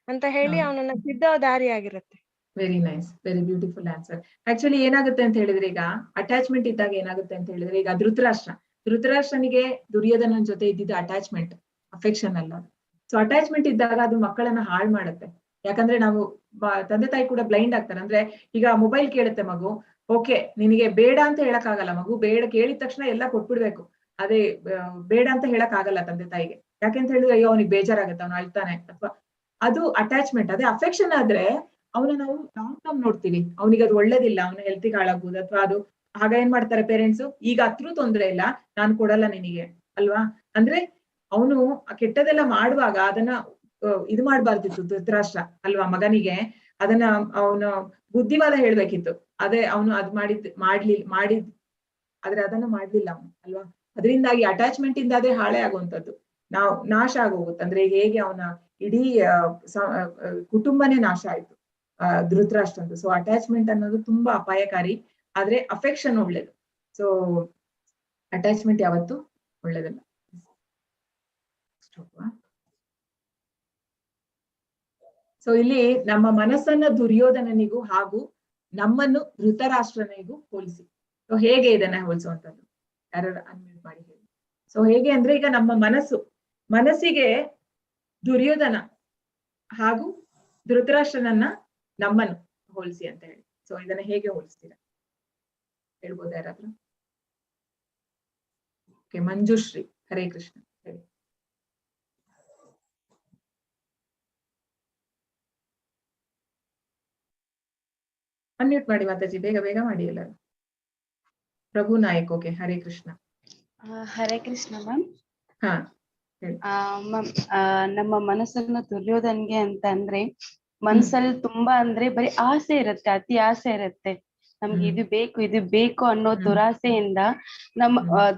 ಅಂತ ಹೇಳಿ ಅವನನ್ನ ತಿದ್ದೋ ದಾರಿ ಆಗಿರುತ್ತೆ. Very nice, very beautiful answer. Actually ಏನಾಗುತ್ತೆ ಅಂತ ಹೇಳಿದ್ರೆ, ಈಗ ಅಟ್ಯಾಚ್ಮೆಂಟ್ ಇದ್ದಾಗ ಏನಾಗುತ್ತೆ ಅಂತ ಹೇಳಿದ್ರೆ, ಈಗ ಧೃತರಾಷ್ಟ್ರನಿಗೆ ದುರ್ಯೋಧನನ ಜೊತೆ ಇದ್ದಿದ್ದ ಅಟ್ಯಾಚ್ಮೆಂಟ್, ಅಫೆಕ್ಷನ್ ಅಲ್ಲ. ಸೊ ಅಟ್ಯಾಚ್ಮೆಂಟ್ ಇದ್ದಾಗ ಅದು ಮಕ್ಕಳನ್ನ ಹಾಳು ಮಾಡುತ್ತೆ. ಯಾಕಂದ್ರೆ ನಾವು ತಂದೆ ತಾಯಿ ಕೂಡ ಬ್ಲೈಂಡ್ ಆಗ್ತಾರೆ. ಅಂದ್ರೆ ಈಗ ಮೊಬೈಲ್ ಕೇಳುತ್ತೆ ಮಗು, ಓಕೆ ನಿನಗೆ ಬೇಡ ಅಂತ ಹೇಳಕ್ ಆಗಲ್ಲ. ಮಗು ಬೇಡ ಕೇಳಿದ ತಕ್ಷಣ ಎಲ್ಲ ಕೊಟ್ಬಿಡ್ಬೇಕು. ಅದೇ ಬೇಡ ಅಂತ ಹೇಳಕ್ ಆಗಲ್ಲ ತಂದೆ ತಾಯಿಗೆ. ಯಾಕೆಂತ ಹೇಳಿದ್ರೆ ಅಯ್ಯೋ ಅವನಿಗೆ ಬೇಜಾರಾಗತ್ತೆ, ಅವ್ನು ಅಳ್ತಾನೆ, ಅಥವಾ ಅದು ಅಟ್ಯಾಚ್ಮೆಂಟ್. ಅದೇ ಅಫೆಕ್ಷನ್ ಆದ್ರೆ ಅವನ ನಾವು ಲಾಂಗ್ ಟರ್ಮ್ ನೋಡ್ತೀವಿ, ಅವನಿಗೆ ಅದು ಒಳ್ಳೇದಿಲ್ಲ, ಅವನ ಹೆಲ್ತಿಗೆ ಹಾಳಾಗ್ಬೋದು. ಅಥವಾ ಅದು ಆಗ ಏನ್ ಮಾಡ್ತಾರೆ ಪೇರೆಂಟ್ಸ್, ಈಗ ಹತ್ರೂ ತೊಂದ್ರೆ ಇಲ್ಲ, ನಾನ್ ಕೊಡಲ್ಲ ನಿನಗೆ ಅಲ್ವಾ. ಅಂದ್ರೆ ಅವನು ಕೆಟ್ಟದೆಲ್ಲ ಮಾಡುವಾಗ ಅದನ್ನ ಇದು ಮಾಡ್ಬಾರ್ದಿತ್ತು ಧೃತರಾಷ್ಟ್ರ ಅಲ್ವಾ. ಮಗನಿಗೆ ಅದನ್ನ ಅವನು ಬುದ್ಧಿವಾದ ಹೇಳ್ಬೇಕಿತ್ತು. ಅದೇ ಅವನು ಅದ್ ಮಾಡಿದ್ ಆದ್ರೆ ಅದನ್ನು ಮಾಡ್ಲಿಲ್ಲ ಅವನು ಅಲ್ವಾ. ಅದರಿಂದಾಗಿ ಅಟ್ಯಾಚ್ಮೆಂಟ್ ಇಂದ ಅದೇ ಹಾಳೆ ಆಗುವಂತದ್ದು, ನಾಶ ಆಗೋಗುತ್ತೆ. ಅಂದ್ರೆ ಹೇಗೆ ಅವನ ಇಡೀ ಕುಟುಂಬನೇ ನಾಶ ಆಯ್ತು ಧೃತರಾಷ್ಟ್ರಂದು. ಸೊ ಅಟ್ಯಾಚ್ಮೆಂಟ್ ಅನ್ನೋದು ತುಂಬಾ ಅಪಾಯಕಾರಿ. ಆದ್ರೆ ಅಫೆಕ್ಷನ್ ಒಳ್ಳೇದು. ಸೊ ಅಟ್ಯಾಚ್ಮೆಂಟ್ ಯಾವತ್ತು ಒಳ್ಳೇದಲ್ಲ. ಸೊ ಇಲ್ಲಿ ನಮ್ಮ ಮನಸ್ಸನ್ನ ದುರ್ಯೋಧನನಿಗೂ ಹಾಗೂ ನಮ್ಮನ್ನು ಧೃತರಾಷ್ಟ್ರನಿಗೂ ಹೋಲಿಸಿ. ಸೊ ಹೇಗೆ ಇದನ್ನ ಹೋಲಿಸುವಂತದ್ದು? ಯಾರು ಅನ್ಮ್ಯೂಟ್ ಮಾಡಿ ಹೇಳಿ. ಸೊ ಹೇಗೆ ಅಂದ್ರೆ, ಈಗ ನಮ್ಮ ಮನಸ್ಸಿಗೆ ದುರ್ಯೋಧನ ಹಾಗೂ ಧೃತರಾಷ್ಟ್ರನನ್ನ ನಮ್ಮನ್ನು ಹೋಲಿಸಿ ಅಂತ ಹೇಳಿ. ಸೊ ಇದನ್ನ ಹೇಗೆ ಹೋಲಿಸ್ತೀರಾ ಹೇಳ್ಬೋದ ಯಾರಾದ್ರೂ? ಓಕೆ, ಮಂಜುಶ್ರೀ, ಹರೇ ಕೃಷ್ಣ ಹೇಳಿ. ಅನ್ಮ್ಯೂಟ್ ಮಾಡಿ ಮಾತಾಜಿ, ಬೇಗ ಬೇಗ ಮಾಡಿ ಎಲ್ಲರೂ. ಪ್ರಭು ನಾಯಕ್, ಓಕೆ, ಹರೇ ಕೃಷ್ಣ. ಹರೇ ಕೃಷ್ಣ ಮ್ಯಾಮ್. ಹಾ ಮ್ಯಾಮ್, ನಮ್ಮ ಮನಸ್ಸನ್ನು ದುರ್ಯೋಧನ್ಗೆ ಅಂತ ಅಂದ್ರೆ, ಮನ್ಸಲ್ಲಿ ತುಂಬಾ ಅಂದ್ರೆ ಬರೀ ಆಸೆ ಇರುತ್ತೆ, ಅತಿ ಆಸೆ ಇರುತ್ತೆ. ನಮ್ಗೆ ಇದು ಬೇಕು ಅನ್ನೋ ದುರಾಸೆಯಿಂದ ನಮ್ಮ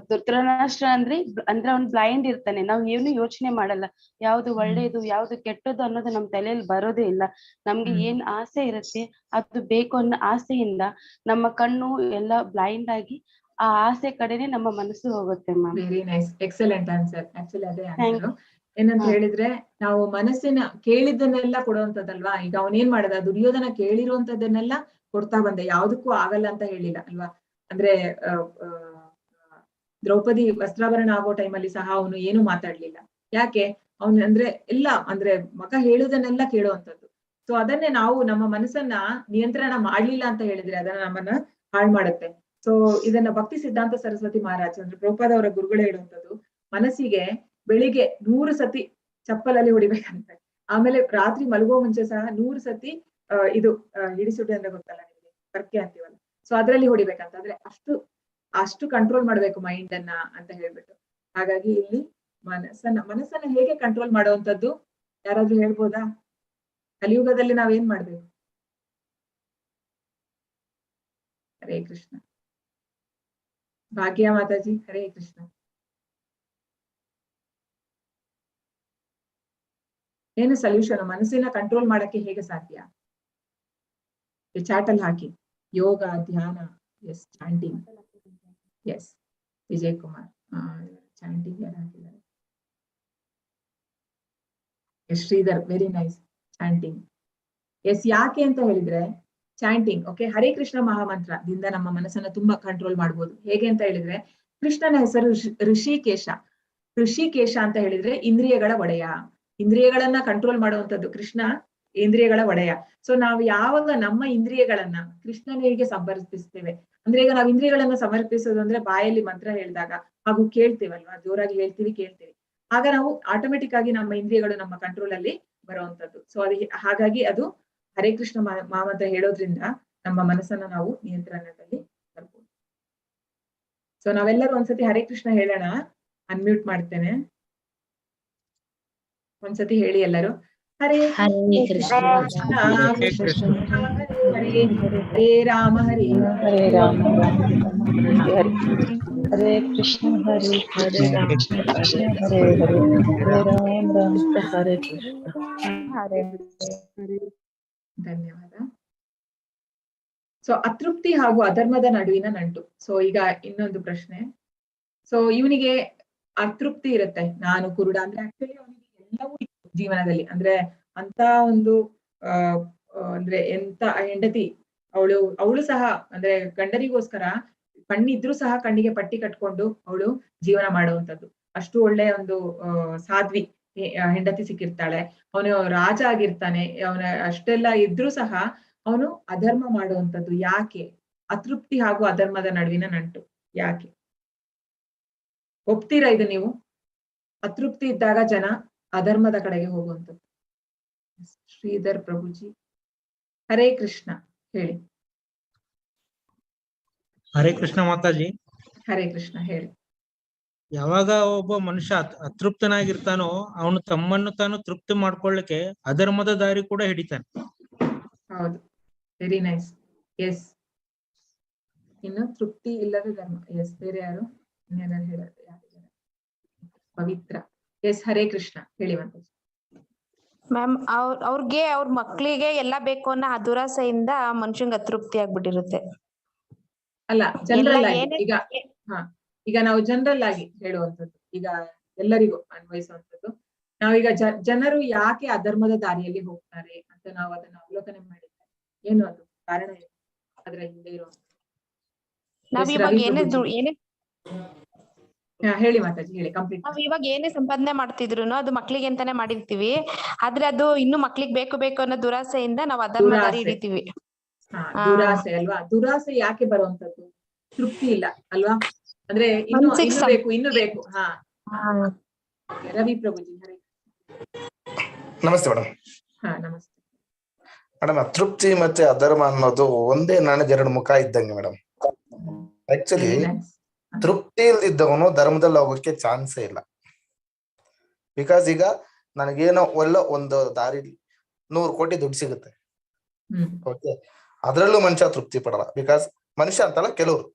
ಧೃತರಾಷ್ಟ್ರ ಅಂದ್ರೆ ಅವ್ನ್ ಬ್ಲೈಂಡ್ ಇರ್ತಾನೆ. ನಾವ್ ಏನು ಯೋಚನೆ ಮಾಡಲ್ಲ, ಯಾವ್ದು ಒಳ್ಳೇದು ಯಾವ್ದು ಕೆಟ್ಟದ್ದು ಅನ್ನೋದು ನಮ್ ತಲೆಯಲ್ಲಿ ಬರೋದೇ ಇಲ್ಲ. ನಮ್ಗೆ ಏನ್ ಆಸೆ ಇರುತ್ತೆ ಅದು ಬೇಕು ಅನ್ನೋ ಆಸೆಯಿಂದ ನಮ್ಮ ಕಣ್ಣು ಎಲ್ಲ ಬ್ಲೈಂಡ್ ಆಗಿ ಆ ಆಸೆ ಕಡೆನೆ ನಮ್ಮ ಮನಸ್ಸು ಹೋಗುತ್ತೆ ma'am. Very nice, excellent answer. Actually ಅದೇ ಆನ್ಸರ್. ಏನಂತ ಹೇಳಿದ್ರೆ, ನಾವು ಮನಸ್ಸಿನ ಕೇಳಿದ್ದನ್ನೆಲ್ಲ ಕೊಡುವಂತದ್ದಲ್ವಾ. ಈಗ ಅವನೇನ್ ಮಾಡದ, ದುರ್ಯೋಧನ ಕೇಳಿರುವಂತದ್ದನ್ನೆಲ್ಲ ಕೊಡ್ತಾ ಬಂದ, ಯಾವ್ದಕ್ಕೂ ಆಗಲ್ಲ ಅಂತ ಹೇಳಿಲ್ಲ ಅಲ್ವಾ. ಅಂದ್ರೆ ದ್ರೌಪದಿ ವಸ್ತ್ರಾಭರಣ ಆಗೋ ಟೈಮಲ್ಲಿ ಸಹ ಅವನು ಏನು ಮಾತಾಡ್ಲಿಲ್ಲ. ಯಾಕೆ? ಅವನು ಅಂದ್ರೆ ಎಲ್ಲ ಅಂದ್ರೆ ಮಗ ಹೇಳುದನ್ನೆಲ್ಲ ಕೇಳುವಂತದ್ದು. ಸೊ ಅದನ್ನೇ ನಾವು ನಮ್ಮ ಮನಸ್ಸನ್ನ ನಿಯಂತ್ರಣ ಮಾಡ್ಲಿಲ್ಲ ಅಂತ ಹೇಳಿದ್ರೆ ಅದನ್ನ ನಮ್ಮನ್ನ ಹಾಳು ಮಾಡುತ್ತೆ. ಸೊ ಇದನ್ನ ಭಕ್ತಿ ಸಿದ್ಧಾಂತ ಸರಸ್ವತಿ ಮಹಾರಾಜ್ ಅಂದ್ರೆ ಪ್ರಭುಪಾದ ಅವರ ಗುರುಗಳು ಹೇಳುವಂಥದ್ದು, ಮನಸ್ಸಿಗೆ ಬೆಳಿಗ್ಗೆ 100 ಸತಿ ಚಪ್ಪಲಲ್ಲಿ ಹೊಡಿಬೇಕಂತೆ. ಆಮೇಲೆ ರಾತ್ರಿ ಮಲಗೋ ಮುಂಚೆ ಸಹ 100 ಸತಿ ಇದು ಹಿಡಿಸುಡಿ ಅಂದ್ರೆ ಗೊತ್ತಲ್ಲ ನಿಮಗೆ, ಪರ್ಕೆ ಅಂತೀವಲ್ಲ. ಸೊ ಅದ್ರಲ್ಲಿ ಹೊಡಿಬೇಕಂತ. ಅಂದ್ರೆ ಅಷ್ಟು ಕಂಟ್ರೋಲ್ ಮಾಡ್ಬೇಕು ಮೈಂಡ್ ಅನ್ನ ಅಂತ ಹೇಳ್ಬಿಟ್ಟು. ಹಾಗಾಗಿ ಇಲ್ಲಿ ಮನಸ್ಸನ್ನ ಹೇಗೆ ಕಂಟ್ರೋಲ್ ಮಾಡುವಂತದ್ದು ಯಾರಾದ್ರೂ ಹೇಳ್ಬೋದಾ? ಕಲಿಯುಗದಲ್ಲಿ ನಾವೇನ್ ಮಾಡ್ಬೇಕು? ಹರೇ ಕೃಷ್ಣ. ಭಾಗ್ಯ ಮಾತಾಜಿ, ಹರೇ ಕೃಷ್ಣ. ಏನು ಸೊಲ್ಯೂಷನ್? ಮನಸ್ಸಿನ ಕಂಟ್ರೋಲ್ ಮಾಡಕ್ಕೆ ಹೇಗೆ ಸಾಧ್ಯ? ಚಾಟ್ ಅಲ್ಲಿ ಹಾಕಿ. ಯೋಗ, ಧ್ಯಾನ, yes, chanting, yes. Vijay Kumar, chanting ಯಾರು ಹಾಕಿದ್ದಾರೆ? Yes, Shridhar, very nice, chanting. Yes, ಯಾಕೆ ಅಂತ ಹೇಳಿದ್ರೆ ಚಾಂಟಿಂಗ್, ಓಕೆ, ಹರೇ ಕೃಷ್ಣ ಮಹಾಮಂತ್ರದಿಂದ ನಮ್ಮ ಮನಸ್ಸನ್ನ ತುಂಬಾ ಕಂಟ್ರೋಲ್ ಮಾಡ್ಬೋದು. ಹೇಗೆ ಅಂತ ಹೇಳಿದ್ರೆ, ಕೃಷ್ಣನ ಹೆಸರು ಋಷಿಕೇಶ. ಋಷಿಕೇಶ ಅಂತ ಹೇಳಿದ್ರೆ ಇಂದ್ರಿಯಗಳ ಒಡೆಯ. ಇಂದ್ರಿಯಗಳನ್ನ ಕಂಟ್ರೋಲ್ ಮಾಡುವಂತದ್ದು ಕೃಷ್ಣ, ಇಂದ್ರಿಯಗಳ ಒಡೆಯ. ಸೊ ನಾವು ಯಾವಾಗ ನಮ್ಮ ಇಂದ್ರಿಯಗಳನ್ನ ಕೃಷ್ಣನಿಗೆ ಸಮರ್ಪಿಸ್ತೇವೆ ಅಂದ್ರೆ, ಈಗ ನಾವು ಇಂದ್ರಿಯಗಳನ್ನ ಸಮರ್ಪಿಸೋದು ಅಂದ್ರೆ ಬಾಯಲ್ಲಿ ಮಂತ್ರ ಹೇಳಿದಾಗ ಹಾಗೂ ಕೇಳ್ತೀವಲ್ವಾ, ಜೋರಾಗಿ ಹೇಳ್ತೀವಿ, ಕೇಳ್ತೀವಿ, ಆಗ ನಾವು ಆಟೋಮೆಟಿಕ್ ಆಗಿ ನಮ್ಮ ಇಂದ್ರಿಯಗಳು ನಮ್ಮ ಕಂಟ್ರೋಲ್ ಅಲ್ಲಿ ಬರುವಂತದ್ದು. ಸೊ ಹಾಗಾಗಿ ಅದು ಹರೇ ಕೃಷ್ಣ ಮಹಾಮಂತ್ರ ಹೇಳೋದ್ರಿಂದ ನಮ್ಮ ಮನಸ್ಸನ್ನ ನಾವು ನಿಯಂತ್ರಣದಲ್ಲಿ ತರ್ಬೋದು. ಸೊ ನಾವೆಲ್ಲರೂ ಒಂದ್ಸತಿ ಹರೇ ಕೃಷ್ಣ ಹೇಳೋಣ. ಅನ್ಮ್ಯೂಟ್ ಮಾಡ್ತೇನೆ, ಒಂದ್ಸತಿ ಹೇಳಿ ಎಲ್ಲರೂ. ಹರೇ ಕೃಷ್ಣ ಕೃಷ್ಣ ಹರೇ ಹರೇ ರಾಮ ಹರೇ ಹರೇ ರಾಮ ಹರೇ ಕೃಷ್ಣ ಹರೇ ಹರೇ ರಾಮ ಕೃಷ್ಣ ಹರೇ ಹರೇ ಹರೇ ರಾಮ ರಾಮ ಹರೇ ಕೃಷ್ಣ ಹರೇ ಹರೇ. ಧನ್ಯವಾದ. ಸೊ ಅತೃಪ್ತಿ ಹಾಗೂ ಅಧರ್ಮದ ನಡುವಿನ ನಂಟು. ಸೊ ಈಗ ಇನ್ನೊಂದು ಪ್ರಶ್ನೆ. ಸೊ ಇವನಿಗೆ ಅತೃಪ್ತಿ ಇರುತ್ತೆ, ನಾನು ಕುರುಡ ಅಂದ್ರೆ ಆಕ್ಚುಲಿ ಅವನಿಗೆ ಎಲ್ಲವೂ ಇತ್ತು ಜೀವನದಲ್ಲಿ. ಅಂದ್ರೆ ಅಂತ ಒಂದು ಅಂದ್ರೆ ಎಂತ ಹೆಂಡತಿ ಅವಳು ಸಹ ಅಂದ್ರೆ ಗಂಡನಿಗೋಸ್ಕರ ಕಣ್ಣಿದ್ರು ಸಹ ಕಣ್ಣಿಗೆ ಪಟ್ಟಿ ಕಟ್ಕೊಂಡು ಅವಳು ಜೀವನ ಮಾಡುವಂತದ್ದು. ಅಷ್ಟು ಒಳ್ಳೆ ಒಂದು ಸಾಧ್ವಿ ಹೆಂಡತಿ ಸಿಕ್ಕಿರ್ತಾಳೆ. ಅವನು ರಾಜ ಆಗಿರ್ತಾನೆ, ಅವನ ಅಷ್ಟೆಲ್ಲ ಇದ್ರೂ ಸಹ ಅವನು ಅಧರ್ಮ ಮಾಡುವಂತದ್ದು. ಯಾಕೆ? ಅತೃಪ್ತಿ ಹಾಗೂ ಅಧರ್ಮದ ನಡುವಿನ ನಂಟು ಯಾಕೆ? ಒಪ್ತೀರಾ ಇದು ನೀವು? ಅತೃಪ್ತಿ ಇದ್ದಾಗ ಜನ ಅಧರ್ಮದ ಕಡೆಗೆ ಹೋಗುವಂಥದ್ದು. ಶ್ರೀಧರ್ ಪ್ರಭುಜಿ, ಹರೇ ಕೃಷ್ಣ ಹೇಳಿ. ಹರೇ ಕೃಷ್ಣ ಮಾತಾಜಿ. ಹರೇ ಕೃಷ್ಣ ಹೇಳಿ. ಯಾವಾಗ ಒಬ್ಬ ಮನುಷ್ಯ ಅತೃಪ್ತನಾಗಿರ್ತಾನೋ ಅವನು ತಮ್ಮನ್ನು ತಾನು ತೃಪ್ತಿ ಮಾಡ್ಕೊಳ್ಳಿಕ್ಕೆ ಅಧರ್ಮದ ದಾರಿ ಕೂಡ ಹಿಡಿತಾನೆ. ಹೌದು, ವೆರಿ ನೈಸ್. ಎಸ್, ಇನ್ನು ತೃಪ್ತಿ ಇಲ್ಲದ ಧರ್ಮ. ಎಸ್, ಬೇರೆ ಯಾರು ಇನ್ನೇನಾರು ಹೇಳೋದು? ಪವಿತ್ರ, ಎಸ್, ಹರೇ ಕೃಷ್ಣ ಹೇಳಿ. ಮ್ಯಾಮ್, ಅವ್ರಿಗೆ ಅವ್ರ ಮಕ್ಳಿಗೆ ಎಲ್ಲ ಬೇಕು ಅನ್ನೋ ಆ ದುರಾಸೆಯಿಂದ ಮನುಷ್ಯಂಗೆ ಅತೃಪ್ತಿ ಆಗ್ಬಿಟ್ಟಿರುತ್ತೆ. ಅಲ್ಲ ಜನರಲ್ ಆಗಿ ಈಗ ನಾವು ಜನರಲ್ ಆಗಿ ಹೇಳುವಂಥದ್ದು, ಈಗ ಎಲ್ಲರಿಗೂ ಅನ್ವಯಿಸುವಂಥದ್ದು. ನಾವೀಗ ಜನರು ಯಾಕೆ ಅಧರ್ಮದ ದಾರಿಯಲ್ಲಿ ಹೋಗ್ತಾರೆ ಅಂತ ನಾವು ಅದನ್ನ ಅವಲೋಕನೆ ಮಾಡಿದ್ರೆ ಏನು ಅದು ಕಾರಣ ಏನು ಅದರ ಹಿಂದೆ ಇರುವಂತ? ಹೇಳಿ ಮಾತಾಜಿ, ಹೇಳಿ ಕಂಪ್ಲೀಟ್. ನಾವ್ ಇವಾಗ ಏನೇ ಸಂಪಾದನೆ ಮಾಡ್ತಿದ್ರು ಅದು ಮಕ್ಳಿಗೆ ಅಂತಾನೆ ಮಾಡಿರ್ತೀವಿ, ಆದ್ರೆ ಅದು ಇನ್ನು ಮಕ್ಳಿಗೆ ಬೇಕು ಅನ್ನೋ ದುರಾಸೆಯಿಂದ ನಾವ್ ಅಧರ್ಮ ದಾರಿ ಹಿಡಿತೀವಿ. ದುರಾಸೆ ಅಲ್ವಾ? ದುರಾಸೆ ಯಾಕೆ ಬರುವಂತದ್ದು? ತೃಪ್ತಿ ಇಲ್ಲ ಅಲ್ವಾ? ಅಂದ್ರೆ ಇನ್ನು ಬೇಕು. ರವಿ ಪ್ರಭುಜಿ, ನಮಸ್ತೆ ಮೇಡಮ್. ನಮಸ್ತೆ ಮೇಡಮ್, ಅತೃಪ್ತಿ ಮತ್ತೆ ಅಧರ್ಮ ಅನ್ನೋದು ಒಂದೇ ನಾಣ್ಯದ ಎರಡು ಮುಖ ಇದ್ದಂಗೆ ಮೇಡಮ್. ಆಕ್ಚುಲಿ ತೃಪ್ತಿ ಇಲ್ದಿದ್ದವನು ಧರ್ಮದಲ್ಲಿ ಹೋಗೋಕೆ ಚಾನ್ಸೇ ಇಲ್ಲ. ಬಿಕಾಸ್ ಈಗ ನನಗೇನೋ ಒಂದು ದಾರಿ 100 ಕೋಟಿ ದುಡ್ಡು ಸಿಗುತ್ತೆ, ಓಕೆ, ಅದ್ರಲ್ಲೂ ಮನುಷ್ಯ ತೃಪ್ತಿ ಪಡಲ್ಲ. ಬಿಕಾಸ್ ಮನುಷ್ಯ ಅಂತಲ್ಲ, ಕೆಲವರು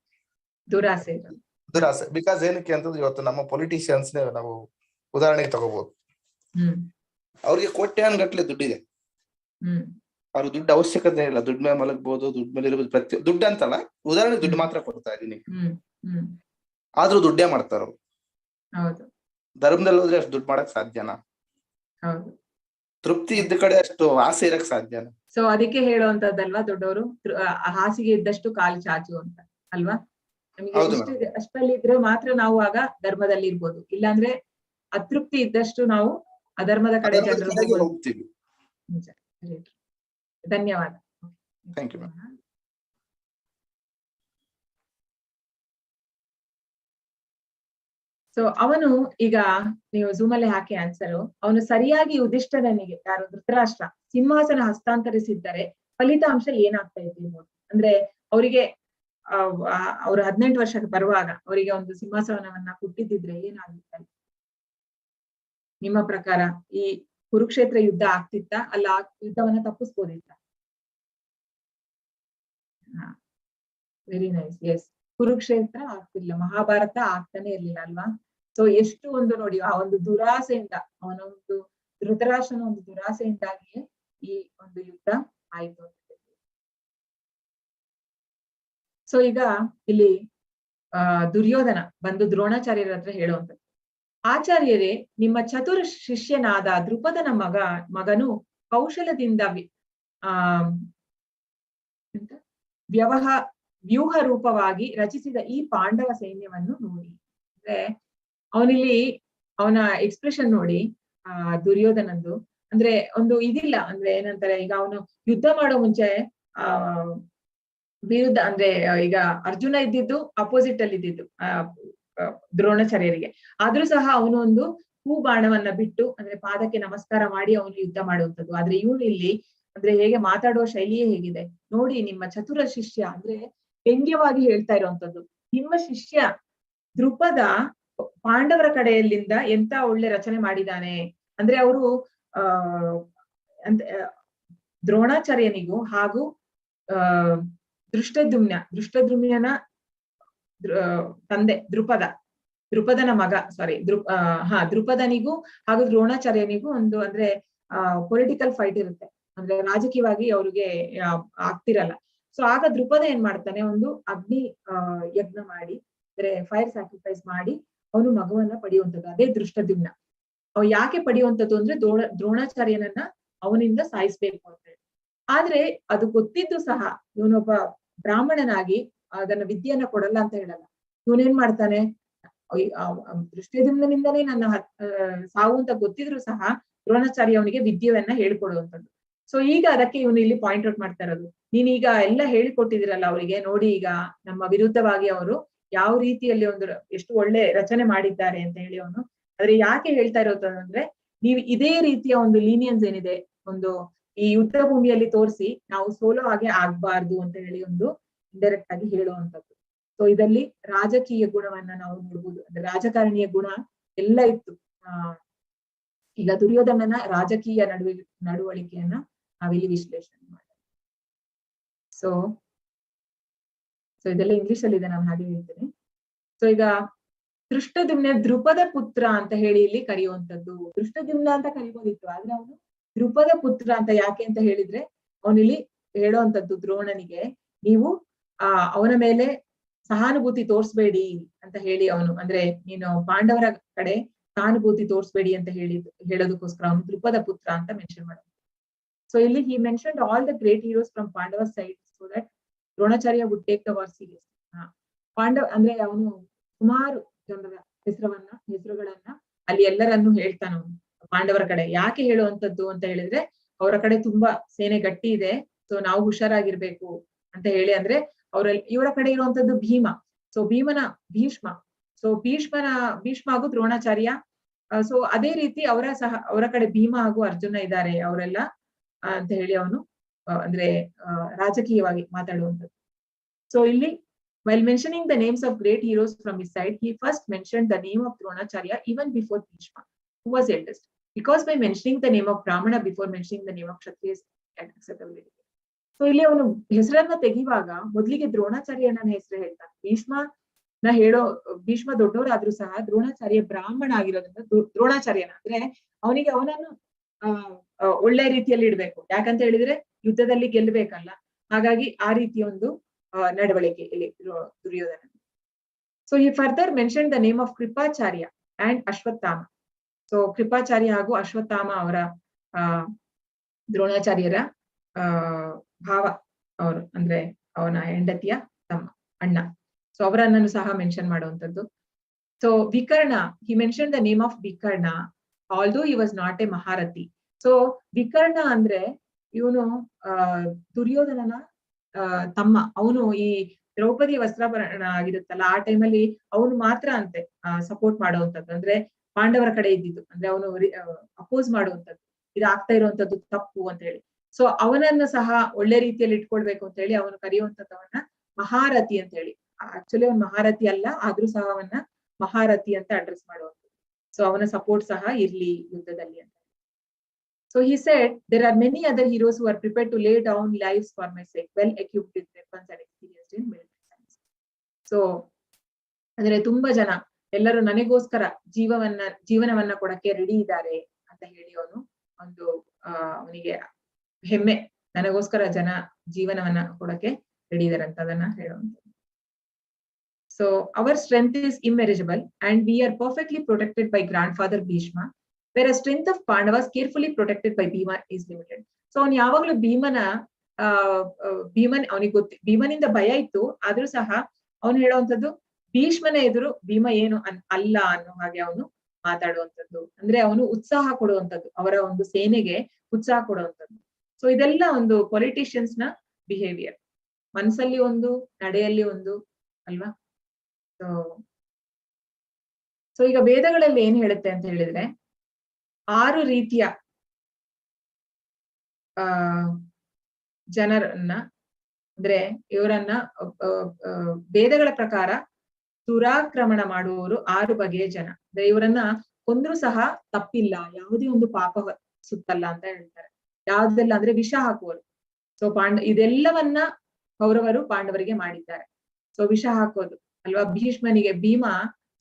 ದುರಾಸೆ. ಬಿಕಾಸ್ ಏನಕ್ಕೆ ಅಂತಂದ್ರೆ ಇವತ್ತು ನಮ್ಮ ಪೊಲಿಟಿಷಿಯನ್ಸ್ ನಾವು ಉದಾಹರಣೆಗೆ ತಗೋಬಹುದು. ಅವ್ರಿಗೆ ಕೋಟ್ಯಾನುಗಟ್ಲೆ ದುಡ್ಡಿದೆ, ಅವ್ರ ದುಡ್ಡು ಅವಶ್ಯಕತೆ ಇಲ್ಲ, ದುಡ್ಡು ಮೇಲೆ ಮಲಗ್ಬಹುದು, ದುಡ್ಡು ಮೇಲೆ ಇರಬಹುದು, ದುಡ್ಡು ಅಂತಲ್ಲ, ಉದಾಹರಣೆ ದುಡ್ಡು ಮಾತ್ರ ಕೊಡ್ತಾ ಇದೀನಿ, ಆದ್ರೂ ದುಡ್ಡೇ ಮಾಡ್ತಾರ. ಧರ್ಮದಲ್ಲಿ ಹೋದ್ರೆ ಅಷ್ಟು ದುಡ್ಡು ಮಾಡಕ್ ಸಾಧ್ಯನಾ? ತೃಪ್ತಿ ಇದ್ದ ಕಡೆ ಅಷ್ಟು ಆಸೆ ಇರಕ್ ಸಾಧ್ಯನಾ? ಸೊ ಅದಕ್ಕೆ ಹೇಳುವಂತದ್ದಲ್ವಾ ದೊಡ್ಡವರು, ಹಾಸಿಗೆ ಇದ್ದಷ್ಟು ಕಾಲು ಚಾಚು ಅಂತ ಅಲ್ವಾ? ನಮಗೆ ಅಷ್ಟಲ್ಲಿ ಇದ್ರೆ ಮಾತ್ರ ನಾವು ಆಗ ಧರ್ಮದಲ್ಲಿ ಇರ್ಬೋದು, ಇಲ್ಲಾಂದ್ರೆ ಅತೃಪ್ತಿ ಇದ್ದಷ್ಟು ನಾವು ಅಧರ್ಮದ ಕಡೆ ಜನರು ಹೋಗ್ತೀವಿ. ಧನ್ಯವಾದ. Thank you. ಸೊ ಅವನು ಈಗ ನೀವು ಝೂಮ್ ಅಲ್ಲಿ ಹಾಕಿ ಆನ್ಸರು, ಅವನು ಸರಿಯಾಗಿ ಯುಧಿಷ್ಠಿರನಿಗೆ, ಯಾರು ಧೃತರಾಷ್ಟ್ರ, ಸಿಂಹಾಸನ ಹಸ್ತಾಂತರಿಸಿದ್ದರೆ ಫಲಿತಾಂಶ ಏನಾಗ್ತಾ ಇದ್ದೀವಿ ನೋಡಿ. ಅಂದ್ರೆ ಅವರಿಗೆ ಅವ್ರು 18 ವರ್ಷಕ್ಕೆ ಬರುವಾಗ ಅವರಿಗೆ ಒಂದು ಸಿಂಹಾಸನವನ್ನ ಕೊಟ್ಟಿದ್ದಿದ್ರೆ ಏನಾಗುತ್ತೆ ನಿಮ್ಮ ಪ್ರಕಾರ? ಈ ಕುರುಕ್ಷೇತ್ರ ಯುದ್ಧ ಆಗ್ತಿತ್ತ ಅಲ್ಲ, ಯುದ್ಧವನ್ನ ತಪ್ಪಿಸ್ಬೋದಿತ್ತ? Very nice. ಎಸ್, ಕುರುಕ್ಷೇತ್ರ ಆಗ್ತಿಲ್ಲ, ಮಹಾಭಾರತ ಆಗ್ತಾನೆ ಇರ್ಲಿಲ್ಲ ಅಲ್ವಾ? ಸೊ ಎಷ್ಟು ಒಂದು ನೋಡಿ, ಆ ಒಂದು ದುರಾಸೆಯಿಂದ, ಅವನೊಂದು ಧೃತರಾಷ್ಟ್ರನ ಒಂದು ದುರಾಸೆಯಿಂದಾಗಿಯೇ ಈ ಒಂದು ಯುದ್ಧ ಆಯ್ತು. ಸೊ ಈಗ ಇಲ್ಲಿ ದುರ್ಯೋಧನ ಬಂದು ದ್ರೋಣಾಚಾರ್ಯರ ಹತ್ರ ಹೇಳುವಂಥದ್ದು, ಆಚಾರ್ಯರೇ, ನಿಮ್ಮ ಚತುರ ಶಿಷ್ಯನಾದ ದ್ರುಪದನ ಮಗನು ಕೌಶಲದಿಂದ ವ್ಯೂಹ ರೂಪವಾಗಿ ರಚಿಸಿದ ಈ ಪಾಂಡವ ಸೈನ್ಯವನ್ನು ನೋಡಿ. ಅಂದ್ರೆ ಅವನಿಲ್ಲಿ ಅವನ ಎಕ್ಸ್ಪ್ರೆಷನ್ ನೋಡಿ, ದುರ್ಯೋಧನಂದು, ಅಂದ್ರೆ ಒಂದು ಇದಿಲ್ಲ, ಅಂದ್ರೆ ಏನಂತಾರೆ, ಈಗ ಅವನು ಯುದ್ಧ ಮಾಡೋ ಮುಂಚೆ ವಿರುದ್ಧ, ಅಂದ್ರೆ ಈಗ ಅರ್ಜುನ ಇದ್ದಿದ್ದು ಅಪೋಸಿಟ್ ಅಲ್ಲಿ ಇದ್ದಿದ್ದು ದ್ರೋಣಾಚಾರ್ಯರಿಗೆ, ಆದ್ರೂ ಸಹ ಅವನು ಒಂದು ಹೂ ಬಾಣವನ್ನ ಬಿಟ್ಟು, ಅಂದ್ರೆ ಪಾದಕ್ಕೆ ನಮಸ್ಕಾರ ಮಾಡಿ ಅವನು ಯುದ್ಧ ಮಾಡುವಂಥದ್ದು. ಆದ್ರೆ ಇವನು ಇಲ್ಲಿ ಅಂದ್ರೆ ಹೇಗೆ ಮಾತಾಡುವ ಶೈಲಿಯೇ ಹೇಗಿದೆ ನೋಡಿ, ನಿಮ್ಮ ಚತುರ ಶಿಷ್ಯ ಅಂದ್ರೆ ವ್ಯಂಗ್ಯವಾಗಿ ಹೇಳ್ತಾ ಇರುವಂತದ್ದು. ನಿಮ್ಮ ಶಿಷ್ಯ ದ್ರುಪದ ಪಾಂಡವರ ಕಡೆಯಲ್ಲಿಂದ ಎಂತ ಒಳ್ಳೆ ರಚನೆ ಮಾಡಿದಾನೆ ಅಂದ್ರೆ, ಅವರು ದ್ರೋಣಾಚಾರ್ಯನಿಗೂ ಹಾಗೂ ದೃಷ್ಟದ್ಯುಮ್ನ ತಂದೆ ದ್ರುಪದನ ಮಗ, ದ್ರುಪದನಿಗೂ ಹಾಗೂ ದ್ರೋಣಾಚಾರ್ಯನಿಗೂ ಒಂದು ಅಂದ್ರೆ ಪೊಲಿಟಿಕಲ್ ಫೈಟ್ ಇರುತ್ತೆ, ಅಂದ್ರೆ ರಾಜಕೀಯವಾಗಿ ಅವ್ರಿಗೆ ಆಗ್ತಿರಲ್ಲ. ಸೊ ಆಗ ದ್ರುಪದ ಏನ್ ಮಾಡ್ತಾನೆ, ಒಂದು ಅಗ್ನಿ ಯಜ್ಞ ಮಾಡಿ, ಅಂದ್ರೆ ಫೈರ್ ಸ್ಯಾಕ್ರಿಫೈಸ್ ಮಾಡಿ ಅವನು ಮಗುವನ್ನ ಪಡೆಯುವಂಥದ್ದು. ಅದೇ ದೃಷ್ಟದ್ಯುಮ್ನ. ಅವ್ ಯಾಕೆ ಪಡೆಯುವಂಥದ್ದು ಅಂದ್ರೆ ದ್ರೋಣಾಚಾರ್ಯನನ್ನ ಅವನಿಂದ ಸಾಯಿಸ್ಬೇಕು ಅಂತ ಹೇಳಿ. ಆದ್ರೆ ಅದು ಗೊತ್ತಿದ್ದು ಸಹ ಇವನೊಬ್ಬ ಬ್ರಾಹ್ಮಣನಾಗಿ ಅದನ್ನ ವಿದ್ಯೆಯನ್ನ ಕೊಡಲ್ಲ ಅಂತ ಹೇಳಲ್ಲ. ಇವನೇನ್ ಮಾಡ್ತಾನೆ, ದೃಷ್ಟದ್ಯುಮ್ನಿಂದನೇ ನನ್ನ ಸಾವು ಅಂತ ಗೊತ್ತಿದ್ರು ಸಹ ದ್ರೋಣಾಚಾರ್ಯ ಅವನಿಗೆ ವಿದ್ಯೆಯನ್ನ ಹೇಳ್ಕೊಡುವಂಥದ್ದು. ಸೊ ಈಗ ಅದಕ್ಕೆ ಇವನು ಇಲ್ಲಿ ಪಾಯಿಂಟ್ ಔಟ್ ಮಾಡ್ತಾ ಇರೋದು, ನೀನೀಗ ಎಲ್ಲ ಹೇಳಿಕೊಟ್ಟಿದಿರಲ್ಲ ಅವರಿಗೆ, ನೋಡಿ ಈಗ ನಮ್ಮ ವಿರುದ್ಧವಾಗಿ ಅವರು ಯಾವ ರೀತಿಯಲ್ಲಿ ಒಂದು ಎಷ್ಟು ಒಳ್ಳೆ ರಚನೆ ಮಾಡಿದ್ದಾರೆ ಅಂತ ಹೇಳಿ ಅವನು. ಆದ್ರೆ ಯಾಕೆ ಹೇಳ್ತಾ ಇರೋದು ಅಂದ್ರೆ, ನೀವು ಇದೇ ರೀತಿಯ ಒಂದು ಲೀನಿಯನ್ಸ್ ಏನಿದೆ ಒಂದು ಈ ಯುದ್ಧ ಭೂಮಿಯಲ್ಲಿ ತೋರಿಸಿ ನಾವು ಸೋಲೋ ಹಾಗೆ ಆಗ್ಬಾರ್ದು ಅಂತ ಹೇಳಿ ಒಂದು ಇಂಡೈರೆಕ್ಟ್ ಆಗಿ ಹೇಳುವಂಥದ್ದು. ಸೊ ಇದರಲ್ಲಿ ರಾಜಕೀಯ ಗುಣವನ್ನ ನಾವು ನೋಡ್ಬೋದು, ಅಂದ್ರೆ ರಾಜಕಾರಣಿಯ ಗುಣ ಎಲ್ಲ ಇತ್ತು. ಈಗ ದುರ್ಯೋಧನನ ರಾಜಕೀಯ ನಡವಳಿಕೆಯನ್ನ ನಾವಿಲ್ಲಿ ವಿಶ್ಲೇಷಣೆ ಮಾಡಿ. ಸೊ ಇದೆಲ್ಲ ಇಂಗ್ಲಿಷ್ ಅಲ್ಲಿ ಇದೆ, ನಾನು ಹಾಗೆ ಹೇಳ್ತೇನೆ. ಸೊ ಈಗ ದೃಷ್ಟದ್ಯುಮ್ನ ದ್ರುಪದ ಪುತ್ರ ಅಂತ ಹೇಳಿ ಇಲ್ಲಿ ಕರೆಯುವಂಥದ್ದು. ದೃಷ್ಟದ್ಯುಮ್ನ ಅಂತ ಕರಿಬೋದಿತ್ತು, ಆದ್ರೆ ಅವನು ದ್ರುಪದ ಪುತ್ರ ಅಂತ ಯಾಕೆ ಅಂತ ಹೇಳಿದ್ರೆ, ಅವನಿಲ್ಲಿ ಹೇಳುವಂಥದ್ದು ದ್ರೋಣನಿಗೆ, ನೀವು ಅವನ ಮೇಲೆ ಸಹಾನುಭೂತಿ ತೋರ್ಸ್ಬೇಡಿ ಅಂತ ಹೇಳಿ ಅವನು, ಅಂದ್ರೆ ನೀನು ಪಾಂಡವರ ಕಡೆ ಸಹಾನುಭೂತಿ ತೋರ್ಸ್ಬೇಡಿ ಅಂತ ಹೇಳೋದಕ್ಕೋಸ್ಕರ ಅವನು ದ್ರುಪದ ಪುತ್ರ ಅಂತ ಮೆನ್ಷನ್ ಮಾಡೋದು. ಸೊ ಇಲ್ಲಿ he mentioned all the great heroes from Pandava side so that Dronacharya would take the war seriously. Pandava ಅಂದ್ರೆ ಅವನು ಸುಮಾರು ಜನರ ಹೆಸರುಗಳನ್ನ ಅಲ್ಲಿ ಎಲ್ಲರನ್ನು ಹೇಳ್ತಾನ ಅವನು ಪಾಂಡವರ ಕಡೆ. ಯಾಕೆ ಹೇಳುವಂತದ್ದು ಅಂತ ಹೇಳಿದ್ರೆ ಅವರ ಕಡೆ ತುಂಬಾ ಸೇನೆ ಗಟ್ಟಿ ಇದೆ, ಸೊ ನಾವು ಹುಷಾರಾಗಿರ್ಬೇಕು ಅಂತ ಹೇಳಿ. ಅಂದ್ರೆ ಇವರ ಕಡೆ ಇರುವಂತದ್ದು ಭೀಮ, ಸೊ ಭೀಷ್ಮ, ಸೊ ಭೀಷ್ಮ ಹಾಗೂ ದ್ರೋಣಾಚಾರ್ಯ, ಸೊ ಅದೇ ರೀತಿ ಅವರ ಕಡೆ ಭೀಮ ಹಾಗೂ ಅರ್ಜುನ ಇದ್ದಾರೆ ಅವರೆಲ್ಲ ಅಂತ ಹೇಳಿ ಅವನು ಅಂದ್ರೆ ರಾಜಕೀಯವಾಗಿ ಮಾತಾಡುವಂಥದ್ದು. ಸೊ ಇಲ್ಲಿ while mentioning the names of great heroes from his side, he first mentioned the name of Dronacharya even before Bhishma, who was eldest, because by mentioning the name of Brahmana before mentioning the name of Kshatriyas and acceptability. So ಇಲ್ಲಿ ಅವನು ಹೆಸರನ್ನ ತೆಗೆಯುವಾಗ ಮೊದಲಿಗೆ ದ್ರೋಣಾಚಾರ್ಯನ ಹೆಸರು ಹೇಳ್ತಾನೆ. ಭೀಷ್ಮ ದೊಡ್ಡವರಾದ್ರೂ ಸಹ ದ್ರೋಣಾಚಾರ್ಯ ಬ್ರಾಹ್ಮಣ ಆಗಿರೋದ್ರಿಂದ ದ್ರೋಣಾಚಾರ್ಯನ ಅಂದ್ರೆ ಅವನನ್ನು ಒಳ್ಳೆ ರೀತಿಯಲ್ಲಿ ಇಡ್ಬೇಕು. ಯಾಕಂತ ಹೇಳಿದ್ರೆ ಯುದ್ಧದಲ್ಲಿ ಗೆಲ್ಲಬೇಕಲ್ಲ, ಹಾಗಾಗಿ ಆ ರೀತಿಯ ಒಂದು ನಡವಳಿಕೆ ಇಲ್ಲಿ Duryodhana. So he further mentioned the name of Kripacharya and Ashwatthama. So Kripacharya ಹಾಗೂ ಅಶ್ವತ್ಥಾಮ ಅವರ ದ್ರೋಣಾಚಾರ್ಯರ ಭಾವ ಅವರು, ಅಂದ್ರೆ ಅವನ ಹೆಂಡತಿಯ ತಮ್ಮ ಅಣ್ಣ. ಸೊ ಅವರನ್ನು ಸಹ ಮೆನ್ಷನ್ ಮಾಡುವಂತದ್ದು. So Vikarna, he mentioned the name of Vikarna although he was not a maharathi. So Vikarna ಅಂದ್ರೆ ಇವನು ದುರ್ಯೋಧನನ ತಮ್ಮ. ಅವನು ಈ ದ್ರೌಪದಿ ವಸ್ತ್ರಾಭರಣ ಆಗಿರುತ್ತಲ್ಲ ಆ ಟೈಮಲ್ಲಿ ಅವನು ಮಾತ್ರ ಅಂತೆ ಸಪೋರ್ಟ್ ಮಾಡುವಂತದ್ದು, ಅಂದ್ರೆ ಪಾಂಡವರ ಕಡೆ ಇದ್ದಿದ್ದು, ಅಂದ್ರೆ ಅವನು ಅಪೋಸ್ ಮಾಡುವಂತದ್ದು, ಇದಾಗ್ತಾ ಇರುವಂತದ್ದು ತಪ್ಪು ಅಂತ ಹೇಳಿ. ಸೊ ಅವನನ್ನು ಸಹ ಒಳ್ಳೆ ರೀತಿಯಲ್ಲಿ ಇಟ್ಕೊಳ್ಬೇಕು ಅಂತ ಹೇಳಿ ಅವನು ಕರೆಯುವಂತದ್ದವನ್ನ ಮಹಾರಥಿ ಅಂತ ಹೇಳಿ. ಆಕ್ಚುಲಿ ಅವನ್ ಮಹಾರಥಿ ಅಲ್ಲ, ಆದ್ರೂ ಸಹ ಅವನ್ನ ಮಹಾರಥಿ ಅಂತ ಅಡ್ರೆಸ್ ಮಾಡುವಂಥದ್ದು. ಸೊ ಅವನ ಸಪೋರ್ಟ್ ಸಹ ಇರ್ಲಿ ಯುದ್ಧದಲ್ಲಿ ಅಂತ. So he said, there are many other heroes who are prepared to lay down lives for my sake, well equipped with weapons and experienced in military science. So ಅಂದ್ರೆ ತುಂಬಾ ಜನ ಎಲ್ಲರೂ ನನಗೋಸ್ಕರ ಜೀವನವನ್ನ ಕೊಡಕ್ಕೆ ರೆಡಿ ಇದ್ದಾರೆ ಅಂತ ಹೇಳಿ ಅವನು ಒಂದು ಅವನಿಗೆ ಹೆಮ್ಮೆ, ನನಗೋಸ್ಕರ ಜನ ಜೀವನವನ್ನ ಕೊಡಕ್ಕೆ ರೆಡಿ ಇದ್ದಾರೆ ಅಂತ ಅದನ್ನ ಹೇಳುವಂಥದ್ದು. So our strength is immeasurable and we are perfectly protected by grandfather Bhishma, whereas strength of Pandavas carefully protected by Bhima is limited. So ಅವನು ಯಾವಾಗ್ಲೂ ಭೀಮನ್ ಅವನಿಗೆ ಭೀಮನಿಂದ ಭಯ ಇತ್ತು, ಆದ್ರೂ ಸಹ ಅವನು ಹೇಳುವಂತದ್ದು ಭೀಷ್ಮನ ಎದುರು ಭೀಮ ಏನು ಅಲ್ಲ ಅನ್ನೋ ಹಾಗೆ ಅವನು ಮಾತಾಡುವಂಥದ್ದು. ಅಂದ್ರೆ ಅವನು ಉತ್ಸಾಹ ಕೊಡುವಂಥದ್ದು, ಅವರ ಒಂದು ಸೇನೆಗೆ ಉತ್ಸಾಹ ಕೊಡುವಂಥದ್ದು. ಸೊ ಇದೆಲ್ಲ ಒಂದು ಪೊಲಿಟಿಷಿಯನ್ಸ್ ನ ಬಿಹೇವಿಯರ್, ಮನಸ್ಸಲ್ಲಿ ಒಂದು ನಡೆಯಲ್ಲಿ ಒಂದು ಅಲ್ವಾ. ಸೊ ಈಗ ವೇದಗಳಲ್ಲಿ ಏನ್ ಹೇಳುತ್ತೆ ಅಂತ ಹೇಳಿದ್ರೆ 6 ರೀತಿಯ ಜನರನ್ನ, ಅಂದ್ರೆ ಇವರನ್ನ ವೇದಗಳ ಪ್ರಕಾರ ದುರಾಕ್ರಮಣ ಮಾಡುವವರು 6 ಬಗೆಯ ಜನ. ಅಂದ್ರೆ ಇವರನ್ನ ಕೊಂದ್ರೂ ಸಹ ತಪ್ಪಿಲ್ಲ, ಯಾವುದೇ ಒಂದು ಪಾಪ ಸುತ್ತಲ್ಲ ಅಂತ ಹೇಳ್ತಾರೆ. ಯಾವ್ದೆಲ್ಲ ಅಂದ್ರೆ ವಿಷ ಹಾಕುವರು. ಸೊ ಇದೆಲ್ಲವನ್ನ ಕೌರವರು ಪಾಂಡವರಿಗೆ ಮಾಡಿದ್ದಾರೆ. ಸೊ ವಿಷ ಹಾಕೋದು ಅಲ್ವಾ. ಭೀಮ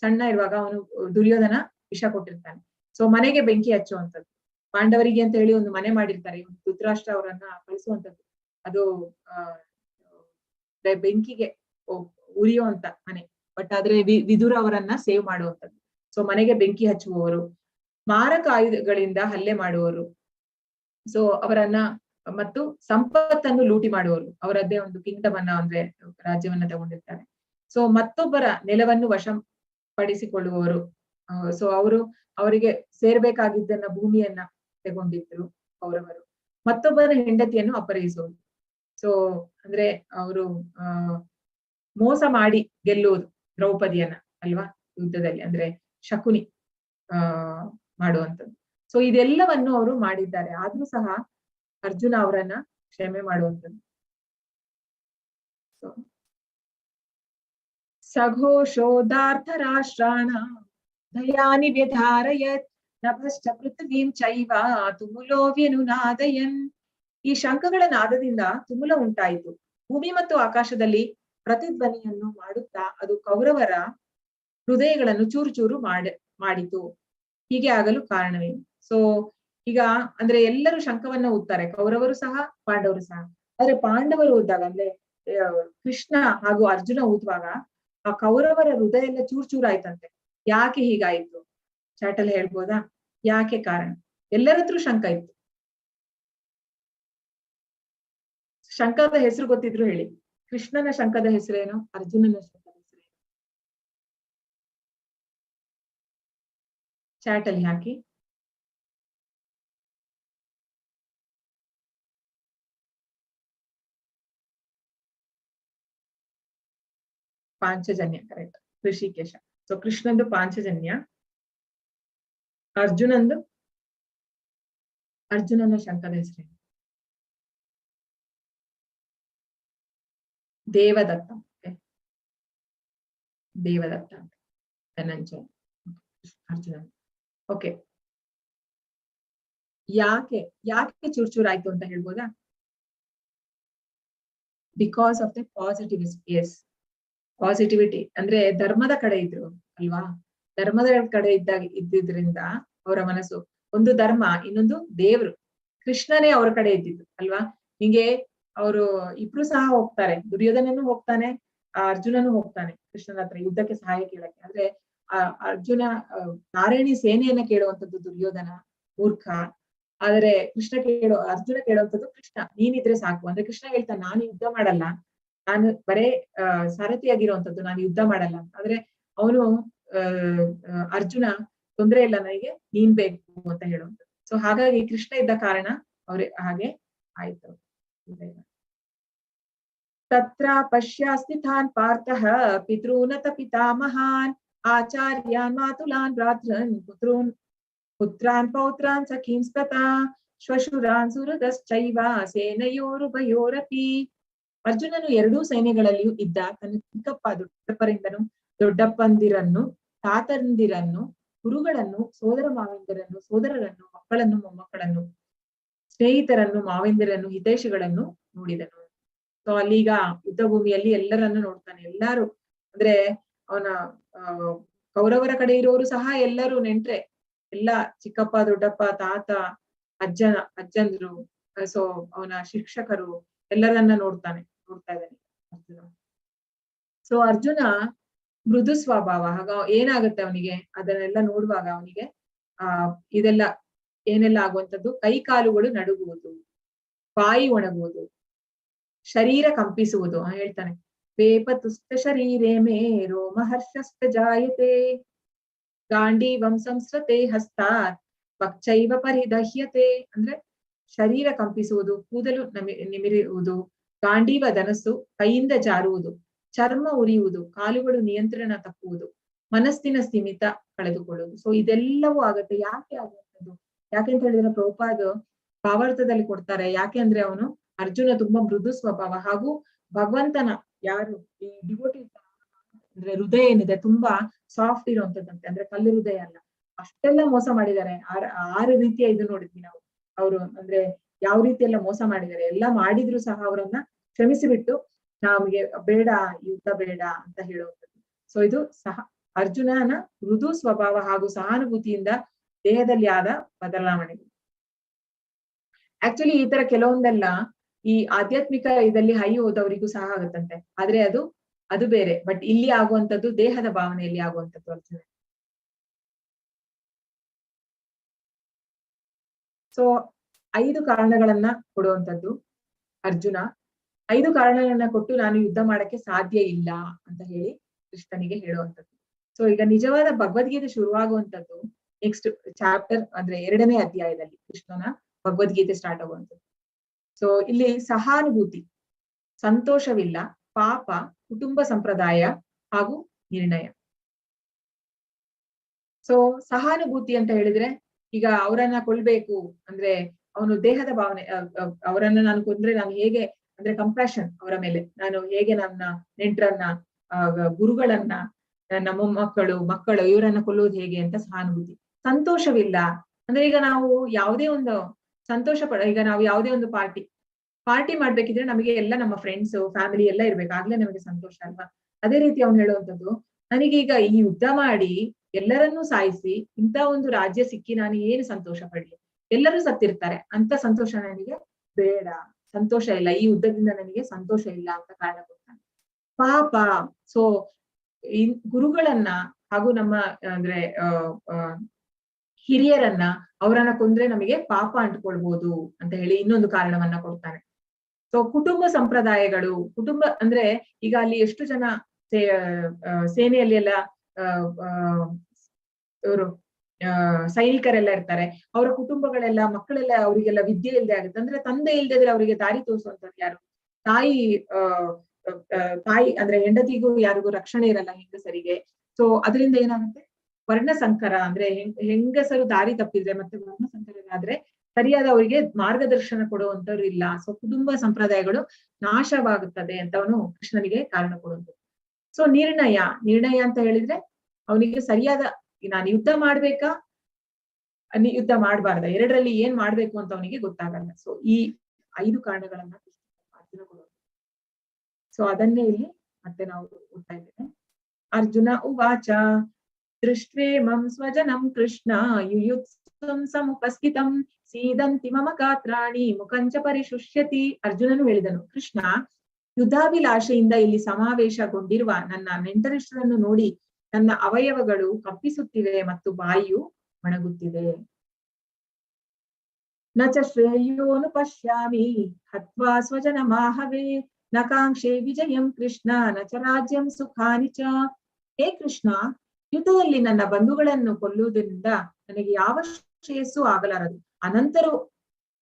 ಸಣ್ಣ ಇರುವಾಗ ಅವನು ದುರ್ಯೋಧನ ವಿಷ ಕೊಟ್ಟಿರ್ತಾನೆ. ಸೊ ಮನೆಗೆ ಬೆಂಕಿ ಹಚ್ಚುವಂಥದ್ದು, ಪಾಂಡವರಿಗೆ ಅಂತ ಹೇಳಿ ಒಂದು ಮನೆ ಮಾಡಿರ್ತಾರೆ, ಧೃತರಾಷ್ಟ್ರ ಅವರನ್ನ ಕಳಿಸುವಂಥದ್ದು, ಅದು ಬೆಂಕಿಗೆ ಉರಿಯುವಂತ ಮನೆ, ಬಟ್ ಆದ್ರೆ ವಿದುರ ಅವರನ್ನ ಸೇವ್ ಮಾಡುವಂಥದ್ದು. ಸೊ ಮನೆಗೆ ಬೆಂಕಿ ಹಚ್ಚುವವರು, ಮಾರಕ ಆಯುಧಗಳಿಂದ ಹಲ್ಲೆ ಮಾಡುವವರು, ಸೊ ಅವರನ್ನ ಮತ್ತು ಸಂಪತ್ತನ್ನು ಲೂಟಿ ಮಾಡುವವರು, ಅವರದ್ದೇ ಒಂದು ಕಿಂಗ್ಡಮ್ ಅನ್ನ ಅಂದ್ರೆ ರಾಜ್ಯವನ್ನ ತಗೊಂಡಿರ್ತಾರೆ. ಸೊ ಮತ್ತೊಬ್ಬರ ನೆಲವನ್ನು ವಶಪಡಿಸಿಕೊಳ್ಳುವವರು, ಸೊ ಅವರಿಗೆ ಸೇರ್ಬೇಕಾಗಿದ್ದನ್ನ ಭೂಮಿಯನ್ನ ತಗೊಂಡಿದ್ರು ಕೌರವರು. ಮತ್ತೊಬ್ಬರ ಹೆಂಡತಿಯನ್ನು ಅಪಹರಿಸುವುದು, ಸೊ ಅಂದ್ರೆ ಅವರು ಮೋಸ ಮಾಡಿ ಗೆಲ್ಲುವುದು ದ್ರೌಪದಿಯನ್ನ ಅಲ್ವಾ ಯುದ್ಧದಲ್ಲಿ, ಅಂದ್ರೆ ಶಕುನಿ ಮಾಡುವಂಥದ್ದು. ಸೊ ಇದೆಲ್ಲವನ್ನು ಅವರು ಮಾಡಿದ್ದಾರೆ, ಆದ್ರೂ ಸಹ ಅರ್ಜುನ ಅವರನ್ನ ಕ್ಷಮೆ ಮಾಡುವಂಥದ್ದು. ಸಘೋಷೋದಾರ್ಥ ರಾಷ್ಟ್ರಾಣ ದಯಾನಿ ವ್ಯಧಾರಯತ್ ನಭಶ್ಚ ಪೃಥ್ವೀಂ ಚೈವ ತುಮುಲೋ ವ್ಯನುನಾದಯನ್. ಈ ಶಂಖಗಳ ನಾದದಿಂದ ತುಮುಲ ಉಂಟಾಯಿತು, ಭೂಮಿ ಮತ್ತು ಆಕಾಶದಲ್ಲಿ ಪ್ರತಿಧ್ವನಿಯನ್ನು ಮಾಡುತ್ತಾ ಅದು ಕೌರವರ ಹೃದಯಗಳನ್ನು ಚೂರು ಚೂರು ಮಾಡಿತು. ಹೀಗೆ ಆಗಲು ಕಾರಣವೇನು? ಸೊ ಈಗ ಅಂದ್ರೆ ಎಲ್ಲರೂ ಶಂಖವನ್ನ ಊದ್ತಾರೆ, ಕೌರವರು ಸಹ ಪಾಂಡವರು ಸಹ. ಆದ್ರೆ ಪಾಂಡವರು ಊದ್ದಾಗ ಅಂದ್ರೆ ಕೃಷ್ಣ ಹಾಗೂ ಅರ್ಜುನ ಊದುವಾಗ ಆ ಕೌರವರ ಹೃದಯ ಎಲ್ಲ ಚೂರ್ ಚೂರ್ ಆಯ್ತಂತೆ. ಯಾಕೆ ಹೀಗಾಯ್ತು ಚಾಟಲ್ಲಿ ಹೇಳ್ಬೋದಾ? ಯಾಕೆ ಕಾರಣ? ಎಲ್ಲರ ಹತ್ರ ಶಂಕ ಇತ್ತು. ಶಂಕದ ಹೆಸರು ಗೊತ್ತಿದ್ರು ಹೇಳಿ. ಕೃಷ್ಣನ ಶಂಕದ ಹೆಸರೇನು? ಅರ್ಜುನನ ಶಂಕದ ಹೆಸರೇನು? ಚಾಟ್ ಅಲ್ಲಿ ಹಾಕಿ. ಪಾಂಚಜನ್ಯ, ಕರೆಕ್ಟ್. ಋಷಿಕೇಶ. ಸೊ ಕೃಷ್ಣಂದು ಪಾಂಚಜನ್ಯ, ಅರ್ಜುನನ ಶಂಕದ ಹೆಸರೇನು? ದೇವದತ್ತ. ದೇವದತ್ತ ಅಂತ ಧನಂಜಯ. ಅರ್ಜುನ. ಓಕೆ, ಯಾಕೆ ಚೂರ್ ಆಯ್ತು ಅಂತ ಹೇಳ್ಬೋದಾ? Because of the positivity. Yes, positivity ಅಂದ್ರೆ ಧರ್ಮದ ಕಡೆ ಇದ್ರು ಅಲ್ವಾ? ಧರ್ಮದ ಕಡೆ ಇದ್ದಿದ್ರಿಂದ ಅವರ ಮನಸ್ಸು, ಒಂದು ಧರ್ಮ, ಇನ್ನೊಂದು ದೇವ್ರು, ಕೃಷ್ಣನೇ ಅವ್ರ ಕಡೆ ಇದ್ದಿದ್ದು ಅಲ್ವಾ? ಹಿಂಗೆ ಅವರು ಇಬ್ರು ಸಹ ಹೋಗ್ತಾರೆ. ದುರ್ಯೋಧನನು ಹೋಗ್ತಾನೆ, ಅರ್ಜುನನು ಹೋಗ್ತಾನೆ ಕೃಷ್ಣನ ಹತ್ರ ಯುದ್ಧಕ್ಕೆ ಸಹಾಯ ಕೇಳಕ್ಕೆ. ಆದ್ರೆ ಅರ್ಜುನ ನಾರಾಯಣಿ ಸೇನೆಯನ್ನ ಕೇಳುವಂಥದ್ದು ದುರ್ಯೋಧನ, ಮೂರ್ಖ. ಆದ್ರೆ ಅರ್ಜುನ ಕೇಳುವಂಥದ್ದು ಕೃಷ್ಣ, ನೀನಿದ್ರೆ ಸಾಕು. ಅಂದ್ರೆ ಕೃಷ್ಣ ಹೇಳ್ತಾನೆ, ನಾನು ಯುದ್ಧ ಮಾಡಲ್ಲ, ನಾನು ಬರೇ ಸಾರಥಿಯಾಗಿರುವಂಥದ್ದು, ನಾನು ಯುದ್ಧ ಮಾಡಲ್ಲ. ಆದ್ರೆ ಅವನು ಅರ್ಜುನ, ತೊಂದ್ರೆ ಇಲ್ಲ, ನನಗೆ ನೀನ್ ಬೇಕು ಅಂತ ಹೇಳುವಂಥದ್ದು. ಸೊ ಹಾಗಾಗಿ ಕೃಷ್ಣ ಇದ್ದ ಕಾರಣ ಅವ್ರೆ ಹಾಗೆ ಆಯ್ತು. ತತ್ರ ಪಶ್ಯಾಸ್ತಿಥಾನ್ ಪಾರ್ಥಃ ಪಿತॄನತ ಪಿತಾಮಹಾನ್ ಆಚಾರ್ಯಾನ್ ಮಾತುಲಾನ್ ಭ್ರಾತೃನ್ ಪುತ್ರಾನ್ ಪೌತ್ರಾನ್ ಸಖೀನ್ ತಥಾ ಶ್ವಶುರಾನ್ ಸುಹೃದಶ್ಚೈವ ಸೇನಯೋರುಭಯೋರಪಿ. ಅರ್ಜುನನು ಎರಡೂ ಸೇನೆಗಳಲ್ಲಿಯೂ ಇದ್ದ. ತನ್ನ ಚಿಕ್ಕಪ್ಪ ದೊಡ್ಡಪ್ಪರಿಂದನು, ದೊಡ್ಡಪ್ಪಂದಿರನ್ನು, ತಾತಂದಿರನ್ನು, ಗುರುಗಳನ್ನು, ಸೋದರ ಮಾವಿಂದರನ್ನು, ಸೋದರರನ್ನು, ಮಕ್ಕಳನ್ನು, ಮೊಮ್ಮಕ್ಕಳನ್ನು, ಸ್ನೇಹಿತರನ್ನು, ಮಾವಿಂದರನ್ನು, ಹಿತೈಷಿಗಳನ್ನು ನೋಡಿದನು. ಸೊ ಅಲ್ಲೀಗ ಯುದ್ಧ ಭೂಮಿಯಲ್ಲಿ ಎಲ್ಲರನ್ನು ನೋಡ್ತಾನೆ. ಎಲ್ಲಾರು ಅಂದ್ರೆ ಅವನ ಕೌರವರ ಕಡೆ ಇರೋರು ಸಹ ಎಲ್ಲರೂ ನೆಂಟ್ರೆ, ಎಲ್ಲ ಚಿಕ್ಕಪ್ಪ, ದೊಡ್ಡಪ್ಪ, ತಾತ, ಅಜ್ಜಂದ್ರು, ಸೊ ಅವನ ಶಿಕ್ಷಕರು ಎಲ್ಲರನ್ನ ನೋಡ್ತಾ ಇದ್ದಾನೆ ಅರ್ಜುನ. ಸೊ ಅರ್ಜುನ ಮೃದು ಸ್ವಭಾವ. ಆಗ ಏನಾಗುತ್ತೆ ಅವನಿಗೆ, ಅದನ್ನೆಲ್ಲ ನೋಡುವಾಗ ಅವನಿಗೆ ಇದೆಲ್ಲ ಏನೆಲ್ಲ ಆಗುವಂಥದ್ದು, ಕೈ ಕಾಲುಗಳು ನಡುಗುವುದು, ಬಾಯಿ ಒಣಗುವುದು, ಶರೀರ ಕಂಪಿಸುವುದು. ಹೇಳ್ತಾನೆ, ವೇಪತುಷ್ಟ ಶರೀರೇ ಮೇ ರೋಮಹರ್ಷಸ್ತ ಜಾಯತೆ ಗಾಂಡೀವಂ ಸಂಸ್ರತೆ ಹಸ್ತಾತ್ ಪಕ್ಷೈವ ಪರಿದಹ್ಯತೆ. ಅಂದ್ರೆ ಶರೀರ ಕಂಪಿಸುವುದು, ಕೂದಲು ನಿಮಿರುವುದು, ಗಾಂಡೀವ ಧನಸ್ಸು ಕೈಯಿಂದ ಜಾರುವುದು, ಚರ್ಮ ಉರಿಯುವುದು, ಕಾಲುಗಳು ನಿಯಂತ್ರಣ ತಪ್ಪುವುದು, ಮನಸ್ಸಿನ ಸ್ಥಿಮಿತ ಕಳೆದುಕೊಳ್ಳುವುದು. ಸೊ ಇದೆಲ್ಲವೂ ಆಗತ್ತೆ. ಯಾಕೆ ಆಗುವಂಥದ್ದು? ಯಾಕೆಂತ ಹೇಳಿದ್ರೆ ಪ್ರಭುಪಾದ ಭಾವಾರ್ಥದಲ್ಲಿ ಕೊಡ್ತಾರೆ. ಯಾಕೆ ಅಂದ್ರೆ ಅವನು ಅರ್ಜುನ ತುಂಬಾ ಮೃದು ಸ್ವಭಾವ, ಹಾಗೂ ಭಗವಂತನ ಯಾರು ಈ ಡಿವೋಟಿ ಅಂದ್ರೆ ಹೃದಯ ಏನಿದೆ ತುಂಬಾ ಸಾಫ್ಟ್ ಇರುವಂತದ್ದಂತೆ. ಅಂದ್ರೆ ಕಲ್ಲು ಹೃದಯ ಅಲ್ಲ. ಅಷ್ಟೆಲ್ಲ ಮೋಸ ಮಾಡಿದ್ದಾರೆ. 6 ರೀತಿಯ ಇದು ನೋಡಿದ್ವಿ ನಾವು. ಅವರು ಅಂದ್ರೆ ಯಾವ ರೀತಿ ಎಲ್ಲ ಮೋಸ ಮಾಡಿದ್ದಾರೆ. ಎಲ್ಲ ಮಾಡಿದ್ರು ಸಹ ಅವರನ್ನ ಕ್ಷಮಿಸಿಬಿಟ್ಟು ನಮಗೆ ಬೇಡ, ಯುದ್ಧ ಬೇಡ ಅಂತ ಹೇಳುವಂಥದ್ದು. ಸೊ ಇದು ಸಹ ಅರ್ಜುನನ ಮೃದು ಸ್ವಭಾವ ಹಾಗೂ ಸಹಾನುಭೂತಿಯಿಂದ ದೇಹದಲ್ಲಿ ಆದ ಬದಲಾವಣೆಗಳು. ಆಕ್ಚುಲಿ ಈ ತರ ಕೆಲವೊಂದೆಲ್ಲ ಈ ಆಧ್ಯಾತ್ಮಿಕ ಇದರಲ್ಲಿ ಹೈ ಹೋದವರಿಗೂ ಸಹ ಆಗುತ್ತಂತೆ. ಆದ್ರೆ ಅದು ಬೇರೆ. ಬಟ್ ಇಲ್ಲಿ ಆಗುವಂಥದ್ದು ದೇಹದ ಭಾವನೆಯಲ್ಲಿ ಆಗುವಂಥದ್ದು ಅರ್ಜುನ. ಸೊ 5 ಕಾರಣಗಳನ್ನ ಕೊಡುವಂಥದ್ದು ಅರ್ಜುನ. 5 ಕಾರಣಗಳನ್ನ ಕೊಟ್ಟು ನಾನು ಯುದ್ಧ ಮಾಡಕ್ಕೆ ಸಾಧ್ಯ ಇಲ್ಲ ಅಂತ ಹೇಳಿ ಕೃಷ್ಣನಿಗೆ ಹೇಳುವಂಥದ್ದು. ಸೊ ಈಗ ನಿಜವಾದ ಭಗವದ್ಗೀತೆ ಶುರುವಾಗುವಂಥದ್ದು ನೆಕ್ಸ್ಟ್ ಚಾಪ್ಟರ್ ಅಂದ್ರೆ 2ನೇ ಅಧ್ಯಾಯದಲ್ಲಿ ಕೃಷ್ಣನ ಭಗವದ್ಗೀತೆ ಸ್ಟಾರ್ಟ್ ಆಗುವಂಥದ್ದು. ಸೊ ಇಲ್ಲಿ ಸಹಾನುಭೂತಿ, ಸಂತೋಷವಿಲ್ಲ, ಪಾಪ, ಕುಟುಂಬ ಸಂಪ್ರದಾಯ ಹಾಗೂ ನಿರ್ಣಯ. ಸೊ ಸಹಾನುಭೂತಿ ಅಂತ ಹೇಳಿದ್ರೆ ಈಗ ಅವರನ್ನ ಕೊಲ್ಬೇಕು ಅಂದ್ರೆ ಅವನು ದೇಹದ ಭಾವನೆ, ಅವರನ್ನ ನಾನು ಕೊಂದ್ರೆ ನಾನು ಹೇಗೆ ಅಂದ್ರೆ ಕಂಪ್ಯಾಷನ್ ಅವರ ಮೇಲೆ, ನಾನು ಹೇಗೆ ನನ್ನ ನೆಂಟರನ್ನ, ಗುರುಗಳನ್ನ, ನನ್ನ ಮಕ್ಕಳು ಇವರನ್ನ ಕೊಲ್ಲುವುದು ಹೇಗೆ ಅಂತ ಸಹಾನುಭೂತಿ. ಸಂತೋಷವಿಲ್ಲ ಅಂದ್ರೆ ಈಗ ನಾವು ಯಾವುದೇ ಒಂದು ಈಗ ನಾವು ಯಾವುದೇ ಒಂದು ಪಾರ್ಟಿ ಮಾಡ್ಬೇಕಿದ್ರೆ ನಮಗೆ ಎಲ್ಲ ನಮ್ಮ ಫ್ರೆಂಡ್ಸ್, ಫ್ಯಾಮಿಲಿ ಎಲ್ಲ ಇರ್ಬೇಕು, ಆಗ್ಲೇ ನಮಗೆ ಸಂತೋಷ ಅಲ್ವಾ? ಅದೇ ರೀತಿ ಅವ್ನು ಹೇಳುವಂಥದ್ದು, ನನಗೀಗ ಈ ಯುದ್ಧ ಮಾಡಿ ಎಲ್ಲರನ್ನೂ ಸಾಯಿಸಿ ಇಂಥ ಒಂದು ರಾಜ್ಯ ಸಿಕ್ಕಿ ನಾನು ಏನು ಸಂತೋಷ ಪಡ್ಲಿ? ಎಲ್ಲರೂ ಸತ್ತಿರ್ತಾರೆ, ಅಂತ ಸಂತೋಷ ನನಗೆ ಬೇಡ, ಸಂತೋಷ ಇಲ್ಲ, ಈ ಯುದ್ಧದಿಂದ ನನಗೆ ಸಂತೋಷ ಇಲ್ಲ ಅಂತ ಕಾರಣ ಕೊಡ್ತಾನೆ. ಪಾಪ, ಸೊ ಗುರುಗಳನ್ನ ಹಾಗೂ ನಮ್ಮ ಅಂದ್ರೆ ಹಿರಿಯರನ್ನ ಅವರನ್ನ ಕೊಂದ್ರೆ ನಮಗೆ ಪಾಪ ಅಂಟ್ಕೊಳ್ಬಹುದು ಅಂತ ಹೇಳಿ ಇನ್ನೊಂದು ಕಾರಣವನ್ನ ಕೊಡ್ತಾನೆ. ಸೊ ಕುಟುಂಬ ಸಂಪ್ರದಾಯಗಳು, ಕುಟುಂಬ ಅಂದ್ರೆ ಈಗ ಅಲ್ಲಿ ಎಷ್ಟು ಜನ ಸೇನೆಯಲ್ಲಿ ಎಲ್ಲ ಇವರು ಸೈನಿಕರೆಲ್ಲ ಇರ್ತಾರೆ, ಅವರ ಕುಟುಂಬಗಳೆಲ್ಲ ಮಕ್ಕಳೆಲ್ಲ ಅವರಿಗೆಲ್ಲ ವಿದ್ಯೆ ಇಲ್ಲದೆ ಆಗುತ್ತೆ. ಅಂದ್ರೆ ತಂದೆ ಇಲ್ದಿದ್ರೆ ಅವರಿಗೆ ದಾರಿ ತೋರಿಸುವಂತದ್ದು ಯಾರು? ತಾಯಿ ತಾಯಿ ಅಂದ್ರೆ ಹೆಂಡತಿಗೂ ಯಾರಿಗೂ ರಕ್ಷಣೆ ಇರಲ್ಲ ಹೆಂಗಸರಿಗೆ. ಸೊ ಅದರಿಂದ ಏನಾಗುತ್ತೆ, ವರ್ಣ ಸಂಕರ ಅಂದ್ರೆ ಹೆಂಗಸರು ದಾರಿ ತಪ್ಪಿದ್ರೆ ಮತ್ತೆ ವರ್ಣ ಸಂಕರರಾದ್ರೆ ಸರಿಯಾದ ಅವರಿಗೆ ಮಾರ್ಗದರ್ಶನ ಕೊಡುವಂತವ್ರು ಇಲ್ಲ. ಸೊ ಕುಟುಂಬ ಸಂಪ್ರದಾಯಗಳು ನಾಶವಾಗುತ್ತದೆ ಅಂತ ಅವನು ಕೃಷ್ಣನಿಗೆ ಕಾರಣ ಕೊಡುವಂಥದ್ದು. ಸೊ ನಿರ್ಣಯ ಅಂತ ಹೇಳಿದ್ರೆ ಅವನಿಗೆ ಸರಿಯಾದ, ನಾನು ಯುದ್ಧ ಮಾಡ್ಬೇಕಾ ಯುದ್ಧ ಮಾಡ್ಬಾರ್ದ, ಎರಡರಲ್ಲಿ ಏನ್ ಮಾಡ್ಬೇಕು ಅಂತ ಅವನಿಗೆ ಗೊತ್ತಾಗಲ್ಲ. ಸೊ ಈ 5 ಕಾರಣಗಳನ್ನ ಅರ್ಜುನ ಕೊಡುವಂಥದ್ದು. ಸೊ ಅದನ್ನೇ ಇಲ್ಲಿ ಮತ್ತೆ ನಾವು ಓದ್ತಾ ಇದ್ದೇವೆ. ಅರ್ಜುನ ಉವಾಚ ದೃಷ್ಟ್ವೇಮಂ ಸ್ವಜನಂ ಕೃಷ್ಣ ಯುಯುತ್ಸಂ ಸಮುಪಸ್ಥಿತಂ ಸೀದಂತಿ ಮಮ ಗಾತ್ರಾಣಿ ಮುಖಂಚ ಪರಿಶುಷ್ಯತಿ. ಅರ್ಜುನನು ಹೇಳಿದನು, ಕೃಷ್ಣ ಯುದ್ಧಾಭಿಲಾಷೆಯಿಂದ ಇಲ್ಲಿ ಸಮಾವೇಶಗೊಂಡಿರುವ ನನ್ನ ನೆಂಟರಿಷ್ಟರನ್ನು ನೋಡಿ ನನ್ನ ಅವಯವಗಳು ಕಂಪಿಸುತ್ತಿವೆ ಮತ್ತು ಬಾಯಿಯು ಒಣಗುತ್ತಿದೆ. ನ ಚ ಶ್ರೇಯೋನು ಪಶ್ಯಾಮಿ ಹತ್ವಾ ಸ್ವಜನ ಮಾಹವೇ ನ ಕಾಂಕ್ಷೆ ವಿಜಯಂ ಕೃಷ್ಣ ನ ಚ ರಾಜ್ಯಂ ಸುಖಾನಿ ಚ. ಹೇ ಕೃಷ್ಣ, ಯುದ್ಧದಲ್ಲಿ ನನ್ನ ಬಂಧುಗಳನ್ನು ಕೊಲ್ಲುವುದರಿಂದ ನನಗೆ ಯಾವ ಶ್ರೇಯಸ್ಸು ಆಗಲಾರದು. ಅನಂತರ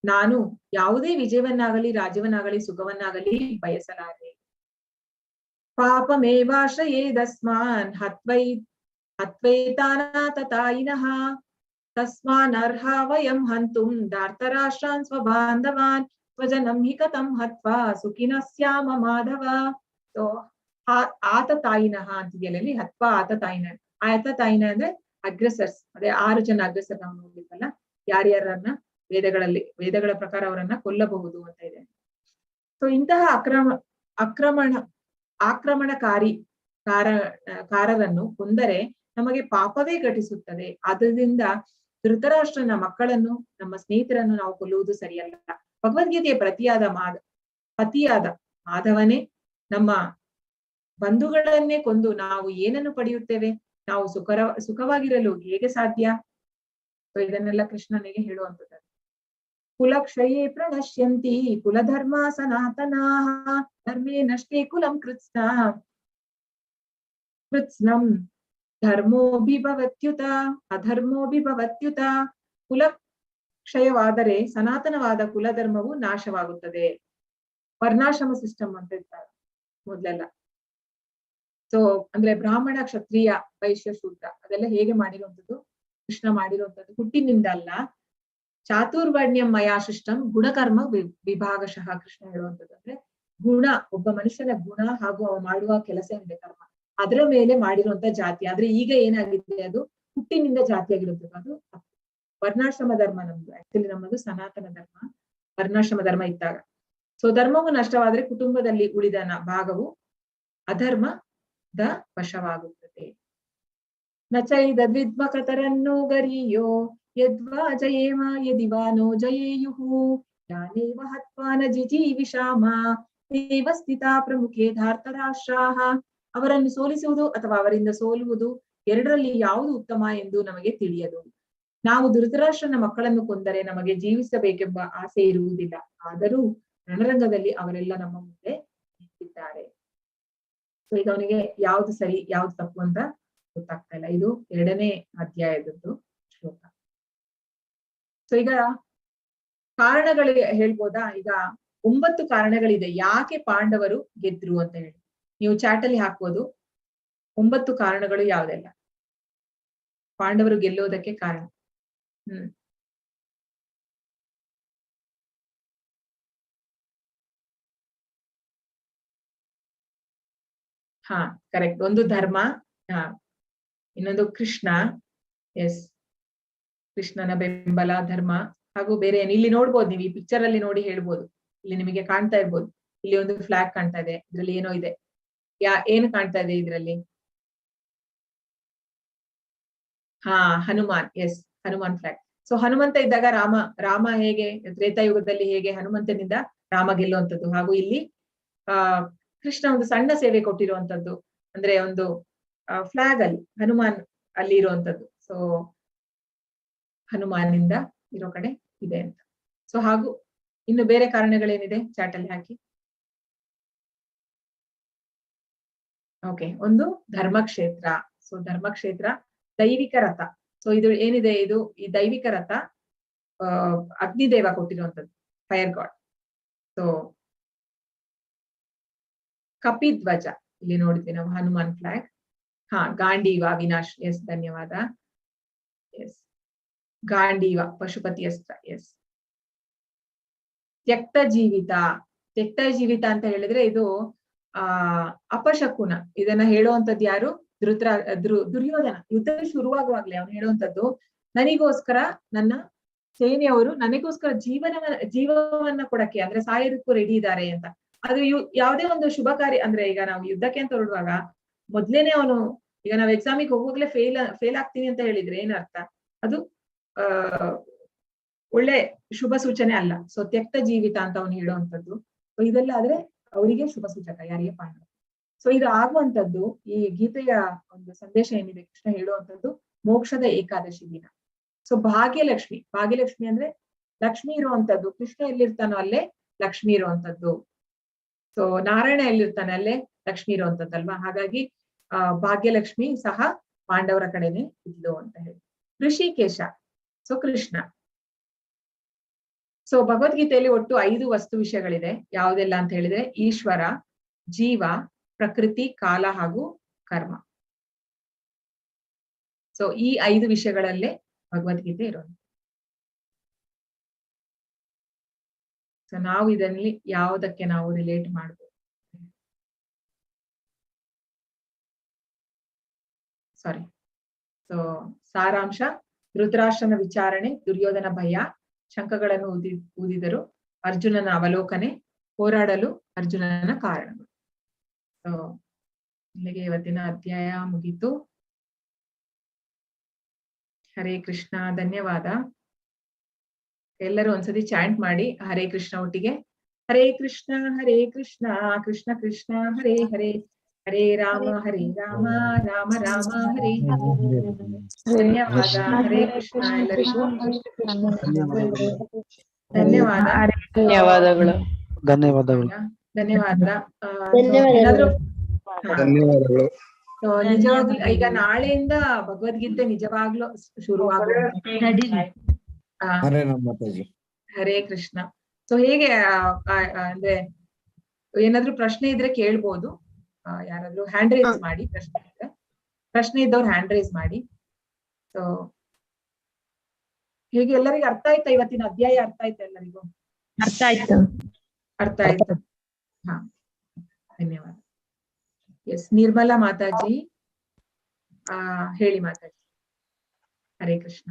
ನಾನು ಯಾವುದೇ ವಿಜಯವನ್ನಾಗಲಿ ರಾಜ್ಯವನ್ನಾಗಲಿ ಸುಖವನ್ನಾಗಲಿ ಬಯಸಲಾರೆ. ಪಾಪಮೇವಾಶ್ರಯೇದಸ್ಮಾನ್ ಹತ್ವೈತಾನಾತತಾಯಿನಃ ತಸ್ಮಾನ್ ಅರ್ಹಾ ವಯಂ ಹಂತುಂ ಧಾರ್ತರಾಷ್ಟ್ರಾನ್ ಸ್ವಬಾಂಧವಾನ್ ಸ್ವಜನಂ ಹಿ ಕಥಂ ಹತ್ವಾ ಸುಖಿನಃ ಸ್ಯಾಮ ಮಾಧವ. ಸೊ ಆತತಾಯಿನಃ ಅಂತಿದೆಯಲ್ಲಿ ಹತ್ವಾ ಆತತಾಯಿನ. ಆತತಾಯಿನ ಅಂದ್ರೆ ಅಗ್ರೆಸರ್ಸ್, ಅದೇ 6 ಜನ ಅಗ್ರೆಸರ್ ನಾವು ನೋಡ್ಲಿಕ್ಕಲ್ಲ, ಯಾರ್ಯಾರನ್ನ ವೇದಗಳ ಪ್ರಕಾರ ಅವರನ್ನ ಕೊಲ್ಲಬಹುದು ಅಂತ ಇದೆ. ಸೊ ಇಂತಹ ಆಕ್ರಮಣಕಾರರನ್ನು ಕೊಂದರೆ ನಮಗೆ ಪಾಪವೇ ಘಟಿಸುತ್ತದೆ. ಆದ್ದರಿಂದ ಧೃತರಾಷ್ಟ್ರನ ಮಕ್ಕಳನ್ನು, ನಮ್ಮ ಸ್ನೇಹಿತರನ್ನು ನಾವು ಕೊಲ್ಲುವುದು ಸರಿಯಲ್ಲ. ಭಗವದ್ಗೀತೆಯ ಪತಿಯಾದ ಮಾಧವನೇ ನಮ್ಮ ಬಂಧುಗಳನ್ನೇ ಕೊಂದು ನಾವು ಏನನ್ನು ಪಡೆಯುತ್ತೇವೆ? ನಾವು ಸುಖವಾಗಿರಲು ಹೇಗೆ ಸಾಧ್ಯ? ಸೊ ಇದನ್ನೆಲ್ಲ ಕೃಷ್ಣನಿಗೆ ಹೇಳುವಂಥದ್ದು. ಕುಲಕ್ಷಯೇ ಪ್ರಣಶ್ಯಂತಿ ಕುಲಧರ್ಮ ಸನಾತನಾಃ ಧರ್ಮೇ ನಷ್ಟೇ ಕುಲಂ ಕೃತ್ಸ್ನಂ ಧರ್ಮೋಭಿಭವತ್ಯುತ ಅಧರ್ಮೋಭಿಭವತ್ಯುತ. ಕುಲಕ್ಷಯವಾದರೆ ಸನಾತನವಾದ ಕುಲಧರ್ಮವು ನಾಶವಾಗುತ್ತದೆ. ವರ್ಣಾಶ್ರಮ ಸಿಸ್ಟಮ್ ಅಂತ ಇರ್ತಾರೆ ಮೊದ್ಲೆಲ್ಲ. ಸೊ ಅಂದ್ರೆ ಬ್ರಾಹ್ಮಣ, ಕ್ಷತ್ರಿಯ, ವೈಶ್ಯ, ಶೂದ್ರ ಅದೆಲ್ಲ ಹೇಗೆ ಮಾಡಿರುವಂಥದ್ದು? ಕೃಷ್ಣ ಮಾಡಿರುವಂಥದ್ದು ಹುಟ್ಟಿನಿಂದ ಅಲ್ಲ. ಚಾತುರ್ವರ್ಣ್ಯಂ ಮಯಾ ಸೃಷ್ಟಂ ಗುಣಕರ್ಮ ವಿಭಾಗಶಃ. ಕೃಷ್ಣ ಹೇಳುವಂಥದ್ದು ಅಂದ್ರೆ ಗುಣ, ಒಬ್ಬ ಮನುಷ್ಯನ ಗುಣ ಹಾಗೂ ಅವ ಮಾಡುವ ಕೆಲಸ ಇದೆ ಕರ್ಮ, ಅದರ ಮೇಲೆ ಮಾಡಿರುವಂತ ಜಾತಿ. ಆದ್ರೆ ಈಗ ಏನಾಗಿದೆ, ಅದು ಹುಟ್ಟಿನಿಂದ ಜಾತಿಯಾಗಿರುತ್ತದೆ. ಅದು ವರ್ಣಾಶ್ರಮ ಧರ್ಮ ನಮ್ದು. ಆಕ್ಚುಲಿ ನಮ್ಮದು ಸನಾತನ ಧರ್ಮ, ವರ್ಣಾಶ್ರಮ ಧರ್ಮ ಇದ್ದಾಗ. ಸೊ ಧರ್ಮವು ನಷ್ಟವಾದ್ರೆ ಕುಟುಂಬದಲ್ಲಿ ಉಳಿದ ಭಾಗವು ಅಧರ್ಮದ ವಶವಾಗುತ್ತದೆ. ನಚೈದ್ವಿದ್ಮಕತರನ್ನೋ ಗರೀಯೋ ಯದ್ವಾ ಜಯೇಮ ಯದಿವಾ ನೋ ಜಯೇಯುಹು ಯಾನೇವ ಹತ್ವಾನ ಜಿಜೀವಿಷಾಮ ದೇವ ಸ್ಥಿತಾ ಪ್ರಮುಖೇ ಧಾರ್ತರಾಷ್ಟ್ರಾಃ. ಅವರನ್ನು ಸೋಲಿಸುವುದು ಅಥವಾ ಅವರಿಂದ ಸೋಲುವುದು, ಎರಡರಲ್ಲಿ ಯಾವುದು ಉತ್ತಮ ಎಂದು ನಮಗೆ ತಿಳಿಯದು. ನಾವು ಧೃತರಾಷ್ಟ್ರನ ಮಕ್ಕಳನ್ನು ಕೊಂದರೆ ನಮಗೆ ಜೀವಿಸಬೇಕೆಂಬ ಆಸೆ ಇರುವುದಿಲ್ಲ. ಆದರೂ ರಣರಂಗದಲ್ಲಿ ಅವರೆಲ್ಲ ನಮ್ಮ ಮುಂದೆ ನಿಂತಿದ್ದಾರೆ. ಸೊ ಈಗ ಅವನಿಗೆ ಯಾವ್ದು ಸರಿ ಯಾವ್ದು ತಪ್ಪು ಅಂತ ಗೊತ್ತಾಗ್ತಾ ಇಲ್ಲ. ಇದು 2ನೇ ಅಧ್ಯಾಯದದ್ದು ಶ್ಲೋಕ. ಸೊ ಈಗ ಕಾರಣಗಳು ಹೇಳ್ಬೋದಾ? ಈಗ 9 ಕಾರಣಗಳಿದೆ ಯಾಕೆ ಪಾಂಡವರು ಗೆದ್ರು ಅಂತ ಹೇಳಿ. ನೀವು ಚಾಟ್ ಅಲ್ಲಿ ಹಾಕ್ಬೋದು 9 ಕಾರಣಗಳು ಯಾವ್ದೆಲ್ಲ ಪಾಂಡವರು ಗೆಲ್ಲೋದಕ್ಕೆ ಕಾರಣ. ಹಾ ಕರೆಕ್ಟ್. ಒಂದು ಧರ್ಮ, ಇನ್ನೊಂದು ಕೃಷ್ಣ. ಎಸ್, ಕೃಷ್ಣನ ಬೆಂಬಲ, ಧರ್ಮ ಹಾಗೂ ಬೇರೆ ಏನು ಇಲ್ಲಿ ನೋಡ್ಬೋದು. ನೀವು ಈ ಪಿಕ್ಚರ್ ಅಲ್ಲಿ ನೋಡಿ ಹೇಳ್ಬೋದು. ಇಲ್ಲಿ ನಿಮಗೆ ಕಾಣ್ತಾ ಇರ್ಬೋದು, ಇಲ್ಲಿ ಒಂದು ಫ್ಲಾಗ್ ಕಾಣ್ತಾ ಇದೆ, ಇದ್ರಲ್ಲಿ ಏನೋ ಇದೆ. ಏನು ಕಾಣ್ತಾ ಇದೆ ಇದ್ರಲ್ಲಿ? ಹಾ, Hanuman. Yes, Hanuman flag. So Hanumanta ಇದ್ದಾಗ ರಾಮ ಹೇಗೆ ತ್ರೇತಾಯುಗದಲ್ಲಿ ಹೇಗೆ ಹನುಮಂತನಿಂದ ರಾಮ ಗೆಲ್ಲುವಂಥದ್ದು, ಹಾಗೂ ಇಲ್ಲಿ ಕೃಷ್ಣ ಒಂದು ಸಣ್ಣ ಸೇವೆ ಕೊಟ್ಟಿರುವಂತದ್ದು. ಅಂದ್ರೆ ಒಂದು ಫ್ಲಾಗ್ ಅಲ್ಲಿ ಹನುಮಾನ್ ಅಲ್ಲಿ ಇರುವಂತದ್ದು. ಸೊ ಹನುಮಾನಿಂದ ಇರೋ ಕಡೆ ಇದೆ ಅಂತ. ಸೊ ಹಾಗೂ ಇನ್ನು ಬೇರೆ ಕಾರಣಗಳೇನಿದೆ ಚಾಟ್ ಅಲ್ಲಿ ಹಾಕಿ. ಓಕೆ, ಒಂದು ಧರ್ಮಕ್ಷೇತ್ರ. ಸೊ ಧರ್ಮಕ್ಷೇತ್ರ, ದೈವಿಕ ರಥ. ಸೊ ಇದು ಏನಿದೆ, ಇದು ಈ ದೈವಿಕ ರಥ ಅಗ್ನಿದೇವ ಕೊಟ್ಟಿರುವಂತದ್ದು, ಫೈರ್ ಗಾಡ್. ಸೊ ಕಪಿಧ್ವಜ ಇಲ್ಲಿ ನೋಡಿದ್ವಿ ನಾವು, ಹನುಮಾನ್ ಫ್ಲಾಗ್. ಗಾಂಡೀವ ವಿನಾಶ್, ಎಸ್ ಧನ್ಯವಾದ. ಎಸ್ ಗಾಂಡೀವ ಪಶುಪತಿ ಅಸ್ತ್ರ. ಎಸ್ ತ್ಯಕ್ತ ಜೀವಿತ. ತ್ಯಕ್ತ ಜೀವಿತ ಅಂತ ಹೇಳಿದ್ರೆ ಇದು ಅಪಶಕುನ. ಇದನ್ನ ಹೇಳುವಂತದ್ದು ಯಾರು? ದುರ್ಯೋಧನ. ಯುದ್ಧ ಶುರುವಾಗುವಾಗ್ಲೇ ಅವನು ಹೇಳುವಂತದ್ದು, ನನಗೋಸ್ಕರ ನನ್ನ ಸೇನೆಯವರು ನನಗೋಸ್ಕರ ಜೀವವನ್ನ ಕೊಡಕ್ಕೆ, ಅಂದ್ರೆ ಸಾಯೋದಕ್ಕೂ ರೆಡಿ ಇದ್ದಾರೆ ಅಂತ. ಅದು ಯಾವುದೇ ಒಂದು ಶುಭ ಕಾರ್ಯ, ಅಂದ್ರೆ ಈಗ ನಾವು ಯುದ್ಧಕ್ಕೆ ಅಂತ ಹೊರಡುವಾಗ ಮೊದ್ಲೇನೆ ಅವನು, ಈಗ ನಾವ್ ಎಕ್ಸಾಮಿಗೆ ಹೋಗುವಾಗ್ಲೇ ಫೇಲ್ ಆಗ್ತೀನಿ ಅಂತ ಹೇಳಿದ್ರೆ ಏನರ್ಥ? ಅದು ಒಳ್ಳೆ ಶುಭ ಸೂಚನೆ ಅಲ್ಲ. ಸೊ ತ್ಯಕ್ತ ಜೀವಿತ ಅಂತ ಅವನು ಹೇಳುವಂತದ್ದು. ಸೊ ಇದೆಲ್ಲ ಆದ್ರೆ ಅವರಿಗೆ ಶುಭ ಸೂಚಕ, ಯಾರಿಗೆ? ಪಾಂಡವ. ಸೊ ಇದು ಆಗುವಂತದ್ದು, ಈ ಗೀತೆಯ ಒಂದು ಸಂದೇಶ ಏನಿದೆ, ಕೃಷ್ಣ ಹೇಳುವಂತದ್ದು ಮೋಕ್ಷದ ಏಕಾದಶಿ ದಿನ. ಸೊ ಭಾಗ್ಯಲಕ್ಷ್ಮಿ. ಭಾಗ್ಯಲಕ್ಷ್ಮಿ ಅಂದ್ರೆ ಲಕ್ಷ್ಮಿ ಇರುವಂತದ್ದು. ಕೃಷ್ಣ ಎಲ್ಲಿರ್ತಾನೋ ಅಲ್ಲೇ ಲಕ್ಷ್ಮಿ ಇರುವಂತದ್ದು. ಸೊ ನಾರಾಯಣ ಎಲ್ಲಿರ್ತಾನೆ ಅಲ್ಲೇ ಲಕ್ಷ್ಮಿ ಇರುವಂತದ್ದಲ್ವಾ. ಹಾಗಾಗಿ ಭಾಗ್ಯಲಕ್ಷ್ಮಿ ಸಹ ಪಾಂಡವರ ಕಡೆನೆ ಇದ್ಲು ಅಂತ ಹೇಳಿ. ಋಷಿಕೇಶ, ಸೊ ಕೃಷ್ಣ. ಸೊ ಭಗವದ್ಗೀತೆಯಲ್ಲಿ ಒಟ್ಟು 5 ವಸ್ತು ವಿಷಯಗಳಿದೆ. ಯಾವುದೆಲ್ಲ ಅಂತ ಹೇಳಿದ್ರೆ ಈಶ್ವರ, ಜೀವ, ಪ್ರಕೃತಿ, ಕಾಲ ಹಾಗೂ ಕರ್ಮ. ಸೊ ಈ 5 ವಿಷಯಗಳಲ್ಲೇ ಭಗವದ್ಗೀತೆ ಇರೋದು. ಸೊ ನಾವು ಇದರಲ್ಲಿ ಯಾವುದಕ್ಕೆ ನಾವು ರಿಲೇಟ್ ಮಾಡ್ಬೋದು? ಸಾರಿ. ಸೊ ಸಾರಾಂಶ: ಧೃತರಾಷ್ಟ್ರನ ವಿಚಾರಣೆ, ದುರ್ಯೋಧನ ಭಯ, ಶಂಖಗಳನ್ನು ಊದಿದರು, ಅರ್ಜುನನ ಅವಲೋಕನೆ, ಹೋರಾಡಲು ಅರ್ಜುನನ ಕಾರಣಗಳು. ಸೊ ಇಲ್ಲಿಗೆ ಇವತ್ತಿನ ಅಧ್ಯಾಯ ಮುಗೀತು. ಹರೇ ಕೃಷ್ಣ. ಧನ್ಯವಾದ. ಎಲ್ಲರೂ ಒಂದ್ಸತಿ ಚಾಂಟ್ ಮಾಡಿ ಹರೇ ಕೃಷ್ಣ ಒಟ್ಟಿಗೆ. ಹರೇ ಕೃಷ್ಣ ಕೃಷ್ಣ ಕೃಷ್ಣ ಹರೇ ಹರೇ, ಹರೇ ರಾಮ ರಾಮ ರಾಮ ಹರೇ ಹರೇ. ಧನ್ಯವಾದ. ಹರೇ ಕೃಷ್ಣ ಎಲ್ಲರಿಗೂ. ಧನ್ಯವಾದ. ಧನ್ಯವಾದಗಳು. ಧನ್ಯವಾದಗಳು. ಧನ್ಯವಾದ. ಧನ್ಯವಾದಗಳು. ನಿಜವಾಗ್ಲೂ ಈಗ ನಾಳೆಯಿಂದ ಭಗವದ್ಗೀತೆ ನಿಜವಾಗ್ಲೂ ಶುರುವಾಗುತ್ತೆ. ಹರೇ ಕೃಷ್ಣ. ಸೊ ಹೇಗೆ ಅಂದ್ರೆ ಏನಾದ್ರು ಪ್ರಶ್ನೆ ಇದ್ರೆ ಕೇಳ್ಬೋದು. ಯಾರಾದ್ರೂ ಹ್ಯಾಂಡ್ ರೈಸ್ ಮಾಡಿ, ಪ್ರಶ್ನೆ ಇದ್ದವ್ರು ಹ್ಯಾಂಡ್ ರೈಸ್ ಮಾಡಿ. ಸೊ ಹೇಗೆ ಎಲ್ಲರಿಗೂ ಅರ್ಥ ಆಯ್ತಾ? ಇವತ್ತಿನ ಅಧ್ಯಾಯ ಅರ್ಥ ಆಯ್ತಾ ಎಲ್ಲರಿಗೂ? ಅರ್ಥ ಆಯ್ತು. ಅರ್ಥ ಆಯ್ತು. ಹಾ, ಧನ್ಯವಾದ. ಎಸ್, ನಿರ್ಮಲಾ ಮಾತಾಜಿ ಹೇಳಿ ಮಾತಾಜಿ. ಹರೇ ಕೃಷ್ಣ.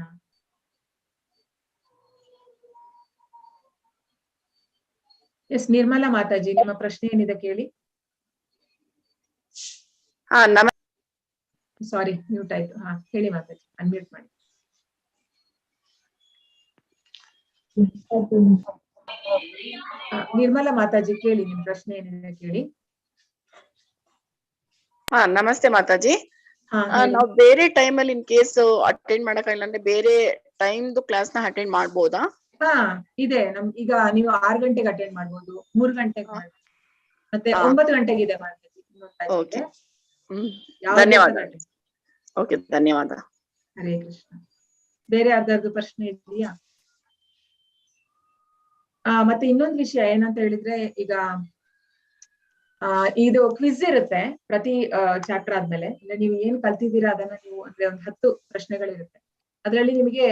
ಎಸ್, ನಿರ್ಮಲಾ ಮಾತಾಜಿ, ನಿಮ್ಮ ಪ್ರಶ್ನೆ ಏನಿದೆ ಕೇಳಿ. ಸಾರಿ, ಮ್ಯೂಟ್ ಆಯ್ತು. ಹೇಳಿ ಮಾತಾಜಿ, ಅನ್ಮ್ಯೂಟ್ ಮಾಡಿ. ನಿರ್ಮಲಾ ಮಾತಾಜಿ ಕೇಳಿ, ನಿಮ್ ಪ್ರಶ್ನೆ ಏನಿದೆ ಕೇಳಿ. ನಮಸ್ತೆ ಮಾತಾಜಿ. ನಾವು ಬೇರೆ ಟೈಮ್ ಅಲ್ಲಿ ಇನ್ ಕೇಸ್ ಅಟೆಂಡ್ ಮಾಡಕ್ಕಾಗಿಲ್ಲ ಅಂದ್ರೆ ಬೇರೆ ಟೈಮ್ದು ಕ್ಲಾಸ್ ನ ಅಟೆಂಡ್ ಮಾಡ್ಬೋದಾ? ಇದೆ. ಈಗ ನೀವು 6 ಗಂಟೆಗೆ ಅಟೆಂಡ್ ಮಾಡ್ಬೋದು, 3 ಗಂಟೆಗೆ ಮಾಡ್ಬೋದು, ಮತ್ತೆ 9 ಗಂಟೆಗೆ ಇದೆ ಮಾತಾಜಿ. ಧನ್ಯವಾದ. ಓಕೆ, ಧನ್ಯವಾದ. ಹರೇ ಕೃಷ್ಣ. ಬೇರೆ ಯಾರ್ದಾದ್ರು ಪ್ರಶ್ನೆ ಇದೆಯಾ? ಮತ್ತೆ ಇನ್ನೊಂದು ವಿಷಯ ಏನಂತ ಹೇಳಿದ್ರೆ, ಈಗ ಇದು ಕ್ವಿಜ್ ಇರುತ್ತೆ ಪ್ರತಿ ಚಾಪ್ಟರ್ ಆದ್ಮೇಲೆ. ಅಂದ್ರೆ ನೀವು ಏನ್ ಕಲ್ತಿದ್ದೀರಾ ಅದನ್ನ ನೀವು, ಅಂದ್ರೆ ಒಂದು 10 ಪ್ರಶ್ನೆಗಳಿರುತ್ತೆ. ಅದ್ರಲ್ಲಿ ನಿಮಗೆ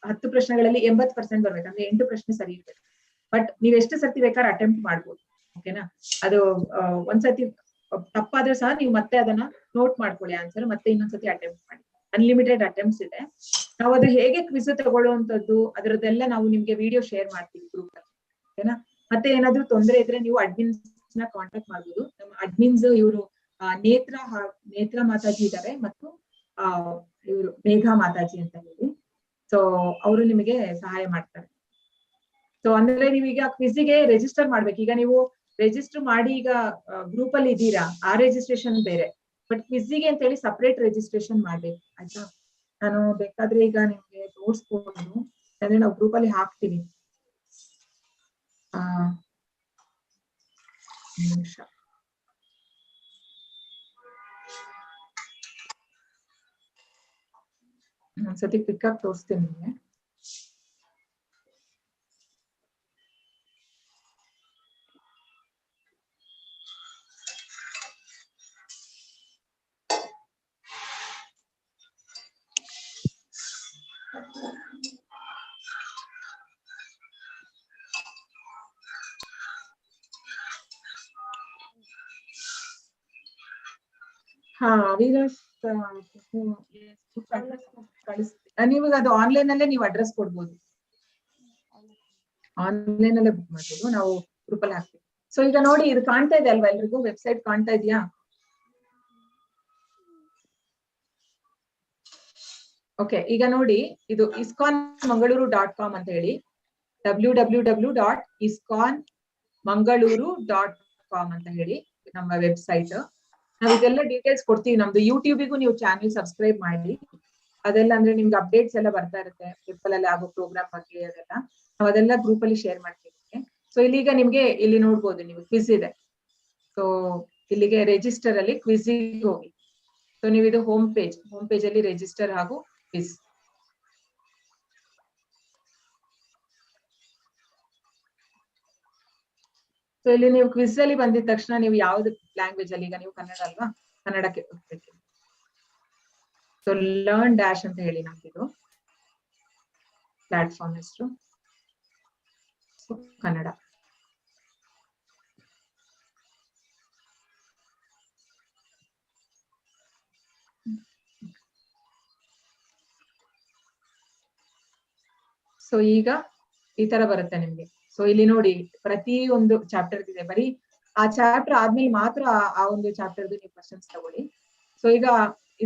10 ಪ್ರಶ್ನೆಗಳಲ್ಲಿ 80% ಬರ್ಬೇಕು, ಅಂದ್ರೆ 8 ಪ್ರಶ್ನೆ ಸರಿ ಇರ್ಬೇಕು. ಬಟ್ ನೀವ್ ಎಷ್ಟು ಸರ್ತಿ ಬೇಕಾದ್ರೆ ಅಟೆಂಪ್ಟ್ ಮಾಡ್ಬೋದು. ಓಕೆನಾ? ಅದು ಒಂದ್ಸತಿ ತಪ್ಪಾದ್ರೂ ಸಹ ನೀವು ಮತ್ತೆ ಅದನ್ನ ನೋಟ್ ಮಾಡ್ಕೊಳ್ಳಿ ಆನ್ಸರ್, ಮತ್ತೆ ಇನ್ನೊಂದ್ಸತಿ ಅಟೆಂಪ್ಟ್ ಮಾಡಿ. ಅನ್ಲಿಮಿಟೆಡ್ ಅಟೆಂಪ್ಟ್ಸ್ ಇದೆ. ನಾವು ಅದು ಹೇಗೆ ಕ್ವಿಜ್ ತಗೊಳ್ಳುವಂತದ್ದು ಅದರದ್ದೆಲ್ಲ ನಾವು ನಿಮ್ಗೆ ವಿಡಿಯೋ ಶೇರ್ ಮಾಡ್ತೀವಿ ಗ್ರೂಪ್ ಅಲ್ಲಿ. ಓಕೆನಾ? ಮತ್ತೆ ಏನಾದ್ರೂ ತೊಂದರೆ ಇದ್ರೆ ನೀವು ಅಡ್ಮಿನ್ಸ್ ನ ಕಾಂಟ್ಯಾಕ್ಟ್ ಮಾಡ್ಬೋದು. ನಮ್ಮ ಅಡ್ಮಿನ್ಸ್ ಇವರು ನೇತ್ರ ಮಾತಾಜಿ ಇದ್ದಾರೆ, ಮತ್ತು ಇವರು ಮೇಘ ಮಾತಾಜಿ ಅಂತ ಹೇಳಿ. ಸೊ ಅವರು ನಿಮಗೆ ಸಹಾಯ ಮಾಡ್ತಾರೆ. ಸೊ ಅಂದ್ರೆ ನೀವೀಗ ಕ್ವಿಜ್ಗೆ ರಿಜಿಸ್ಟರ್ ಮಾಡ್ಬೇಕು. ಈಗ ನೀವು ರಿಜಿಸ್ಟರ್ ಮಾಡಿ ಈಗ ಗ್ರೂಪ್ ಅಲ್ಲಿ ಇದ್ದೀರಾ, ಆ ರಿಜಿಸ್ಟ್ರೇಷನ್ ಬೇರೆ. ಬಟ್ ಕ್ವಿಜ್ಗೆ ಅಂತ ಹೇಳಿ ಸಪರೇಟ್ ರಿಜಿಸ್ಟ್ರೇಷನ್ ಮಾಡ್ಬೇಕು ಆಯ್ತಾ. ನಾನು ಬೇಕಾದ್ರೆ ಈಗ ನಿಮ್ಗೆ ತೋರಿಸ್ಬೋದು, ಅಂದ್ರೆ ನಾವು ಗ್ರೂಪ್ ಅಲ್ಲಿ ಹಾಕ್ತೀವಿ. ನಿಮಿಷ ಒಂದ್ಸತಿ ಕ್ವಿಕ್ ಆಗಿ ತೋರಿಸ್ತೀನಿ ನಿಮ್ಗೆ. ಹಾ ಅವಿನಾಶ್ ನೀವು ಅದು ಆನ್ಲೈನ್ ಅಲ್ಲೇ ನೀವು ಅಡ್ರೆಸ್ ಕೊಡ್ಬೋದು, ಆನ್ಲೈನ್ ಅಲ್ಲೇ ಬುಕ್ ಮಾಡ್ಬೋದು, ನಾವು ಗ್ರೂಪ್ ಅಲ್ಲಿ ಹಾಕ್ತೀವಿ. ಸೊ ಈಗ ನೋಡಿ ಇದು ಕಾಣ್ತಾ ಇದೆ ಅಲ್ವಾ ಎಲ್ರಿಗೂ? ವೆಬ್ಸೈಟ್ ಕಾಣ್ತಾ ಇದೆಯಾ? ಓಕೆ, ಈಗ ನೋಡಿ ಇದು iskonmangaluru.com ಅಂತ ಹೇಳಿ, www.iskonmangaluru.com ಅಂತ ಹೇಳಿ ನಮ್ಮ ವೆಬ್ಸೈಟ್. ನಾವ್ ಇದೆಲ್ಲ ಡೀಟೇಲ್ಸ್ ಕೊಡ್ತೀವಿ. ನಮ್ದು ಯೂಟ್ಯೂಬಿಗೂ ನೀವು ಚಾನೆಲ್ ಸಬ್ಸ್ಕ್ರೈಬ್ ಮಾಡಿ, ಅದೆಲ್ಲ ಅಂದ್ರೆ ನಿಮ್ಗೆ ಅಪ್ಡೇಟ್ಸ್ ಎಲ್ಲ ಬರ್ತಾ ಇರುತ್ತೆ ಟ್ರಿಪಲ್ ಅಲ್ಲಿ ಆಗೋ ಪ್ರೋಗ್ರಾಮ್ ಬಗ್ಗೆ, ಅದೆಲ್ಲ ನಾವ್ ಅದೆಲ್ಲ ಗ್ರೂಪ್ ಅಲ್ಲಿ ಶೇರ್ ಮಾಡ್ತೀವಿ. ಸೊ ಇಲ್ಲಿಗ ನಿಮ್ಗೆ ಇಲ್ಲಿ ನೋಡ್ಬೋದು ನೀವು ಕ್ವಿಜ್ ಇದೆ. ಸೊ ಇಲ್ಲಿಗೆ ರಿಜಿಸ್ಟರ್ ಅಲ್ಲಿ ಕ್ವಿಜ್ ಹೋಗಿ. ಸೊ ನೀವು ಇದು ಹೋಮ್ ಪೇಜ್ ಅಲ್ಲಿ ರಿಜಿಸ್ಟರ್ ಹಾಗೂ ಕ್ವಿಜ್. ಸೊ ಇಲ್ಲಿ ನೀವು ಕ್ವಿಜ್ ಅಲ್ಲಿ ಬಂದಿದ ತಕ್ಷಣ ನೀವು ಯಾವ್ದು ಲ್ಯಾಂಗ್ವೇಜ್ ಅಲ್ಲಿ, ಈಗ ನೀವು ಕನ್ನಡ ಅಲ್ವಾ, ಕನ್ನಡಕ್ಕೆ ಹೋಗ್ಬೇಕು. ಸೊ ಲರ್ನ್ ಡ್ಯಾಶ್ ಅಂತ ಹೇಳಿ ನಮ್ದಿದು ಪ್ಲಾಟ್ಫಾರ್ಮ್ ಹೆಸರು. ಸೊ ಕನ್ನಡ. ಸೊ ಈಗ ಈ ತರ ಬರುತ್ತೆ ನಿಮ್ಗೆ. ಸೊ ಇಲ್ಲಿ ನೋಡಿ ಪ್ರತಿ ಒಂದು ಚಾಪ್ಟರ್ ಇದೆ, ಬರೀ ಆ ಚಾಪ್ಟರ್ ಆದ್ಮೇಲೆ ಮಾತ್ರ ಆ ಒಂದು ಚಾಪ್ಟರ್ ನೀವು ಕ್ವಶನ್ಸ್ ತಗೊಳ್ಳಿ. ಸೊ ಈಗ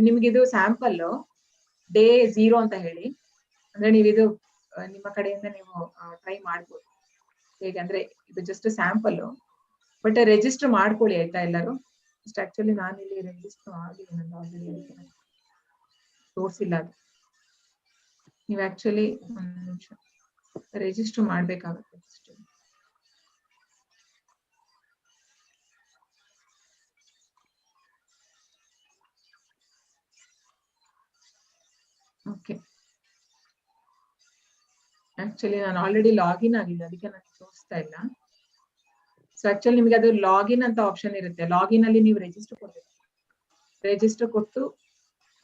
ನಿಮ್ಗೆ ಇದು ಸ್ಯಾಂಪಲ್ ಡೇ 0 ಅಂತ ಹೇಳಿ, ಅಂದ್ರೆ ನೀವು ಇದು ನಿಮ್ಮ ಕಡೆಯಿಂದ ನೀವು ಟ್ರೈ ಮಾಡ್ಬೋದು. ಹೇಗಂದ್ರೆ ಇದು ಜಸ್ಟ್ ಸ್ಯಾಂಪಲ್, ಬಟ್ ರಿಜಿಸ್ಟರ್ ಮಾಡ್ಕೊಳ್ಳಿ ಆಯ್ತಾ ಎಲ್ಲರೂ. ಇಷ್ಟ ಆಕ್ಚುಲಿ ನಾನು ಇಲ್ಲಿ ರಿಜಿಸ್ಟರ್ ಆಗಿದೆ ನಂದು ಆಲ್ರೆಡಿ, ತೋರಿಸಿಲ್ಲ ಅದು. ನೀವು ಆಕ್ಚುಲಿ ಒಂದು ನಿಮಿಷ ರಿಜಿಸ್ಟರ್ ಮಾಡ್ಬೇಕಾಗುತ್ತೆ. ಓಕೆ, ಆಕ್ಚುಲಿ ನಾನು ಆಲ್ರೆಡಿ ಲಾಗಿನ್ ಆಗಿದೆ, ಅದಕ್ಕೆ ನಾನು ತೋರಿಸ್ತಾ ಇಲ್ಲ. ಸೊ ಆಕ್ಚುಲಿ ನಿಮ್ಗೆ ಅದು ಲಾಗಿನ್ ಅಂತ ಆಪ್ಷನ್ ಇರುತ್ತೆ. ಲಾಗಿನ್ ಅಲ್ಲಿ ನೀವು ರಿಜಿಸ್ಟರ್ ಕೊಡ್ಬೇಕು. ರಿಜಿಸ್ಟರ್ ಕೊಟ್ಟು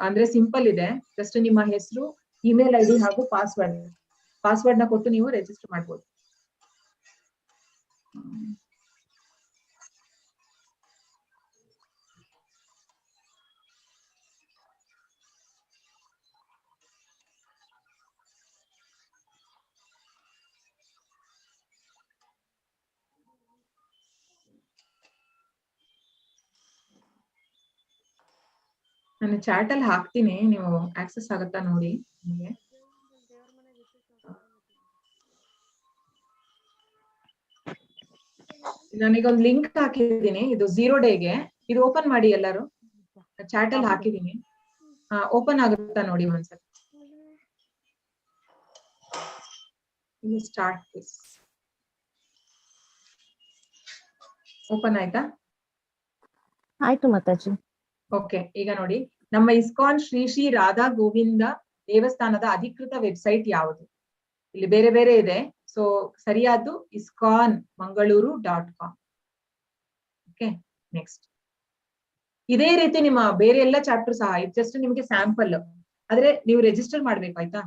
ಅಂದ್ರೆ ಸಿಂಪಲ್ ಇದೆ, ಜಸ್ಟ್ ನಿಮ್ಮ ಹೆಸರು, ಇಮೇಲ್ ಐಡಿ ಹಾಗೂ ಪಾಸ್ವರ್ಡ್ ನ ಕೊಟ್ಟು ನೀವು ರಿಜಿಸ್ಟರ್ ಮಾಡ್ಬೋದು. ನಾನು ಚಾಟ್ ಅಲ್ಲಿ ಹಾಕ್ತೀನಿ, ನೀವು ಆಕ್ಸೆಸ್ ಆಗುತ್ತಾ ನೋಡಿ ನಿಮಗೆ. ನಾನೀಗ ಒಂದು ಲಿಂಕ್ ಹಾಕಿದ್ದೀನಿ, ಇದು 0 ಡೇಗೆ. ಇದು ಓಪನ್ ಮಾಡಿ ಎಲ್ಲರೂ, ಚಾಟ್ ಅಲ್ಲಿ ಹಾಕಿದ್ದೀನಿ. ಓಪನ್ ಆಗುತ್ತಾ ನೋಡಿ ಒಂದ್ಸಲ. Start this. ಓಪನ್ ಆಯ್ತಾ? ಆಯ್ತು ಮಾತಾಜಿ. ಓಕೆ, ಈಗ ನೋಡಿ ನಮ್ಮ ಇಸ್ಕಾನ್ ಶ್ರೀ ಶ್ರೀ ರಾಧಾ ಗೋವಿಂದ ದೇವಸ್ಥಾನದ ಅಧಿಕೃತ ವೆಬ್ಸೈಟ್ ಯಾವುದು? ಇಲ್ಲಿ ಬೇರೆ ಬೇರೆ ಇದೆ. ಸೊ ಸರಿಯಾದ್ದು ISKCON-Mangaluru.com. Okay, next. ಇದೇ ರೀತಿ ನಿಮ್ಮ ಬೇರೆ ಎಲ್ಲ ಚಾಪ್ಟರ್ ಸಹ, ಇದು ಜಸ್ಟ್ ನಿಮ್ಗೆ ಸ್ಯಾಂಪಲ್, ಆದ್ರೆ ನೀವು ರಿಜಿಸ್ಟರ್ ಮಾಡ್ಬೇಕು ಆಯ್ತಾ.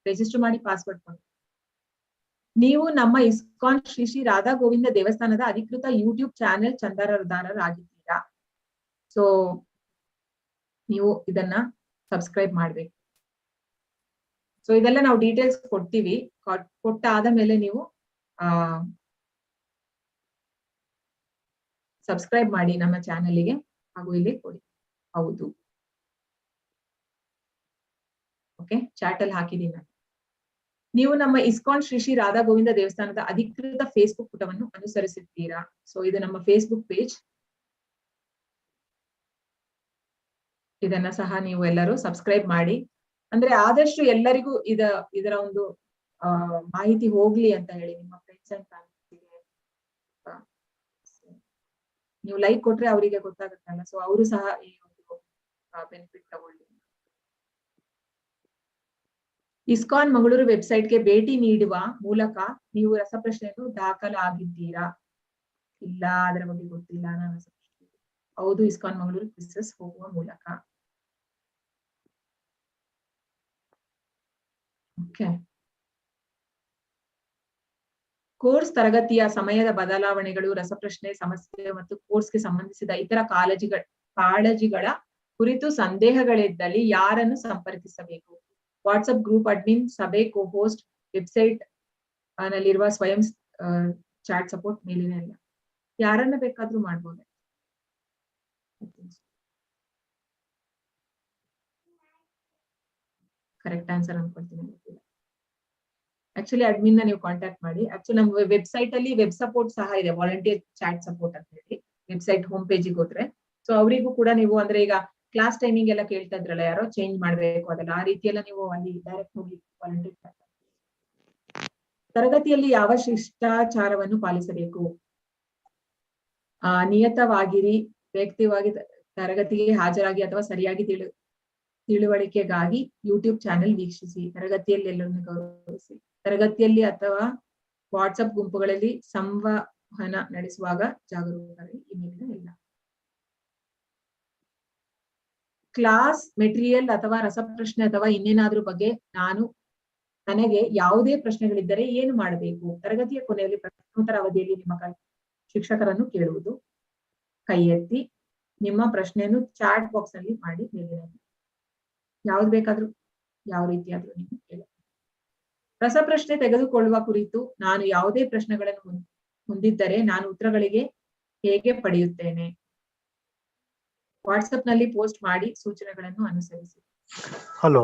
ರಿಜಿಸ್ಟರ್ ಮಾಡಿ ಪಾಸ್ವರ್ಡ್ ಕೊಡಿ. ನೀವು ನಮ್ಮ ಇಸ್ಕಾನ್ ಶ್ರೀ ಶ್ರೀ ರಾಧಾ ಗೋವಿಂದ ದೇವಸ್ಥಾನದ ಅಧಿಕೃತ ಯೂಟ್ಯೂಬ್ ಚಾನೆಲ್ ಚಂದಾದಾರರಾಗಿದ್ದೀರಾ? ಸೊ ನೀವು ಇದನ್ನ ಸಬ್ಸ್ಕ್ರೈಬ್ ಮಾಡ್ಬೇಕು. ಸೊ ಇದೆಲ್ಲ ನಾವು ಡೀಟೇಲ್ಸ್ ಕೊಡ್ತೀವಿ. ಕೊಟ್ಟಾದ ಮೇಲೆ ನೀವು ಸಬ್ಸ್ಕ್ರೈಬ್ ಮಾಡಿ ನಮ್ಮ ಚಾನೆಲ್ಗೆ ಹಾಗೂ ಇಲ್ಲಿ ಕೊಡಿ. ಹೌದು, ಓಕೆ, ಚಾಟ್ ಅಲ್ಲಿ ಹಾಕಿದ್ದೀನಿ ನಾನು. ನೀವು ನಮ್ಮ ಇಸ್ಕಾನ್ ಶ್ರೀ ಶ್ರೀ ರಾಧಾ ಗೋವಿಂದ ದೇವಸ್ಥಾನದ ಅಧಿಕೃತ ಫೇಸ್ಬುಕ್ ಪುಟವನ್ನು ಅನುಸರಿಸುತ್ತೀರಾ? ಸೊ ಇದು ನಮ್ಮ ಫೇಸ್ಬುಕ್ ಪೇಜ್. ಇದನ್ನ ಸಹ ನೀವು ಎಲ್ಲರೂ ಸಬ್ಸ್ಕ್ರೈಬ್ ಮಾಡಿ. ಅಂದ್ರೆ ಆದಷ್ಟು ಎಲ್ಲರಿಗೂ ಇದರ ಒಂದು ಮಾಹಿತಿ ಹೋಗ್ಲಿ ಅಂತ ಹೇಳಿ ನಿಮ್ಮ ಫ್ರೆಂಡ್ಸ್ ಅಂಡ್ ಫ್ಯಾಮಿಲಿಗೆ ನೀವು ಲೈಕ್ ಕೊಟ್ರೆ ಅವರಿಗೆ ಗೊತ್ತಾಗುತ್ತಲ್ಲ, ಸೊ ಅವರು ಸಹ ಈ ಒಂದು ಬೆನಿಫಿಟ್ ತಗೊಳ್ಳಿ. ಇಸ್ಕಾನ್ ಮಂಗಳೂರು ವೆಬ್ಸೈಟ್ಗೆ ಭೇಟಿ ನೀಡುವ ಮೂಲಕ ನೀವು ರಸಪ್ರಶ್ನೆಯನ್ನು ದಾಖಲಾಗಿದ್ದೀರಾ? ಇಲ್ಲ, ಅದರ ಬಗ್ಗೆ ಗೊತ್ತಿಲ್ಲ. ನಾನು ಹೌದು, ಇಸ್ಕಾನ್ ಮಂಗಳೂರು ಕ್ವಿಜಸ್ ಹೋಗುವ ಮೂಲಕ. ಓಕೆ. ಕೋರ್ಸ್ ತರಗತಿಯ ಸಮಯದ ಬದಲಾವಣೆಗಳು, ರಸಪ್ರಶ್ನೆ ಸಮಸ್ಯೆ ಮತ್ತು ಕೋರ್ಸ್ಗೆ ಸಂಬಂಧಿಸಿದ ಇತರ ಕಾಳಜಿಗಳ ಕುರಿತು ಸಂದೇಹಗಳಿದ್ದಲ್ಲಿ ಯಾರನ್ನು ಸಂಪರ್ಕಿಸಬೇಕು? ವಾಟ್ಸ್ಆಪ್ ಗ್ರೂಪ್ ಅಡ್ಮಿನ್, ಸಭೆ, ಕೋ-ಹೋಸ್ಟ್, ವೆಬ್ಸೈಟ್ ನಲ್ಲಿರುವ ಸ್ವಯಂ ಚಾಟ್ ಸಪೋರ್ಟ್ ಮೇಲಿನ ಎಲ್ಲ ಯಾರನ್ನ ಬೇಕಾದ್ರೂ ಮಾಡ್ಬೋದು. ಕರೆಕ್ಟ್ ಆನ್ಸರ್ ಅನ್ಕೊಳ್ತೀನಿ. ಆಕ್ಚುಲಿ ಅಡ್ಮಿನ್ ನೀವು ಕಾಂಟ್ಯಾಕ್ಟ್ ಮಾಡಿ. ಆಕ್ಚುಲಿ ನಮ್ಮ ವೆಬ್ಸೈಟ್ ಅಲ್ಲಿ ವೆಬ್ ಸಪೋರ್ಟ್ ಸಹ ಇದೆ, ವಾಲಂಟಿಯರ್ ಚಾಟ್ ಸಪೋರ್ಟ್ ಅಂತ ಹೇಳಿ. ವೆಬ್ಸೈಟ್ ಹೋಮ್ ಪೇಜಿಗೆ ಹೋದ್ರೆ ಸೊ ಅವರಿಗೂ ಕೂಡ ನೀವು ಅಂದ್ರೆ ಈಗ ಕ್ಲಾಸ್ ಟೈಮಿಂಗ್ ಎಲ್ಲ ಕೇಳ್ತಾ ಇದ್ರಲ್ಲ, ಯಾರೋ ಚೇಂಜ್ ಮಾಡ್ಬೇಕು ಅದೆಲ್ಲ, ಆ ರೀತಿ ಎಲ್ಲ ನೀವು ಅಲ್ಲಿ ಡೈರೆಕ್ಟ್ ಹೋಗಿ ವಾಲಂಟಿಯರ್. ತರಗತಿಯಲ್ಲಿ ಯಾವ ಶಿಷ್ಟಾಚಾರವನ್ನು ಪಾಲಿಸಬೇಕು? ನಿಯತವಾಗಿರಿ, ವ್ಯಕ್ತಿವಾಗಿ ತರಗತಿಗೆ ಹಾಜರಾಗಿ ಅಥವಾ ಸರಿಯಾಗಿ ತಿಳುವಳಿಕೆಗಾಗಿ ಯೂಟ್ಯೂಬ್ ಚಾನೆಲ್ ವೀಕ್ಷಿಸಿ, ತರಗತಿಯಲ್ಲಿ ಎಲ್ಲರನ್ನು ಗೌರವಿಸಿ, ತರಗತಿಯಲ್ಲಿ ಅಥವಾ ವಾಟ್ಸಪ್ ಗುಂಪುಗಳಲ್ಲಿ ಸಂವಹನ ನಡೆಸುವಾಗ ಜಾಗರೂಕರಾಗಿ. ಇಮೇಲ್ ಇಲ್ಲ. ಕ್ಲಾಸ್ ಮೆಟೀರಿಯಲ್ ಅಥವಾ ರಸಪ್ರಶ್ನೆ ಅಥವಾ ಇನ್ನೇನಾದ್ರೂ ಬಗ್ಗೆ ನನಗೆ ಯಾವುದೇ ಪ್ರಶ್ನೆಗಳಿದ್ದರೆ ಏನು ಮಾಡಬೇಕು? ತರಗತಿಯ ಕೊನೆಯಲ್ಲಿ ಪ್ರಶ್ನೋತ್ತರ ಅವಧಿಯಲ್ಲಿ ನಿಮ್ಮ ಶಿಕ್ಷಕರನ್ನು ಕೇಳುವುದು. ಕೈ ಎತ್ತಿ ನಿಮ್ಮ ಪ್ರಶ್ನೆಯನ್ನು ಚಾಟ್ ಬಾಕ್ಸ್ ನಲ್ಲಿ ಮಾಡಿ. ಯಾವ್ದು ಬೇಕಾದ್ರೂ ಯಾವ ರೀತಿಯಾದ್ರೂ ನೀವು ಕೇಳಿ. ರಸಪ್ರಶ್ನೆ ತೆಗೆದುಕೊಳ್ಳುವ ಕುರಿತು ನಾನು ಯಾವುದೇ ಪ್ರಶ್ನೆಗಳನ್ನು ಹೊಂದಿದ್ದರೆ ನಾನು ಉತ್ತರಗಳಿಗೆ ಹೇಗೆ ಪಡೆಯುತ್ತೇನೆ? ವಾಟ್ಸ್ಆಪ್ ನಲ್ಲಿ ಪೋಸ್ಟ್ ಮಾಡಿ ಸೂಚನೆಗಳನ್ನು ಅನುಸರಿಸಿ. ಹಲೋ.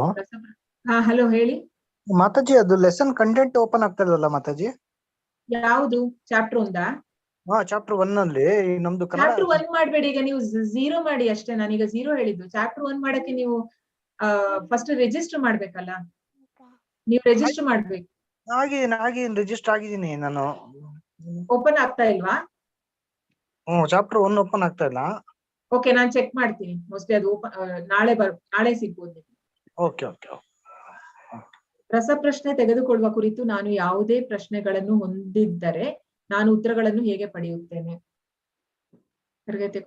ಹಲೋ, ಹೇಳಿ ಮಾತಾಜಿ. ಅದು ಲೆಸನ್ ಕಂಟೆಂಟ್ ಓಪನ್ ಆಗ್ತಾ ಇರಲ್ಲ ಮಾತಾಜಿ. ಯಾವುದು? ಚಾಪ್ಟರ್ ಒಂದಾ? ಚಾಪ್ಟರ್ 1 ಅಲ್ಲಿ ನಮ್ದು ಚಾಪ್ಟರ್ 1 ಮಾಡ್ಬೇಡಿ, ಈಗ ನೀವು 0 ಮಾಡಿ ಅಷ್ಟೇ. ನಾನೀಗ 0 ಹೇಳಿದ್ದು. ಚಾಪ್ಟರ್ 1 ಮಾಡಕ್ಕೆ ನೀವು ಫಸ್ಟ್ ರಿಜಿಸ್ಟರ್ ಮಾಡ್ಬೇಕಲ್ಲ. ನೀವು ರಿಜಿಸ್ಟರ್ ಮಾಡ್ಬೇಕು. ಹಾಗೆ ರಿಜಿಸ್ಟರ್ ಆಗಿದ್ದೀನಿ ನಾನು. ಓಪನ್ ಆಗ್ತಾ ಇಲ್ವಾ? ಚಾಪ್ಟರ್ 1 ಓಪನ್ ಆಗ್ತಾ ಇಲ್ಲ. ಓಕೆ, ನಾನು ಚೆಕ್ ಮಾಡ್ತೀನಿ. ಮೋಸ್ಟ್ಲಿ ಅದು ನಾಳೆ ಸಿಗ್ಬೋದು. ಓಕೆ. ರಸಪ್ರಶ್ನೆ ತೆಗೆದುಕೊಳ್ಳುವ ಕುರಿತು ನಾನು ಯಾವುದೇ ಪ್ರಶ್ನೆಗಳನ್ನು ಹೊಂದಿದ್ದರೆ ನಾನು ಉತ್ತರಗಳನ್ನು ಹೇಗೆ ಪಡೆಯುತ್ತೇನೆ? ತರಗತಿ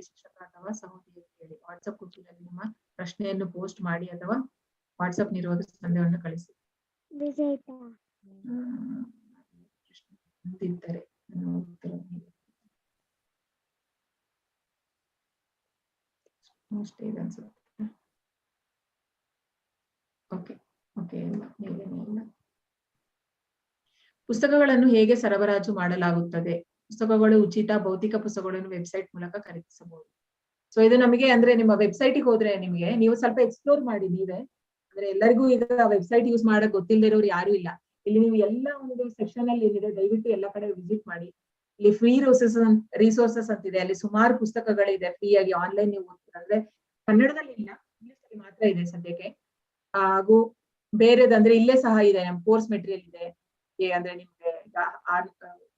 ಶಿಕ್ಷಕ ಅಥವಾ ಸಹೋದರಿ ಕೇಳಿ. ವಾಟ್ಸ್ಆಪ್ ಗ್ರೂಪಿನಲ್ಲಿ ನಿಮ್ಮ ಪ್ರಶ್ನೆಯನ್ನು ಪೋಸ್ಟ್ ಮಾಡಿ ಅಥವಾ ವಾಟ್ಸ್ಆಪ್ ನಿರೋಧ ಸಂದೇಹವನ್ನು ಕಳಿಸಿ. ಹೊಂದಿದ್ದರೆ ಪುಸ್ತಕಗಳನ್ನು ಹೇಗೆ ಸರಬರಾಜು ಮಾಡಲಾಗುತ್ತದೆ? ಪುಸ್ತಕಗಳು ಉಚಿತ. ಭೌತಿಕ ಪುಸ್ತಕಗಳನ್ನು ವೆಬ್ಸೈಟ್ ಮೂಲಕ ಖರೀದಿಸಬಹುದು. ಸೊ ಇದು ನಮಗೆ ಅಂದ್ರೆ ನಿಮ್ಮ ವೆಬ್ಸೈಟ್ಗೆ ಹೋದ್ರೆ ನೀವು ಸ್ವಲ್ಪ ಎಕ್ಸ್ಪ್ಲೋರ್ ಮಾಡಿ ನೀವೇ. ಅಂದ್ರೆ ಎಲ್ಲರಿಗೂ ಈಗ ವೆಬ್ಸೈಟ್ ಯೂಸ್ ಮಾಡಕ್ ಗೊತ್ತಿಲ್ಲದಿರೋರು ಯಾರು ಇಲ್ಲ. ಇಲ್ಲಿ ನೀವು ಎಲ್ಲ ಒಂದು ಸೆಕ್ಷನ್ ಅಲ್ಲಿ ಏನಿದೆ ದಯವಿಟ್ಟು ಎಲ್ಲ ಕಡೆ ವಿಸಿಟ್ ಮಾಡಿ. ಇಲ್ಲಿ ಫ್ರೀ ರಿಸೋರ್ಸಸ್ ಅಂತಿದೆ, ಅಲ್ಲಿ ಸುಮಾರು ಪುಸ್ತಕಗಳಿದೆ ಫ್ರೀ ಆಗಿ ಆನ್ಲೈನ್ ನೀವು ಓದ್ತೀರಂದ್ರೆ. ಕನ್ನಡದಲ್ಲಿ ಇಲ್ಲ, ಇಂಗ್ಲಿಷ್ ಅಲ್ಲಿ ಮಾತ್ರ ಇದೆ ಸದ್ಯಕ್ಕೆ. ಹಾಗೂ ಬೇರೆದಂದ್ರೆ ಇಲ್ಲೇ ಸಹ ಇದೆ, ನಮ್ ಕೋರ್ಸ್ ಮೆಟೀರಿಯಲ್ ಇದೆ. ಅಂದ್ರೆ ನಿಮ್ಗೆ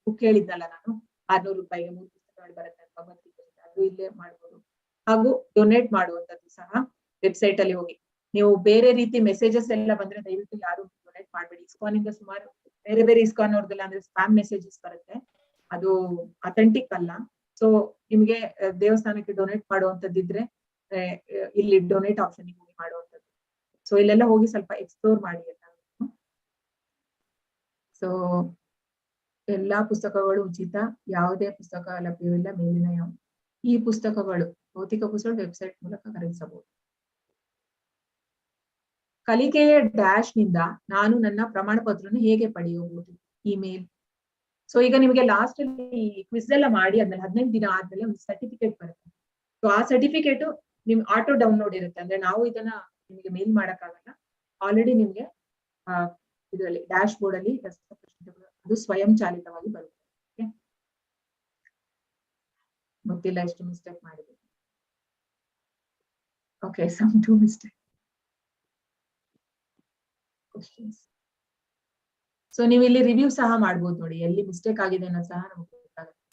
ಬುಕ್ ಹೇಳಿದ್ನಲ್ಲ ನಾನು, 600 ರೂಪಾಯಿಗೆ 3 ಪುಸ್ತಕಗಳು ಬರುತ್ತೆ ಭಗವದ್ಗೀತೆ, ಅದು ಇಲ್ಲೇ ಮಾಡ್ಬೋದು. ಹಾಗೂ ಡೊನೇಟ್ ಮಾಡುವಂತದ್ದು ಸಹ ವೆಬ್ಸೈಟ್ ಅಲ್ಲಿ ಹೋಗಿ. ನೀವು ಬೇರೆ ರೀತಿ ಮೆಸೇಜಸ್ ಎಲ್ಲ ಬಂದ್ರೆ ದಯವಿಟ್ಟು ಯಾರು ಡೊನೇಟ್ ಮಾಡ್ಬೇಡಿ. ಇಸ್ಕಾನ್ ಇಂದ ಸುಮಾರು ಬೇರೆ ಇಸ್ಕಾನ್ ಅವ್ರದ್ದೆಲ್ಲ ಅಂದ್ರೆ ಸ್ಪ್ಯಾಮ್ ಮೆಸೇಜಸ್ ಬರುತ್ತೆ, ಅದು ಅಥೆಂಟಿಕ್ ಅಲ್ಲ. ಸೊ ನಿಮ್ಗೆ ದೇವಸ್ಥಾನಕ್ಕೆ ಡೊನೇಟ್ ಮಾಡುವಂತದ್ದಿದ್ರೆ ಇಲ್ಲಿ ಡೊನೇಟ್ ಆಪ್ಷನ್ ಹೋಗಿ ಮಾಡುವಂತದ್ದು. ಸೊ ಇಲ್ಲೆಲ್ಲ ಹೋಗಿ ಸ್ವಲ್ಪ ಎಕ್ಸ್ಪ್ಲೋರ್ ಮಾಡಿ ಅಂತ. ಸೊ ಎಲ್ಲಾ ಪುಸ್ತಕಗಳು ಉಚಿತ, ಯಾವುದೇ ಪುಸ್ತಕ ಲಭ್ಯವಿಲ್ಲ. ಮೇಲಿನ ಈ ಪುಸ್ತಕಗಳು ಭೌತಿಕ ಪುಸ್ತಕ ವೆಬ್ಸೈಟ್ ಮೂಲಕ ಖರೀದಿಸಬಹುದು. ಕಲಿಕೆಯ ಡ್ಯಾಶ್ ನಿಂದ ನಾನು ನನ್ನ ಪ್ರಮಾಣ ಪತ್ರವನ್ನು ಹೇಗೆ ಪಡೆಯಬಹುದು? ಇಮೇಲ್. ಸೊ ಈಗ ನಿಮಗೆ ಲಾಸ್ಟ್ ಅಲ್ಲಿ ಕ್ವಿಸ್ ಎಲ್ಲ ಮಾಡಿ ಆದ್ಮೇಲೆ 15 ದಿನ ಆದ್ಮೇಲೆ ಒಂದು ಸರ್ಟಿಫಿಕೇಟ್ ಬರುತ್ತೆ. ಸೊ ಆ ಸರ್ಟಿಫಿಕೇಟ್ ನಿಮ್ ಆಟೋ ಡೌನ್ಲೋಡ್ ಇರುತ್ತೆ. ಅಂದ್ರೆ ನಾವು ಇದನ್ನ ನಿಮಗೆ ಮೇಲ್ ಮಾಡಕ್ಕಾಗಲ್ಲ. ಆಲ್ರೆಡಿ ನಿಮ್ಗೆ ಇದರಲ್ಲಿ ಡ್ಯಾಶ್ ಬೋರ್ಡ್ ಅಲ್ಲಿ ಅದು ಸ್ವಯಂ ಚಾಲಿತವಾಗಿ ಬರುತ್ತೆ. ಗೊತ್ತಿಲ್ಲ ಎಷ್ಟು ಮಿಸ್ಟೇಕ್ ಮಾಡಿದೆ. Okay, some two mistakes. Questions. So ನೀವು ಇಲ್ಲಿ ರಿವ್ಯೂ ಸಹ ಮಾಡಬಹುದು ನೋಡಿ, ಎಲ್ಲಿ ಮಿಸ್ಟೇಕ್ ಆಗಿದೆ ಅನ್ನೋ ಸಹ ನಮಗೆ ಗೊತ್ತಾಗುತ್ತೆ,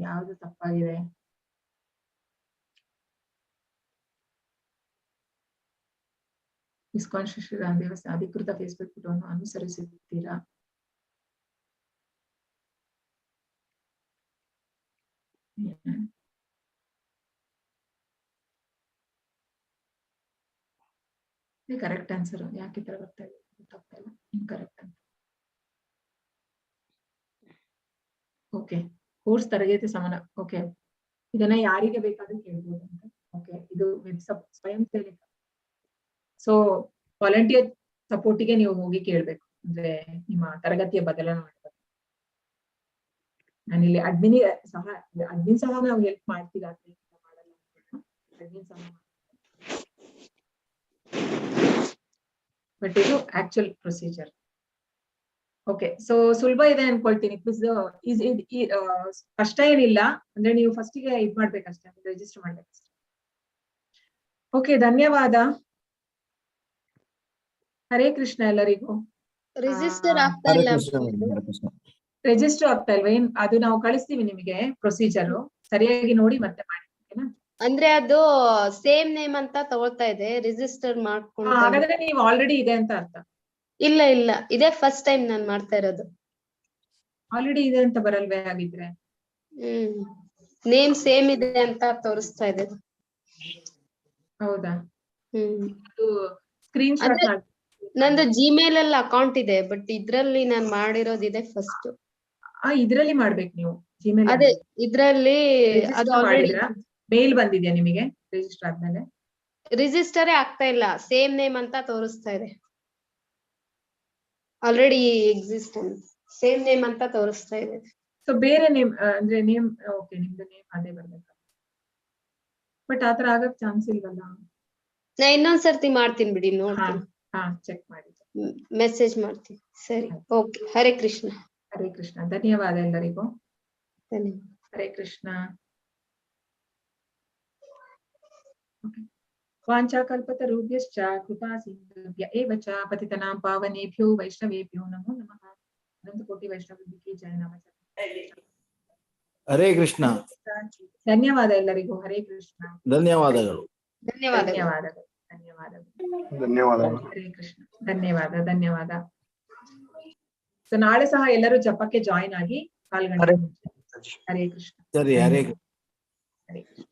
ಯಾವುದು ತಪ್ಪಾಗಿದೆ. ISKCON ಶ್ರೀ ದೇವಸ್ಥಾನ ಅಧಿಕೃತ ಫೇಸ್ಬುಕ್ ಪುಟವನ್ನು ಅನುಸರಿಸುತ್ತೀರಾ? Correct answer. ಯಾಕೆ ಈ ತರ ಬರ್ತಾ ಇದೆ ಗೊತ್ತಾಗ್ತಾ ಇಲ್ಲ. ಇನ್ಕರೆಕ್ಟ್ ಅಂತ. ಓಕೆ, ಕೋರ್ಸ್ ತರಗತಿ ಸಮಾನ. ಓಕೆ, ಇದನ್ನ ಯಾರಿಗೆ ಬೇಕಾದ್ರೂ ಕೇಳ್ಬೋದು ಅಂತ. ಓಕೆ, ಇದು ಸ್ವಯಂ ಸೇವಕ. ಸೊ ವಾಲಂಟಿಯರ್ ಸಪೋರ್ಟಿಗೆ ನೀವು ಹೋಗಿ ಕೇಳ್ಬೇಕು, ಅಂದ್ರೆ ನಿಮ್ಮ ತರಗತಿಯ ಬದಲಾವಣೆ ಮಾಡಬೇಕು. ನಾನಿಲ್ಲಿ ಅಡ್ಮಿನ್ ಸಹ ನಾವು ಹೆಲ್ಪ್ ಮಾಡ್ತೀವಿ, ಮಾಡಲ್ಲ ಅಡ್ಮಿನ್ ಸಹ. ಬಟ್ ಇದು ಆಕ್ಚುಯಲ್ ಪ್ರೊಸೀಜರ್. ಓಕೆ, ಸೊ ಸುಲಭ ಇದೆ ಅನ್ಕೊಳ್ತೀನಿ. ಕಷ್ಟ ಏನಿಲ್ಲ, ಅಂದ್ರೆ ನೀವು ಫಸ್ಟಿಗೆ ಇದ್ ಮಾಡ್ಬೇಕಷ್ಟೇ, ರಿಜಿಸ್ಟರ್ ಮಾಡ್ಬೇಕಷ್ಟೇ. ಓಕೆ, ಧನ್ಯವಾದ. ಹರೇ ಕೃಷ್ಣ ಎಲ್ಲರಿಗೂ. ರಿಜಿಸ್ಟರ್ ಆಗ್ತಾ ಇಲ್ಲ. ರಿಜಿಸ್ಟರ್ ಆಗ್ತಾ ಇಲ್ವಾ? ಏನ್ ಅದು ನಾವು ಕಳಿಸ್ತೀವಿ ನಿಮಗೆ ಪ್ರೊಸೀಜರ್, ಸರಿಯಾಗಿ ನೋಡಿ ಮತ್ತೆ ಮಾಡಿ. ಅಂದ್ರೆ ಅದು ಸೇಮ್ ನೇಮ್ ಅಂತ ತಗೊಳ್ತಾ ಇದೆ, ರಿಜಿಸ್ಟರ್ ಮಾಡ್ಕೊಂಡು. ಹಾಗಾದ್ರೆ ನೀವು ಆಲ್ರೆಡಿ ಇದೆ ಅಂತ ಅರ್ಥ. ಇಲ್ಲ ಇಲ್ಲ, ಇದೇ ಫಸ್ಟ್ ಟೈಮ್ ನಾನ್ ಮಾಡ್ತಾ ಇರೋದು. ಆಲ್ರೆಡಿ ಇದೆ ಅಂತ ಬರಲ್ವೇ ಆಗಿದ್ರೆ? ನೇಮ್ ಸೇಮ್ ಇದೆ ಅಂತ ತೋರಿಸ್ತಾ ಇದೆ. ಹೌದಾ? ಸ್ಕ್ರೀನ್ ಶಾಟ್ ಮಾಡಿ. ನಂದು ಜಿಮೇಲ್ ಅಲ್ಲಿ ಅಕೌಂಟ್ ಇದೆ, ಬಟ್ ಇದ್ರಲ್ಲಿ ನಾನ್ ಮಾಡಿರೋದಿದೆ ಫಸ್ಟ್. ಇದ್ರಲ್ಲಿ ಮಾಡ್ಬೇಕು ನೀವು. ಜಿಮೇಲ್ ಅದೇ ಇದ್ರಲ್ಲಿ ಅದು ಆಲ್ರೆಡಿ ಮೇಲ್ ಬಂದಿದ್ಯಾ ನಿಮಗೆ ರಿಜಿಸ್ಟರ್ ಆದ್ಮೇಲೆ? ರಿಜಿಸ್ಟರೇ ಆಗ್ತಾ ಇಲ್ಲ, ಸೇಮ್ ನೇಮ್ ಅಂತ ತೋರಿಸ್ತಾ ಇದೆ. ಆಲ್ರೆಡಿ ಎಕ್ಸಿಸ್ಟ್ ಸೇಮ್ ನೇಮ್ ಅಂತ ತೋರಿಸ್ತಾ ಇದೆ. ಸೊ ಬೇರೆ ನೇಮ್ ಅಂದ್ರೆ ನೇಮ್, ಓಕೆ, ನಿಮ್ದು ನೇಮ್ ಅದೇ ಬರ್ಬೇಕು. ಬಟ್ ಆತರ ಆಗಕ್ ಚಾನ್ಸ್ ಇಲ್ವಲ್ಲ. ನಾ ಇನ್ನೊಂದ್ಸರ್ತಿ ಮಾಡ್ತೀನಿ ಬಿಡಿ, ನೋಡ್ತೀನಿ. ಚೆಕ್ ಮಾಡಿ, ಮೆಸೇಜ್ ಮಾಡ್ತೀನಿ. ಸರಿ, ಓಕೆ. ಹರೇ ಕೃಷ್ಣ. ಹರೇ ಕೃಷ್ಣ. ಧನ್ಯವಾದ ಎಲ್ಲರಿಗೂ. ಧನ್ಯವಾದ. ಹರೇ ಕೃಷ್ಣ. ವಾಂಛಾಕಲ್ಪತರುಭ್ಯಶ್ಚ ಕೃಪಾ ಸಿಂಧುಭ್ಯ ಏವ ಚ ಪತಿತನಾಂ ಪಾವನೇಭ್ಯೋ ವೈಷ್ಣವೇಭ್ಯೋ ನಮೋ ನಮಃ. ಅನಂತ ಕೋಟಿ ವೈಷ್ಣವೇಭ್ಯೋ ಜಯ ನಮಃ. ಹರೇ ಕೃಷ್ಣ. ಧನ್ಯವಾದ ಎಲ್ಲರಿಗೂ. ಹರೇ ಕೃಷ್ಣ. ಧನ್ಯವಾದಗಳು. ಧನ್ಯವಾದಗಳು. ಧನ್ಯವಾದಗಳು. ಹರೇ ಕೃಷ್ಣ. ಧನ್ಯವಾದ. ಧನ್ಯವಾದ. ಸೊ ನಾಳೆ ಸಹ ಎಲ್ಲರೂ ಜಪಕ್ಕೆ ಜಾಯಿನ್ ಆಗಿ ಪಾಲ್ಗೊಂಡು. ಹರೇ ಕೃಷ್ಣ. ಸರಿ, ಹರೇ ಕೃಷ್ಣ. ಹರೇ ಕೃಷ್ಣ.